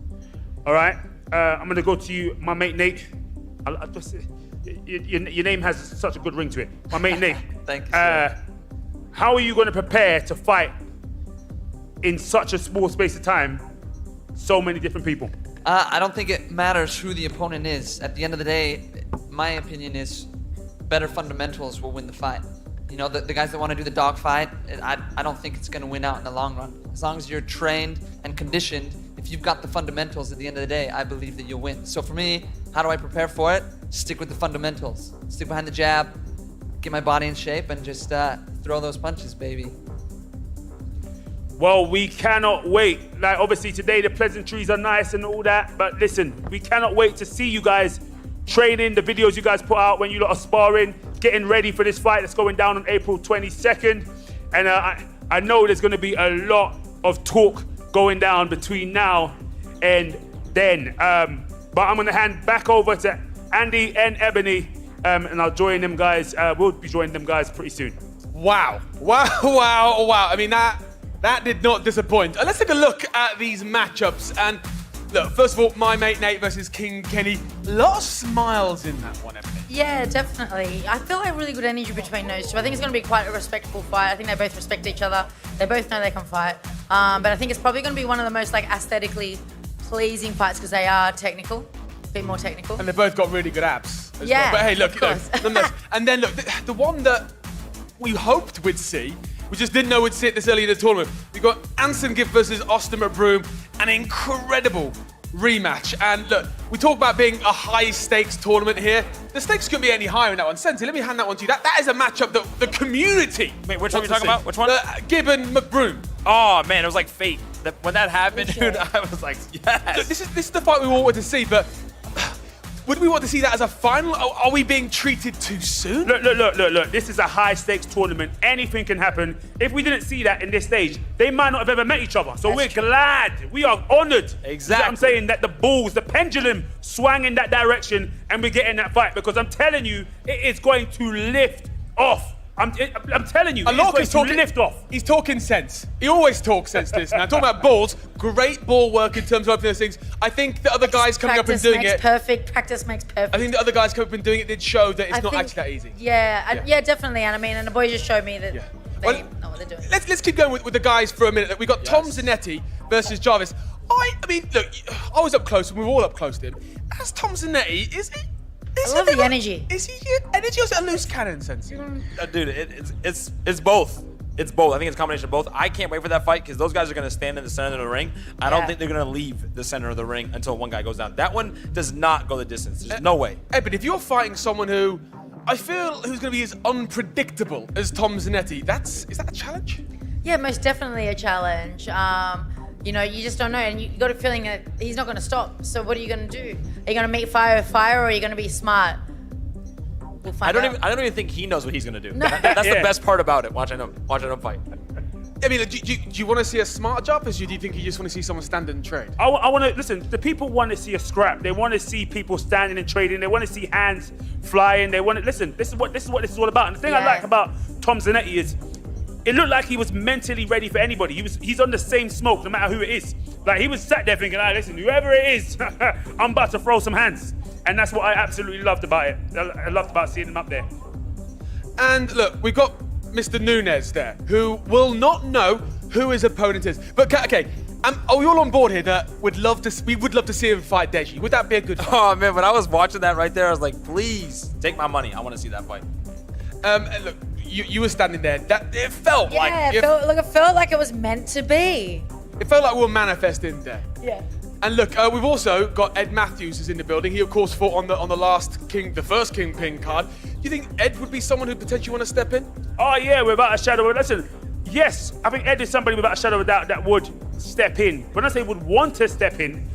All right? I'm going to go to you, my mate Nate. Your name has such a good ring to it. My mate Nate. Thank you. How are you going to prepare to fight in such a small space of time, so many different people? I don't think it matters who the opponent is. At the end of the day, my opinion is better fundamentals will win the fight. The guys that want to do the dog fight, I don't think it's going to win out in the long run. As long as you're trained and conditioned, if you've got the fundamentals at the end of the day, I believe that you'll win. So for me, how do I prepare for it? Stick with the fundamentals. Stick behind the jab, get my body in shape, and just throw those punches, baby. Well, we cannot wait. Like, obviously today the pleasantries are nice and all that, but listen, we cannot wait to see you guys training, the videos you guys put out when you lot are sparring, getting ready for this fight that's going down on April 22nd. And I know there's going to be a lot of talk going down between now and then. But I'm going to hand back over to Andy and Ebony, and I'll join them guys. We'll be joining them guys pretty soon. Wow. I mean, that did not disappoint. Let's take a look at these matchups. And look, first of all, my mate Nate versus King Kenny. A lot of smiles in that one, Ebony. Yeah, definitely. I feel like really good energy between those two. I think it's going to be quite a respectful fight. I think they both respect each other. They both know they can fight. But I think it's probably going to be one of the most aesthetically pleasing fights because they are technical, a bit more technical. And they both got really good abs as Yeah, well. But hey, look, of course. nonetheless. And then look, the one that we hoped we'd see, we just didn't know we'd see it this early in the tournament. We got AnEsonGib versus Austin McBroom, an incredible rematch. And look, we talk about being a high stakes tournament here. The stakes couldn't be any higher in that one. Senti, let me hand that one to you. That is a matchup that the community. Wait, which one are you talking about? Which one? Gib and McBroom. Oh man, it was like fate. When that happened, dude, I was like, yes. Look, this is the fight we all wanted to see, but would we want to see that as a final? Are we being treated too soon? Look. This is a high stakes tournament. Anything can happen. If we didn't see that in this stage, they might not have ever met each other. So we're glad. We are honored. Exactly. You know what I'm saying? That the pendulum swung in that direction and we're getting that fight because I'm telling you, it is going to lift off. I'm telling you, it's going to lift off. He's talking sense. He always talks sense to this man. Talking about balls, great ball work in terms of opening those things. I think the other guys coming up and doing it. Practice makes perfect. I think the other guys coming up and doing it did show that it's not actually that easy. Yeah, definitely. And I mean, and the boys just showed me that they know what they're doing. Let's keep going with the guys for a minute. We got Tom Zanetti versus Jarvis. I mean, look, I was up close and we were all up close to him. As Tom Zanetti, is he? I love the energy. Is he energy or is it a loose cannon sense? Dude, it's both. It's both. I think it's a combination of both. I can't wait for that fight because those guys are going to stand in the center of the ring. I don't think they're going to leave the center of the ring until one guy goes down. That one does not go the distance. There's no way. Hey, but if you're fighting someone who I feel who's going to be as unpredictable as Tom Zanetti, is that a challenge? Yeah, most definitely a challenge. You know, you just don't know, and you got a feeling that he's not going to stop. So what are you going to do? Are you going to meet fire with fire, or are you going to be smart? We'll find out. I don't even think he knows what he's going to do. That's the best part about it. Watching him fight. I mean, do you want to see a smart Jarvis, or do you think you just want to see someone stand and trade? I want to listen. The people want to see a scrap. They want to see people standing and trading. They want to see hands flying. They want to listen. This is what this is all about. And the thing I like about Tom Zanetti is, it looked like he was mentally ready for anybody. He's on the same smoke, no matter who it is. Like he was sat there thinking, listen, whoever it is, I'm about to throw some hands. And that's what I absolutely loved about it. I loved about seeing him up there. And look, we've got Mr. Nunes there, who will not know who his opponent is. But okay, are we all on board here that we would love to see him fight Deji? Would that be a good fight? Oh man, when I was watching that right there, I was like, please take my money. I want to see that fight. Look, you were standing there. It felt like it felt like it was meant to be. It felt like we were manifesting there. Yeah. And look, we've also got Ed Matthews who's in the building. He of course fought on the first Kingpyn card. Do you think Ed would be someone who potentially want to step in? Oh yeah, without a shadow of listen. Yes, I think Ed is somebody without a shadow of a doubt that would step in. When I say would want to step in,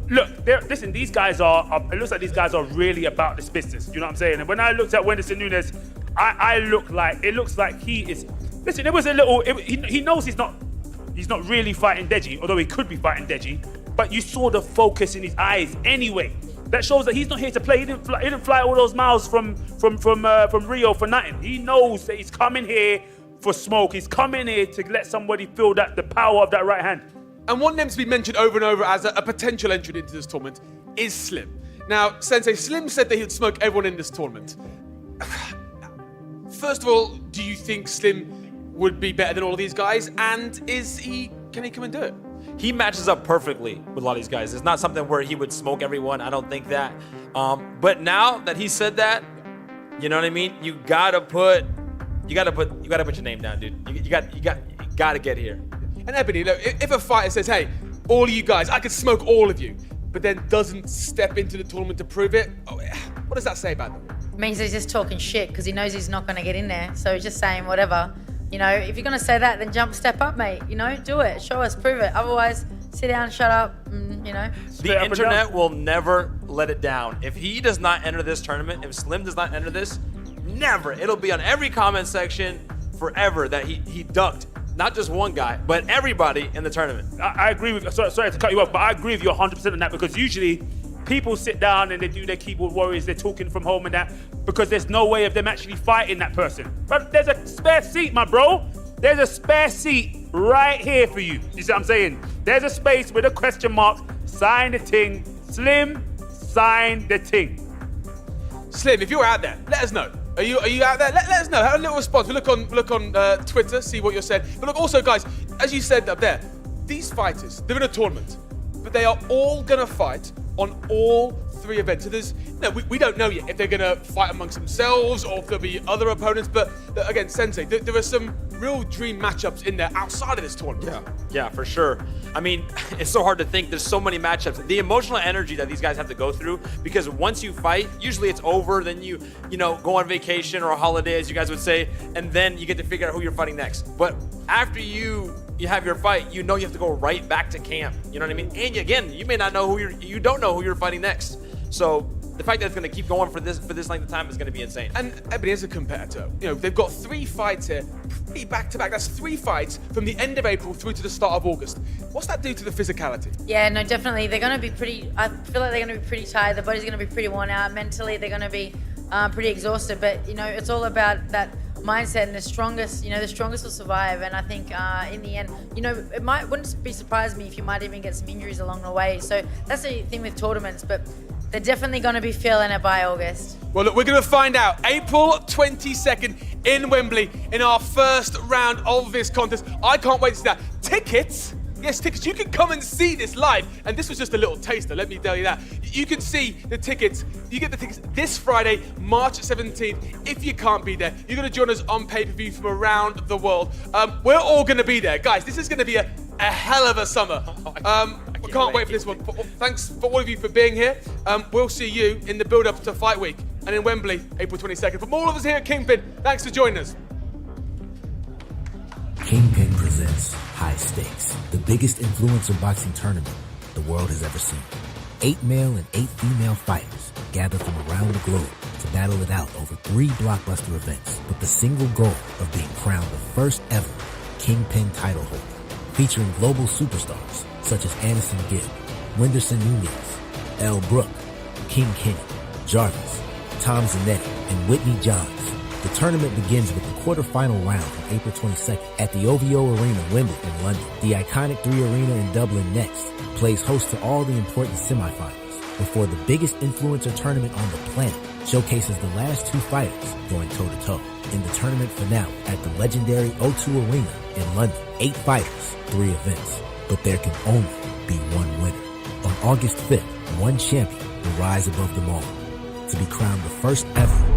look, listen, these guys it looks like these guys are really about this business. You know what I'm saying? And when I looked at Wenderson Nunes, it looks like he is. Listen, it was a little. He knows he's not really fighting Deji, although he could be fighting Deji. But you saw the focus in his eyes anyway. That shows that he's not here to play. He didn't fly all those miles from Rio for nothing. He knows that he's coming here for smoke. He's coming here to let somebody feel that the power of that right hand. And one name's been mentioned over and over as a potential entrant into this tournament is Slim. Now, Sensei, Slim said that he would smoke everyone in this tournament. First of all, do you think Slim would be better than all of these guys? And can he come and do it? He matches up perfectly with a lot of these guys. It's not something where he would smoke everyone. I don't think that. But now that he said that, you know what I mean? You gotta put your name down, dude. You gotta get here. And Ebony, look, if a fighter says, hey, all of you guys, I could smoke all of you, but then doesn't step into the tournament to prove it, what does that say about them? It means he's just talking shit because he knows he's not going to get in there. So he's just saying whatever. you know, if you're going to say that, then step up, mate. You know, do it. Show us, prove it. Otherwise, sit down, shut up, you know. The internet will never let it down. If he does not enter this tournament, if Slim does not enter this, never. It'll be on every comment section forever that he ducked not just one guy, but everybody in the tournament. I agree with, sorry to cut you off, but I agree with you 100% on that, because usually people sit down and they do their keyboard warriors, they're talking from home and that, because there's no way of them actually fighting that person. But there's a spare seat, my bro. There's a spare seat right here for you. You see what I'm saying? There's a space with a question mark. Sign the ting. Slim, sign the ting. Slim, if you're out there, let us know. Are you out there? Let us know. Have a little response. We look on Twitter, see what you're saying. But look, also, guys, as you said up there, these fighters, they're in a tournament, but they are all gonna fight on all 3 events. So there's, we don't know yet if they're gonna fight amongst themselves or if there'll be other opponents. But again, Sensei, there are some real dream matchups in there outside of this tournament. Yeah, for sure. I mean, it's so hard to think. There's so many matchups. The emotional energy that these guys have to go through, because once you fight, usually it's over. Then you go on vacation or a holiday, as you guys would say, and then you get to figure out who you're fighting next. But after you have your fight, you have to go right back to camp. You know what I mean? And again, you may not know you don't know who you're fighting next. So the fact that it's going to keep going for this length of time is going to be insane. And Ebony, as a competitor, they've got 3 fights here, pretty back-to-back. That's 3 fights from the end of April through to the start of August. What's that do to the physicality? Yeah, no, definitely. They're going to be I feel like they're going to be pretty tired. The body's going to be pretty worn out. Mentally, they're going to be pretty exhausted. But, it's all about that mindset, and the strongest will survive. And I think in the end, it wouldn't be surprised me if you might even get some injuries along the way. So that's the thing with tournaments, but they're definitely going to be feeling it by August. Well, look, we're going to find out April 22nd in Wembley in our first round of this contest. I can't wait to see that. Tickets, yes, tickets. You can come and see this live. And this was just a little taster, let me tell you that. You can see the tickets. You get the tickets this Friday, March 17th. If you can't be there, you're going to join us on pay-per-view from around the world. We're all going to be there. Guys, this is going to be a hell of a summer. We can't wait for this one. Thanks for all of you for being here. We'll see you in the build-up to Fight Week and in Wembley, April 22nd. From all of us here at Kingpyn, thanks for joining us. Kingpyn presents High Stakes, the biggest influencer boxing tournament the world has ever seen. 8 male and 8 female fighters gather from around the globe to battle it out over 3 blockbuster events with the single goal of being crowned the first ever Kingpyn title holder, featuring global superstars such as AnEsonGib, Wenderson Nunez, Elle Brooke, King Kenny, Jarvis, Tom Zanetti, and Whitney Johns. The tournament begins with the quarterfinal round on April 22nd at the OVO Arena, Wembley in London. The iconic 3 Arena in Dublin next plays host to all the important semifinals before the biggest influencer tournament on the planet showcases the last 2 fighters going toe-to-toe in the tournament finale at the legendary O2 Arena in London. 8 fighters, 3 events, but there can only be one winner. On August 5th, one champion will rise above them all to be crowned the first ever